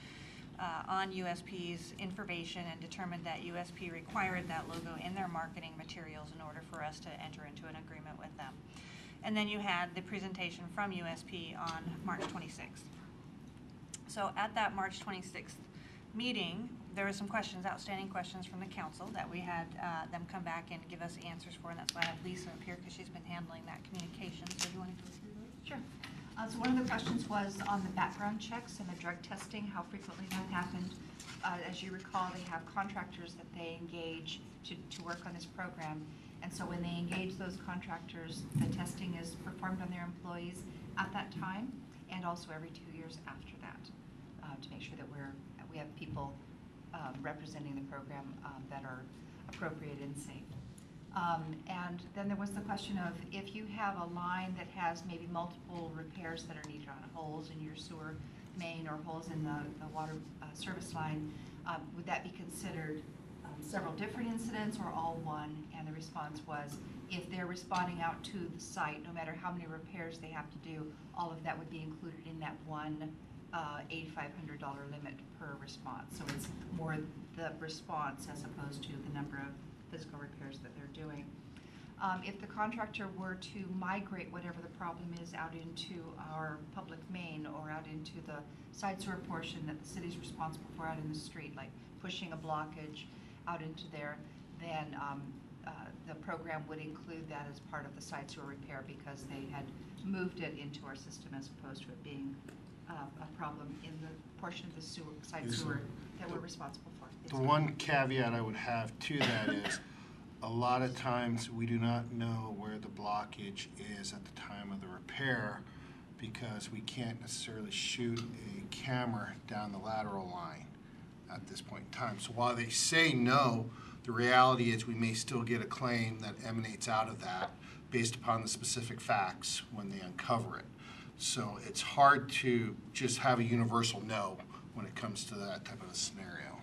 on USP's information and determined that USP required that logo in their marketing materials in order for us to enter into an agreement with them. And then you had the presentation from USP on March 26th. So at that March 26th meeting, there were some questions, outstanding questions from the council that we had them come back and give us answers for, and that's why I have Lisa up here because she's been handling that communication. So do you want to go through those? Sure. So one of the questions was on the background checks and the drug testing, how frequently that happened. As you recall, they have contractors that they engage to work on this program. And so when they engage those contractors, the testing is performed on their employees at that time and also every 2 years after that to make sure that we have people representing the program that are appropriate and safe. And then there was the question of if you have a line that has maybe multiple repairs that are needed on holes in your sewer main or holes in the water service line, would that be considered several different incidents or all one? And the response was if they're responding out to the site, no matter how many repairs they have to do, all of that would be included in that one $8,500 limit per response. So it's more the response as opposed to the number of physical repairs that they're doing. If the contractor were to migrate whatever the problem is out into our public main or out into the side sewer portion that the city's responsible for out in the street, like pushing a blockage out into there, then the program would include that as part of the side sewer repair because they had moved it into our system as opposed to it being a problem in the portion of the side sewer that we're responsible for. The one caveat I would have to that is a lot of times we do not know where the blockage is at the time of the repair because we can't necessarily shoot a camera down the lateral line at this point in time. So while they say no, the reality is we may still get a claim that emanates out of that based upon the specific facts when they uncover it. So it's hard to just have a universal no when it comes to that type of a scenario.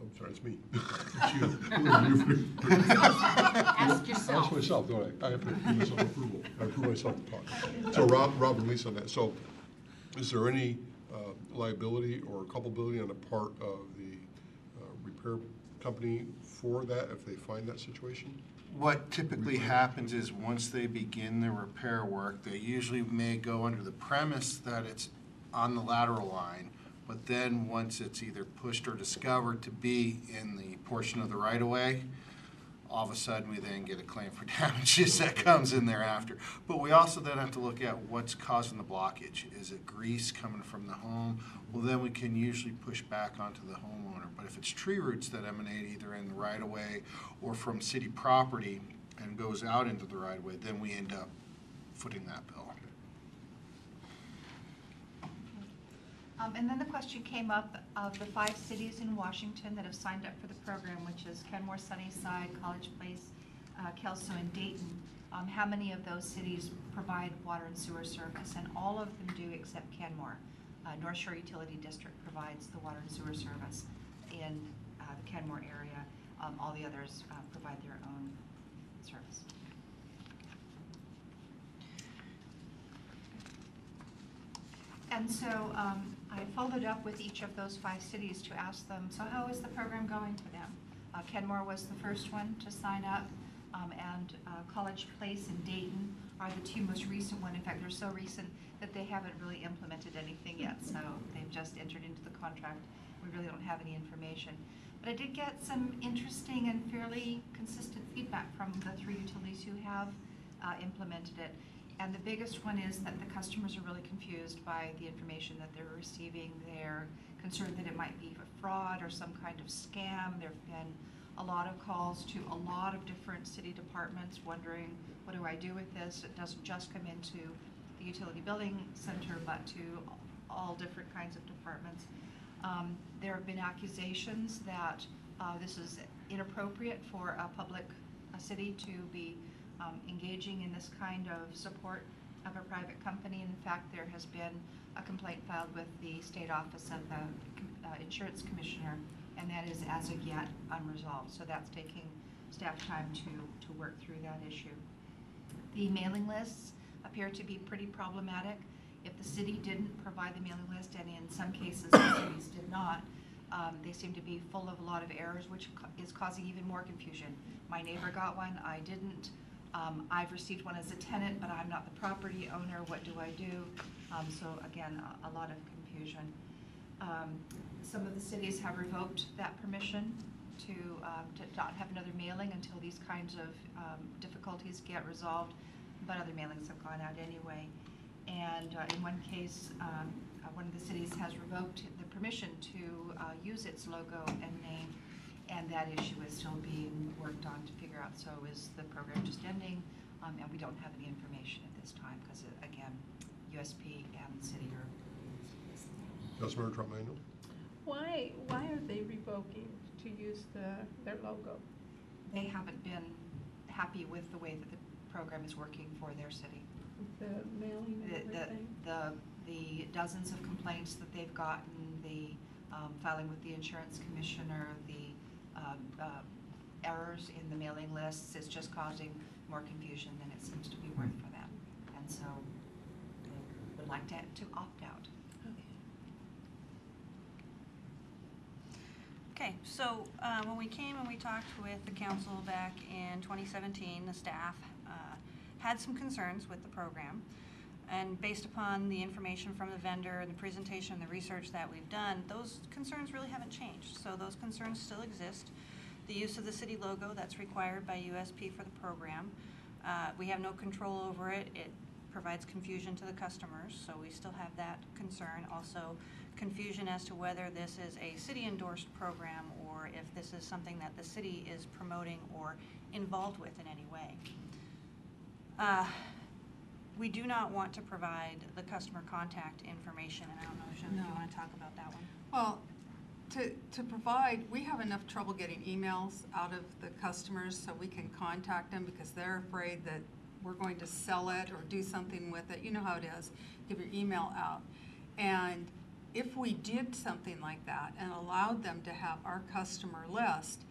I'm sorry, it's me. It's you. Ask yourself. Ask myself, don't I? I have to give myself approval. I approve myself to talk. So Rob and Lisa on that. So is there any liability or culpability on the part of the repair company for that if they find that situation? What typically happens is once they begin the repair work, they usually may go under the premise that it's on the lateral line, but then once it's either pushed or discovered to be in the portion of the right-of-way, all of a sudden we then get a claim for damages that comes in thereafter. But we also then have to look at what's causing the blockage. Is it grease coming from the home? Well, then we can usually push back onto the homeowner. But if it's tree roots that emanate either in the right-of-way or from city property and goes out into the right-of-way, then we end up footing that bill. And then the question came up of the 5 cities in Washington that have signed up for the program, which is Kenmore, Sunnyside, College Place, Kelso, and Dayton, how many of those cities provide water and sewer service, and all of them do except Kenmore. North Shore Utility District provides the water and sewer service in the Kenmore area. All the others provide their own service. And so I followed up with each of those 5 cities to ask them, so how is the program going for them? Kenmore was the first one to sign up, and College Place and Dayton are the 2 most recent one. In fact, they're so recent that they haven't really implemented anything yet, so they've just entered into the contract. We really don't have any information. But I did get some interesting and fairly consistent feedback from the 3 utilities who have implemented it. And the biggest one is that the customers are really confused by the information that they're receiving. They're concerned that it might be a fraud or some kind of scam. There have been a lot of calls to a lot of different city departments wondering, what do I do with this? It doesn't just come into the utility billing center, but to all different kinds of departments. There have been accusations that this is inappropriate for a city to be engaging in this kind of support of a private company. In fact, there has been a complaint filed with the state office of the insurance commissioner, and that is as of yet unresolved. So that's taking staff time to work through that issue. The mailing lists appear to be pretty problematic. If the city didn't provide the mailing list, and in some cases the cities did not, they seem to be full of a lot of errors, which is causing even more confusion. My neighbor got one, I didn't. I've received one as a tenant, but I'm not the property owner. What do I do? So again, a lot of confusion. Some of the cities have revoked that permission to not have another mailing until these kinds of difficulties get resolved, but other mailings have gone out anyway. And in one case, one of the cities has revoked the permission to use its logo and name, and that issue is still being worked on to figure out. So is the program just ending? And we don't have any information at this time because, again, USP and the city are. Councilmember Trumano. Why are they revoking to use their logo? They haven't been happy with the way that the program is working for their city. The mailing and everything? The dozens of complaints that they've gotten, the filing with the insurance commissioner, the errors in the mailing lists is just causing more confusion than it seems to be worth for them. And so they would like to opt out. Okay, so when we came and we talked with the council back in 2017, the staff had some concerns with the program. And based upon the information from the vendor and the presentation and the research that we've done, those concerns really haven't changed. So those concerns still exist. The use of the city logo, that's required by USP for the program. We have no control over it. It provides confusion to the customers, so we still have that concern. Also, confusion as to whether this is a city-endorsed program or if this is something that the city is promoting or involved with in any way. We do not want to provide the customer contact information, and I don't know, Shannon, if you want to talk about that one. Well, to provide, we have enough trouble getting emails out of the customers so we can contact them because they're afraid that we're going to sell it or do something with it. You know how it is, give your email out. And if we did something like that and allowed them to have our customer list,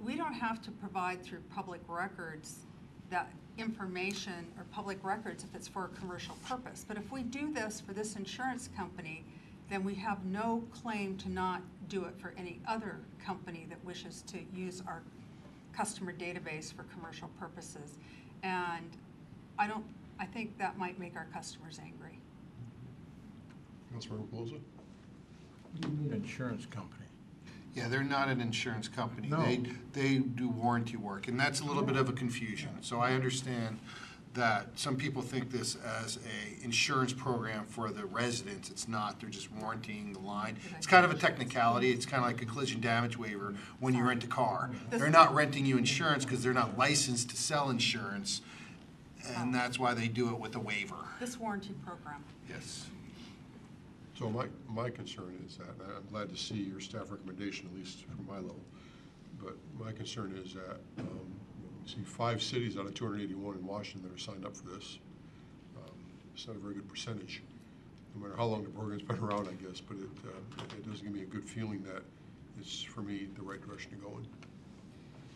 we don't have to provide through public records that information or public records if it's for a commercial purpose. But if we do this for this insurance company, then we have no claim to not do it for any other company that wishes to use our customer database for commercial purposes. And I think that might make our customers angry. Councilmember Pelosi. What do you mean insurance company? Yeah, they're not an insurance company. No. They do warranty work, and that's a little bit of a confusion. So I understand that some people think this as a insurance program for the residents. It's not. They're just warrantying the line. It's kind of a technicality. It's kind of like a collision damage waiver when you rent a car. They're not renting you insurance because they're not licensed to sell insurance, and that's why they do it with a waiver. This warranty program. Yes. So my concern is that, and I'm glad to see your staff recommendation, at least from my level, but my concern is that see 5 cities out of 281 in Washington that are signed up for this. It's not a very good percentage, no matter how long the program's been around, I guess, but it does give me a good feeling that it's, for me, the right direction to go in.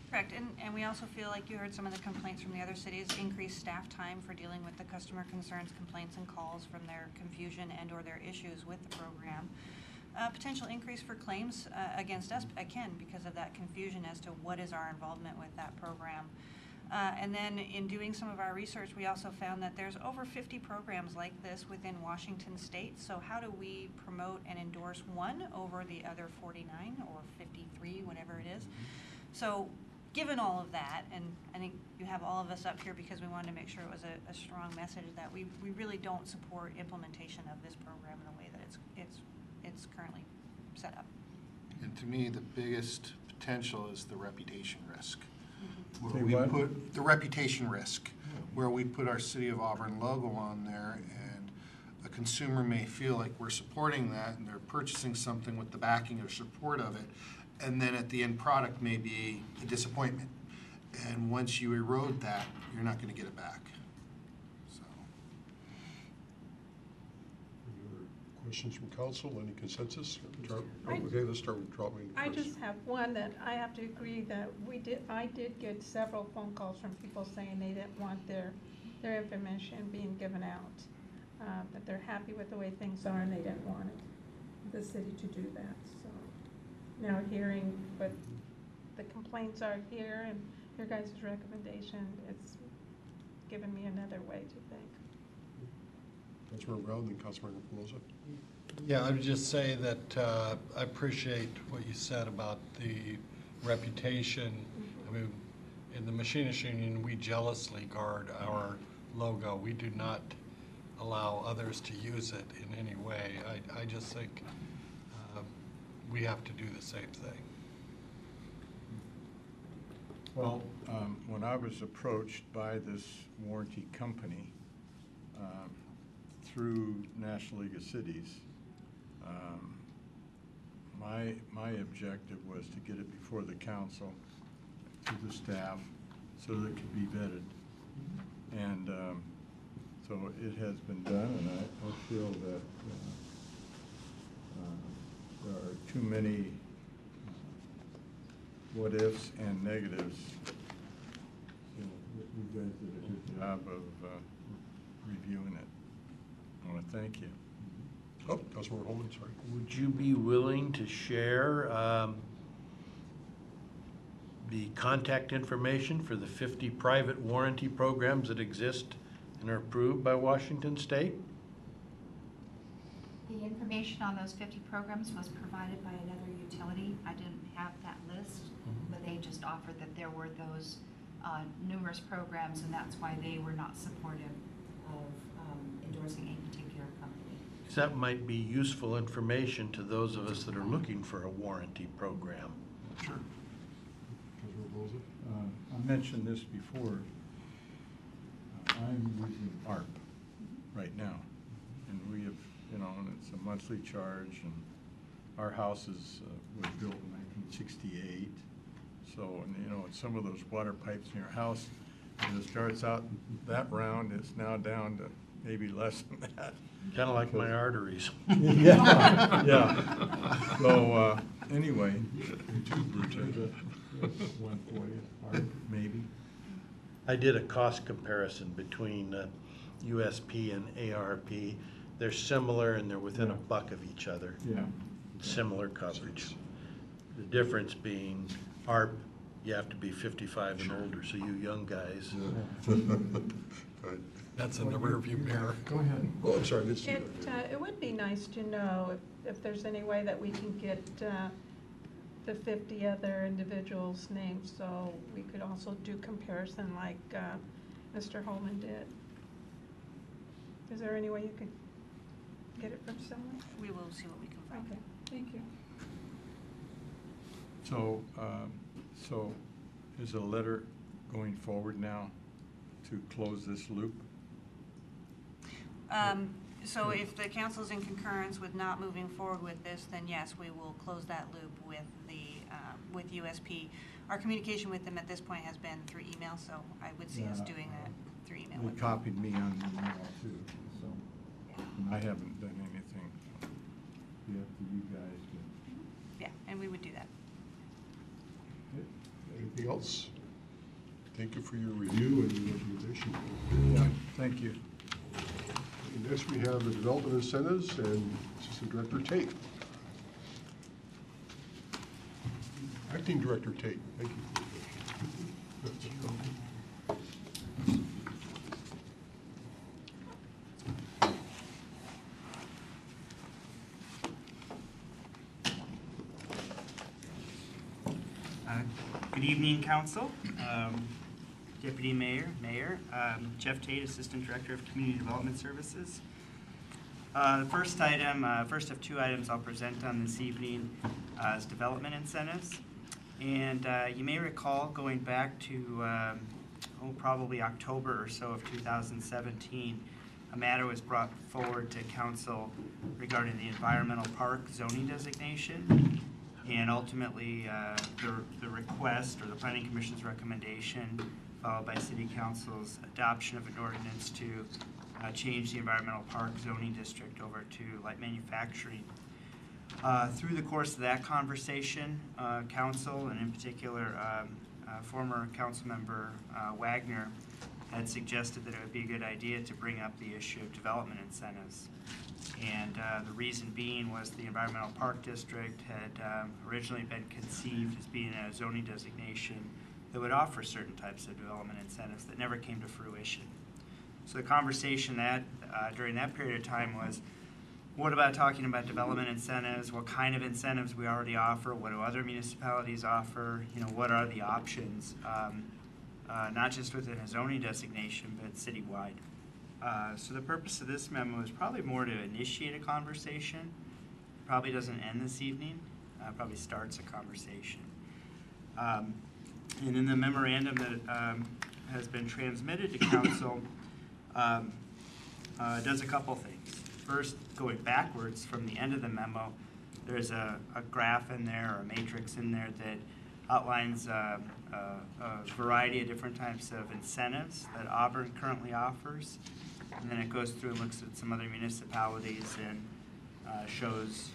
Correct, and we also feel like you heard some of the complaints from the other cities, increased staff time for dealing with the customer concerns, complaints, and calls from their confusion and/or their issues with the program. Potential increase for claims against us, again, because of that confusion as to what is our involvement with that program. And then in doing some of our research, we also found that there's over 50 programs like this within Washington State. So how do we promote and endorse one over the other 49 or 53, whatever it is? So given all of that, and I think you have all of us up here because we wanted to make sure it was a strong message that we really don't support implementation of this program in the way that it's currently set up. And to me, the biggest potential is the reputation risk. Say Where we what? put the reputation risk, where we put our City of Auburn logo on there, and a consumer may feel like we're supporting that, and they're purchasing something with the backing or support of it, and then at the end product may be a disappointment. And once you erode that, you're not going to get it back. So. Any other questions from council? Any consensus? I- Okay, let's start with Troutman I first. just have one that I have to agree that I did get several phone calls from people saying they didn't want their information being given out. That they're happy with the way things are and they didn't want the city to do that, so. Now hearing what the complaints are here and your guys' recommendation, it's given me another way to think. Councilmember Brown, then Councilmember Pelosi. Yeah, I would just say that I appreciate what you said about the reputation. I mean, in the Machinists Union, we jealously guard our logo. We do not allow others to use it in any way. I just think we have to do the same thing. Well, when I was approached by this warranty company through National League of Cities, my objective was to get it before the council, to the staff, so that it could be vetted. And so it has been done, and I feel that there are too many what-ifs and negatives. So you guys did a good job of reviewing it. I want to thank you. Oh, Councilmember Holman, sorry. Would you be willing to share the contact information for the 50 private warranty programs that exist and are approved by Washington State? The information on those 50 programs was provided by another utility. I didn't have that list, but they just offered that there were those numerous programs, and that's why they were not supportive of endorsing a particular company. So that might be useful information to those of us that are looking for a warranty program. Sure. Councilmember Pelosi. I mentioned this before. I'm using ARP right now, and we have, and it's a monthly charge, and our house was built in 1968. So, and some of those water pipes in your house, when it starts out that round, it's now down to maybe less than that. Kind of like my arteries. Yeah. So, anyway, one for you, ARP, maybe. I did a cost comparison between USP and ARP. They're similar and they're within a buck of each other. Yeah. Similar coverage. The difference being ARP, you have to be 55 and older, so you young guys. That's in the rearview mirror. Go ahead. Oh, I'm sorry, I didn't see that. It would be nice to know if there's any way that we can get the 50 other individuals' names, so we could also do comparison like Mr. Holman did. Is there any way you could get it from someone? We will see what we can find. Okay, thank you. So, so is a letter going forward now to close this loop? So if the council's in concurrence with not moving forward with this, then yes, we will close that loop with the with USP. Our communication with them at this point has been through email, so I would see us Yeah, doing that through email. They with them. copied me on the email too, so, and I haven't done anything. Be up to you guys to. Yeah, and we would do that. Anything else? Thank you for your review and your recommendation. Yeah, thank you. And next, we have the development incentives and Assistant Director Tate. Acting Director Tate, thank you. Good evening, Council, Deputy Mayor, Jeff Tate, Assistant Director of Community Development Services. The first item, first of two items I'll present on this evening is development incentives. And you may recall going back to probably October or so of 2017, a matter was brought forward to Council regarding the environmental park zoning designation. And ultimately, the request or the Planning Commission's recommendation, followed by City Council's adoption of an ordinance to change the environmental park zoning district over to light manufacturing. Through the course of that conversation, Council, and in particular former Council Member Wagner, had suggested that it would be a good idea to bring up the issue of development incentives. And the reason being was the environmental park district had originally been conceived as being a zoning designation that would offer certain types of development incentives that never came to fruition. So the conversation that during that period of time was, what about talking about development incentives? What kind of incentives we already offer? What do other municipalities offer? You know, what are the options? Not just within a zoning designation, but citywide. So the purpose of this memo is probably more to initiate a conversation. Probably doesn't end this evening. Probably starts a conversation. And in the memorandum that has been transmitted to Council, does a couple things. First, going backwards from the end of the memo, there's a graph in there or a matrix in there that outlines a variety of different types of incentives that Auburn currently offers. And then it goes through and looks at some other municipalities and shows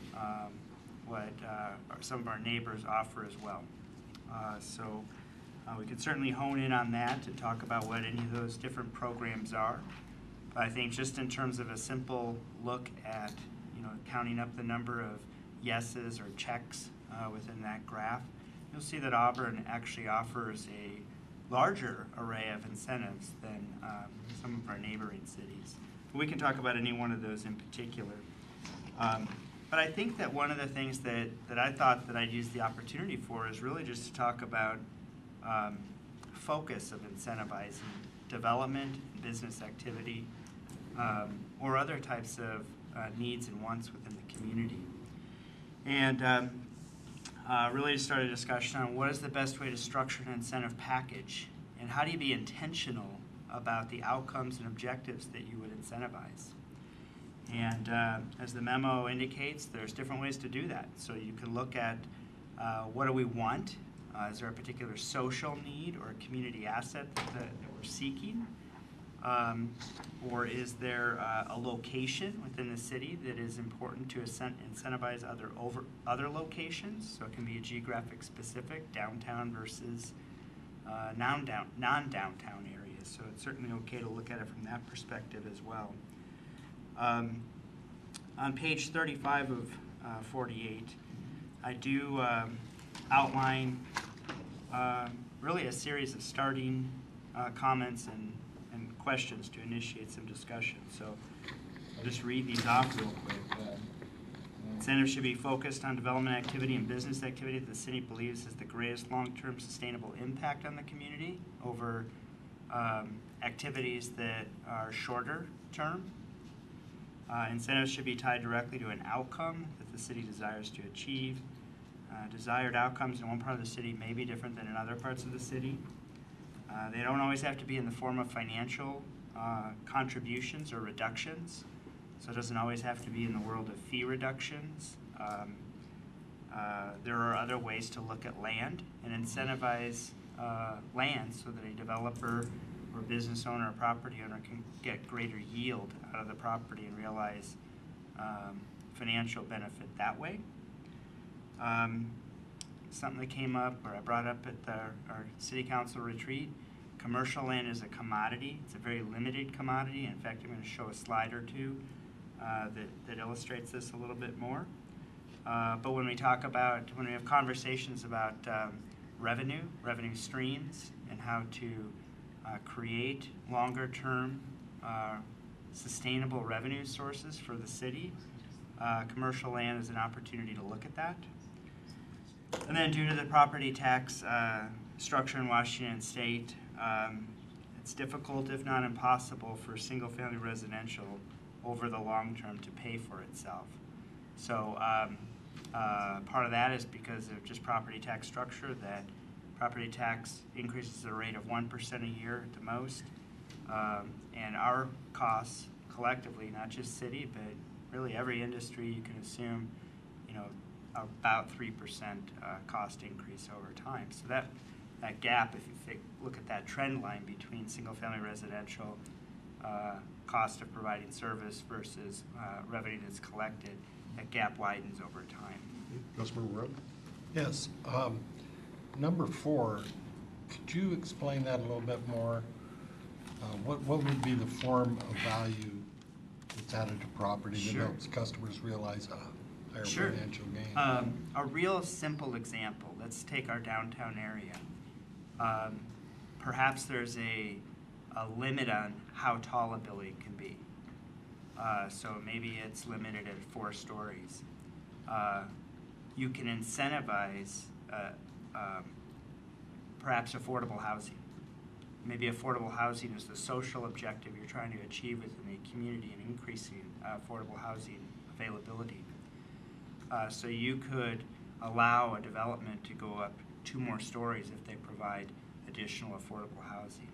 what some of our neighbors offer as well. So we could certainly hone in on that to talk about what any of those different programs are. But I think just in terms of a simple look at, you know, counting up the number of yeses or checks within that graph, you'll see that Auburn actually offers a larger array of incentives than some of our neighboring cities. But we can talk about any one of those in particular. But I think that one of the things that I thought that I'd use the opportunity for is really just to talk about focus of incentivizing development, business activity, or other types of needs and wants within the community. And really to start a discussion on what is the best way to structure an incentive package, and how do you be intentional about the outcomes and objectives that you would incentivize. And as the memo indicates, there's different ways to do that. So you can look at what do we want? Is there a particular social need or a community asset that we're seeking? Or is there a location within the city that is important to incentivize other locations? So it can be a geographic specific, downtown versus non-downtown areas. So it's certainly okay to look at it from that perspective as well. On page 35 of 48, I do outline really a series of starting comments and questions to initiate some discussion. So I'll just read these off real quick. Incentives should be focused on development activity and business activity that the city believes has the greatest long-term sustainable impact on the community over activities that are shorter term. Incentives should be tied directly to an outcome that the city desires to achieve. Desired outcomes in one part of the city may be different than in other parts of the city. They don't always have to be in the form of financial contributions or reductions. So it doesn't always have to be in the world of fee reductions. There are other ways to look at land and incentivize land so that a developer or business owner or property owner can get greater yield out of the property and realize financial benefit that way. Something that came up, or I brought up at our city council retreat, commercial land is a commodity. It's a very limited commodity. In fact, I'm going to show a slide or two that illustrates this a little bit more. But when we have conversations about revenue streams, and how to create longer-term sustainable revenue sources for the city, commercial land is an opportunity to look at that. And then due to the property tax structure in Washington State, it's difficult, if not impossible, for single-family residential over the long term to pay for itself. So part of that is because of just property tax structure, that property tax increases at a rate of 1% a year at the most. And our costs collectively, not just city, but really every industry, you can assume, about 3% cost increase over time. So that gap, if you look at that trend line between single-family residential cost of providing service versus revenue that's collected, that gap widens over time. Councilmember Webb? Yes. Number 4, could you explain that a little bit more? What would be the form of value that's added to property that helps customers realize a higher financial gain? A real simple example, let's take our downtown area. Perhaps there's a limit on how tall a building can be. So maybe it's limited at 4 stories. You can incentivize perhaps affordable housing. Maybe affordable housing is the social objective you're trying to achieve within a community and increasing affordable housing availability. So you could allow a development to go up 2 more stories if they provide additional affordable housing.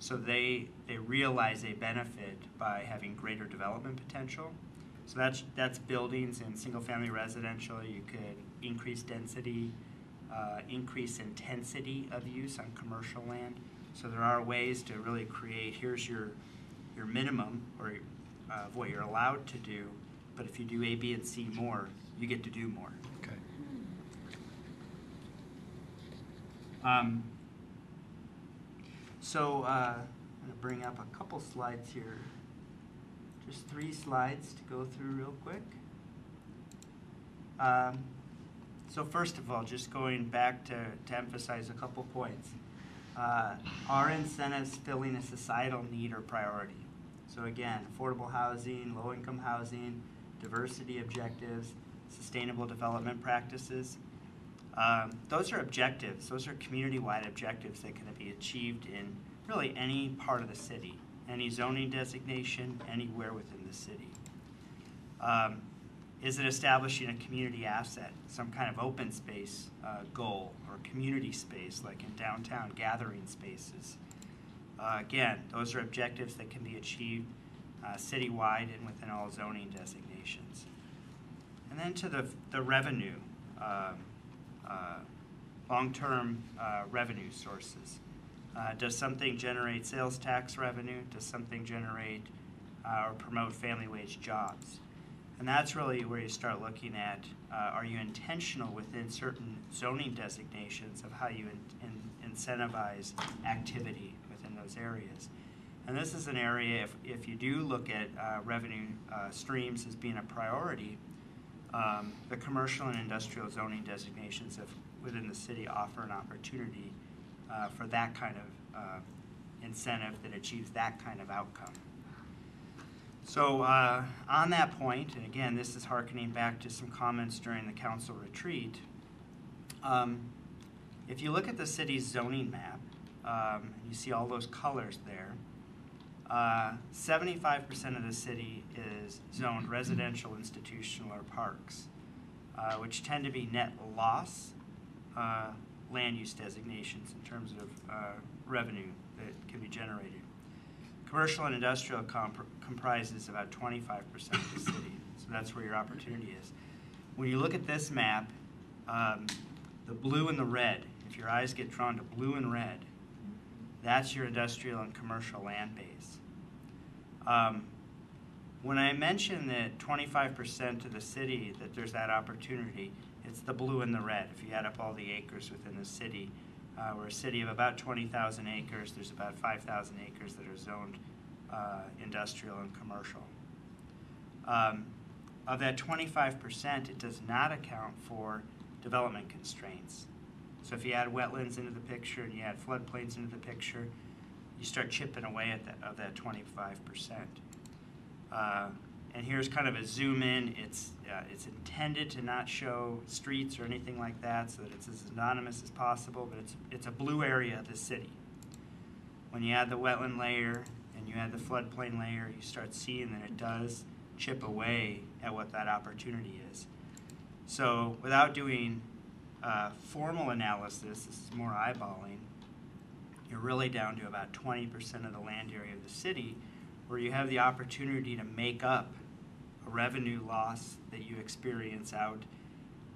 So they realize a benefit by having greater development potential. So that's buildings in single-family residential. You could increase density, increase intensity of use on commercial land. So there are ways to really create, here's your minimum or of what you're allowed to do, but if you do A, B, and C more, you get to do more. Okay. So I'm going to bring up a couple slides here. Just 3 slides to go through real quick. So first of all, just going back to emphasize a couple points. Are incentives filling a societal need or priority? So again, affordable housing, low-income housing, diversity objectives, sustainable development practices. Those are objectives. Those are community-wide objectives that can be achieved in really any part of the city, any zoning designation, anywhere within the city. Is it establishing a community asset, some kind of open space goal or community space like in downtown gathering spaces? Again, those are objectives that can be achieved citywide and within all zoning designations. And then to the revenue, long-term revenue sources. Does something generate sales tax revenue? Does something generate or promote family wage jobs? And that's really where you start looking at, are you intentional within certain zoning designations of how you incentivize activity within those areas? And this is an area, if you do look at revenue streams as being a priority, the commercial and industrial zoning designations within the city offer an opportunity for that kind of incentive that achieves that kind of outcome. So on that point, and again, this is hearkening back to some comments during the council retreat, if you look at the city's zoning map, you see all those colors there, 75% of the city is zoned residential, institutional, or parks, which tend to be net loss land use designations in terms of revenue that can be generated. Commercial and industrial comprises about 25% of the city, so that's where your opportunity is. When you look at this map, The blue and the red, if your eyes get drawn to blue and red, that's your industrial and commercial land base. When I mention that 25% of the city, that there's that opportunity, it's the blue and the red. If you add up all the acres within the city, we're a city of about 20,000 acres. There's about 5,000 acres that are zoned industrial and commercial. Of that 25%, it does not account for development constraints. So if you add wetlands into the picture and you add floodplains into the picture, you start chipping away at that 25%. And here's kind of a zoom in. It's intended to not show streets or anything like that, so that it's as anonymous as possible, but it's a blue area of the city. When you add the wetland layer and you add the floodplain layer, you start seeing that it does chip away at what that opportunity is. So without doing formal analysis, this is more eyeballing, you're really down to about 20% of the land area of the city where you have the opportunity to make up a revenue loss that you experience out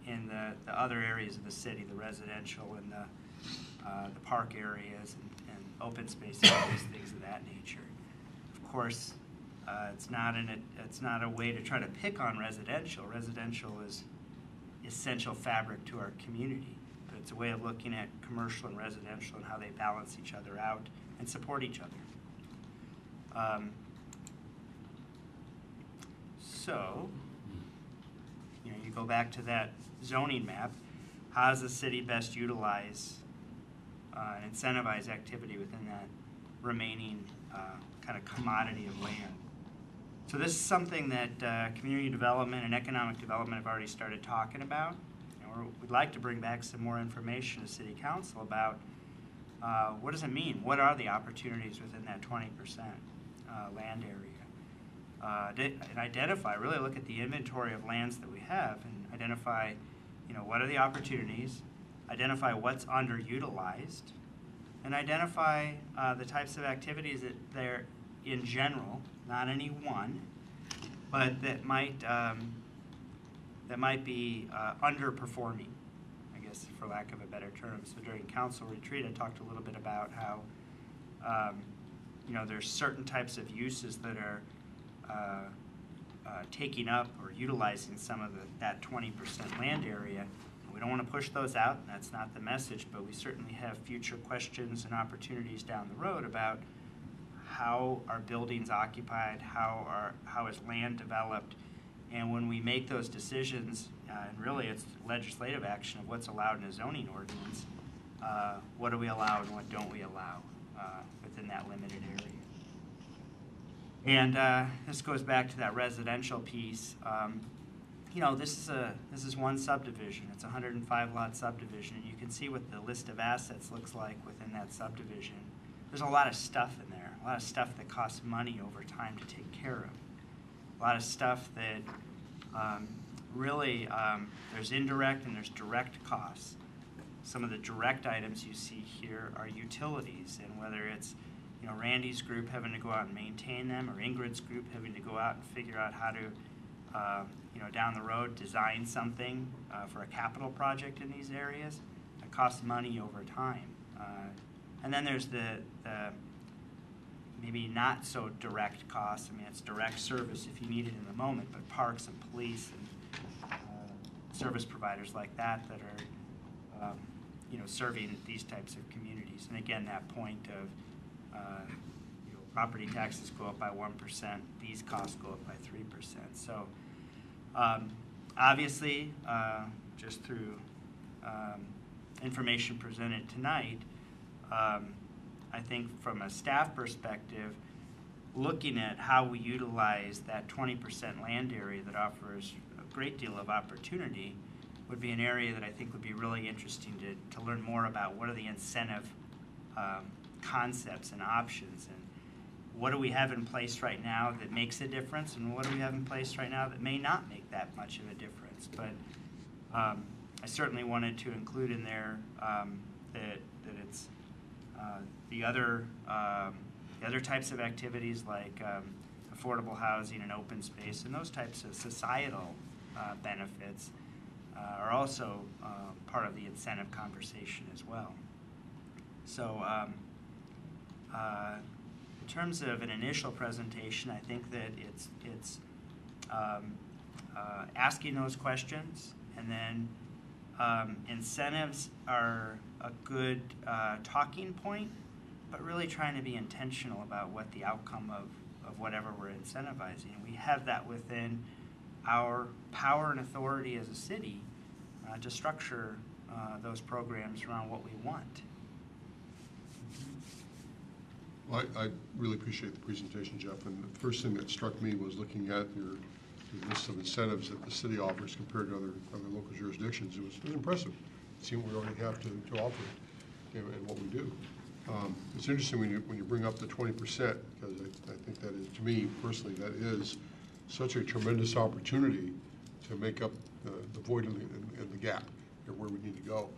in the other areas of the city, the residential and the park areas and open space areas, things of that nature. Of course, it's not a way to try to pick on residential. Residential is essential fabric to our community, but it's a way of looking at commercial and residential and how they balance each other out and support each other. So, you go back to that zoning map. How does the city best utilize and incentivize activity within that remaining kind of commodity of land? So this is something that community development and economic development have already started talking about. And we'd like to bring back some more information to City Council about what does it mean? What are the opportunities within that 20% land area? And identify, really look at the inventory of lands that we have and identify, what are the opportunities, identify what's underutilized, and identify the types of activities that they're in general, not any one, but that might be underperforming, I guess, for lack of a better term. So during council retreat, I talked a little bit about how there's certain types of uses that are taking up or utilizing some of that 20% land area. We don't want to push those out, and that's not the message, but we certainly have future questions and opportunities down the road about how are buildings occupied, how is land developed, and when we make those decisions, and really it's legislative action of what's allowed in a zoning ordinance, what do we allow and what don't we allow within that limited area. And this goes back to that residential piece. This is one subdivision. It's a 105 lot subdivision, and you can see what the list of assets looks like within that subdivision. There's a lot of stuff in there, a lot of stuff that costs money over time to take care of. A lot of stuff that there's indirect and there's direct costs. Some of the direct items you see here are utilities, and whether it's Randy's group having to go out and maintain them, or Ingrid's group having to go out and figure out how to, down the road design something for a capital project in these areas, it costs money over time. And then there's the maybe not so direct costs. I mean, it's direct service if you need it in the moment, but parks and police and service providers like that are, serving these types of communities. And again, that point of, property taxes go up by 1%, these costs go up by 3%. So obviously, just through information presented tonight, I think from a staff perspective, looking at how we utilize that 20% land area that offers a great deal of opportunity would be an area that I think would be really interesting to learn more about. What are the incentive concepts and options, and what do we have in place right now that makes a difference, and what do we have in place right now that may not make that much of a difference? But I certainly wanted to include in there that it's the other types of activities like affordable housing and open space and those types of societal benefits are also part of the incentive conversation as well. So in terms of an initial presentation, I think that it's asking those questions, and then incentives are a good talking point, but really trying to be intentional about what the outcome of whatever we're incentivizing. We have that within our power and authority as a city to structure those programs around what we want. Well, I really appreciate the presentation, Jeff. And the first thing that struck me was looking at your list of incentives that the city offers compared to other local jurisdictions. It was impressive, seeing what we already have to offer and what we do. It's interesting when you bring up the 20%, because I think that is, to me personally, that is such a tremendous opportunity to make up the void and the gap where we need to go.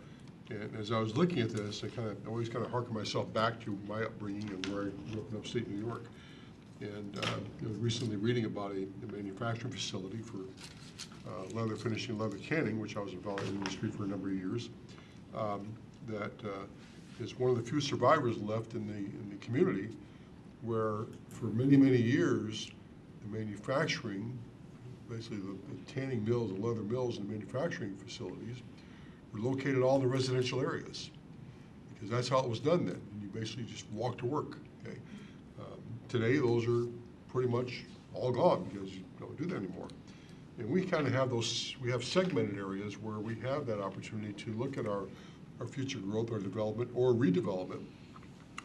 And as I was looking at this, I always harken myself back to my upbringing and where I grew up in upstate New York. And I was recently reading about a manufacturing facility for leather finishing, leather canning, which I was involved in the industry for a number of years. That is one of the few survivors left in the community, where for many, many years, the manufacturing, basically the tanning mills, the leather mills and manufacturing facilities were located all in the residential areas, because that's how it was done then. You basically just walk to work. Okay? Today, those are pretty much all gone because you don't do that anymore. And we kind of have those, we have segmented areas where we have that opportunity to look at our future growth, our development, or redevelopment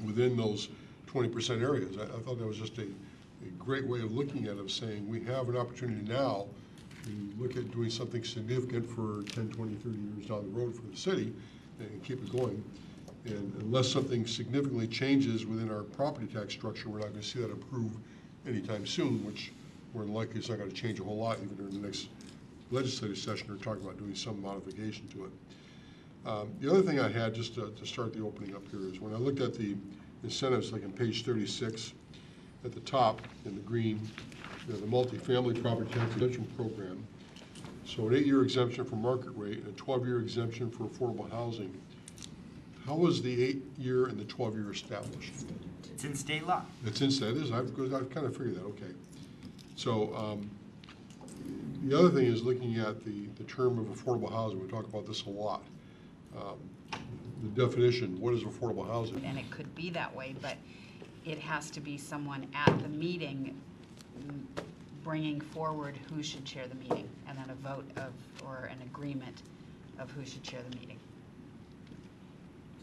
within those 20% areas. I thought that was just a great way of looking at it, of saying we have an opportunity now to look at doing something significant for 10, 20, 30 years down the road for the city and keep it going. And unless something significantly changes within our property tax structure, we're not going to see that improve anytime soon, which more than likely is not going to change a whole lot even during the next legislative session. We're talking about doing some modification to it. The other thing I had, just to start the opening up here, is when I looked at the incentives, like on page 36, at the top in the green, the multifamily property tax exemption program. So an 8-year exemption for market rate and a 12-year exemption for affordable housing. How was the 8-year and the 12-year established? It's in state law. It's in state, it is. I've kind of figured that, okay. So the other thing is looking at the term of affordable housing. We talk about this a lot. The definition, what is affordable housing? And it could be that way, but it has to be someone at the meeting bringing forward who should chair the meeting, and then a vote of, or an agreement of who should chair the meeting.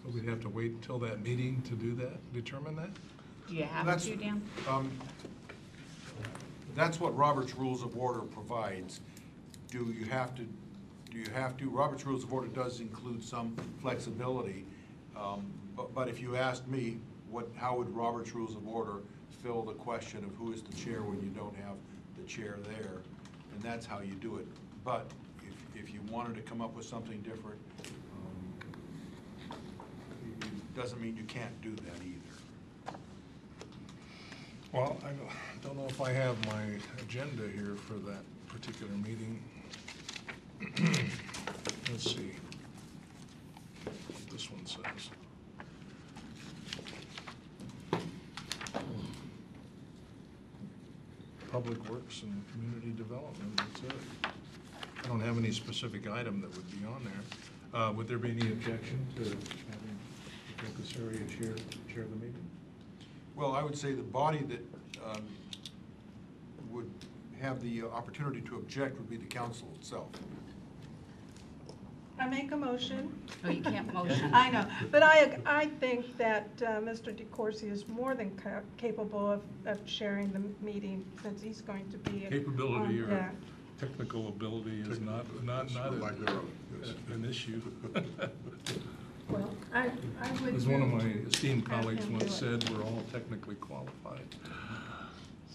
So we'd have to wait until that meeting to do that, determine that? Do you have to, Dan? That's what Robert's Rules of Order provides. Do you have to, Robert's Rules of Order does include some flexibility, but if you asked me, how would Robert's Rules of Order fill the question of who is the chair when you don't have the chair there, and that's how you do it. But if you wanted to come up with something different, it doesn't mean you can't do that either. Well, I don't know if I have my agenda here for that particular meeting. Let's see what this one says. Public Works and Community Development, that's it. I don't have any specific item that would be on there. Would there be any objection to having the secretary chair the meeting? Well, I would say the body that would have the opportunity to object would be the council itself. I make a motion. No, you can't motion. I know, but I think that Mr. DeCoursey is more than capable of chairing the meeting, since he's going to be Capability on or that. technical ability is not an issue. Well, I would. As one of my esteemed colleagues once said, we're all technically qualified.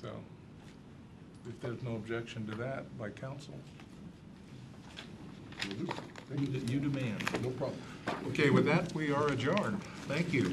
So, if there's no objection to that by council, you demand. No problem. Okay, with that, we are adjourned. Thank you.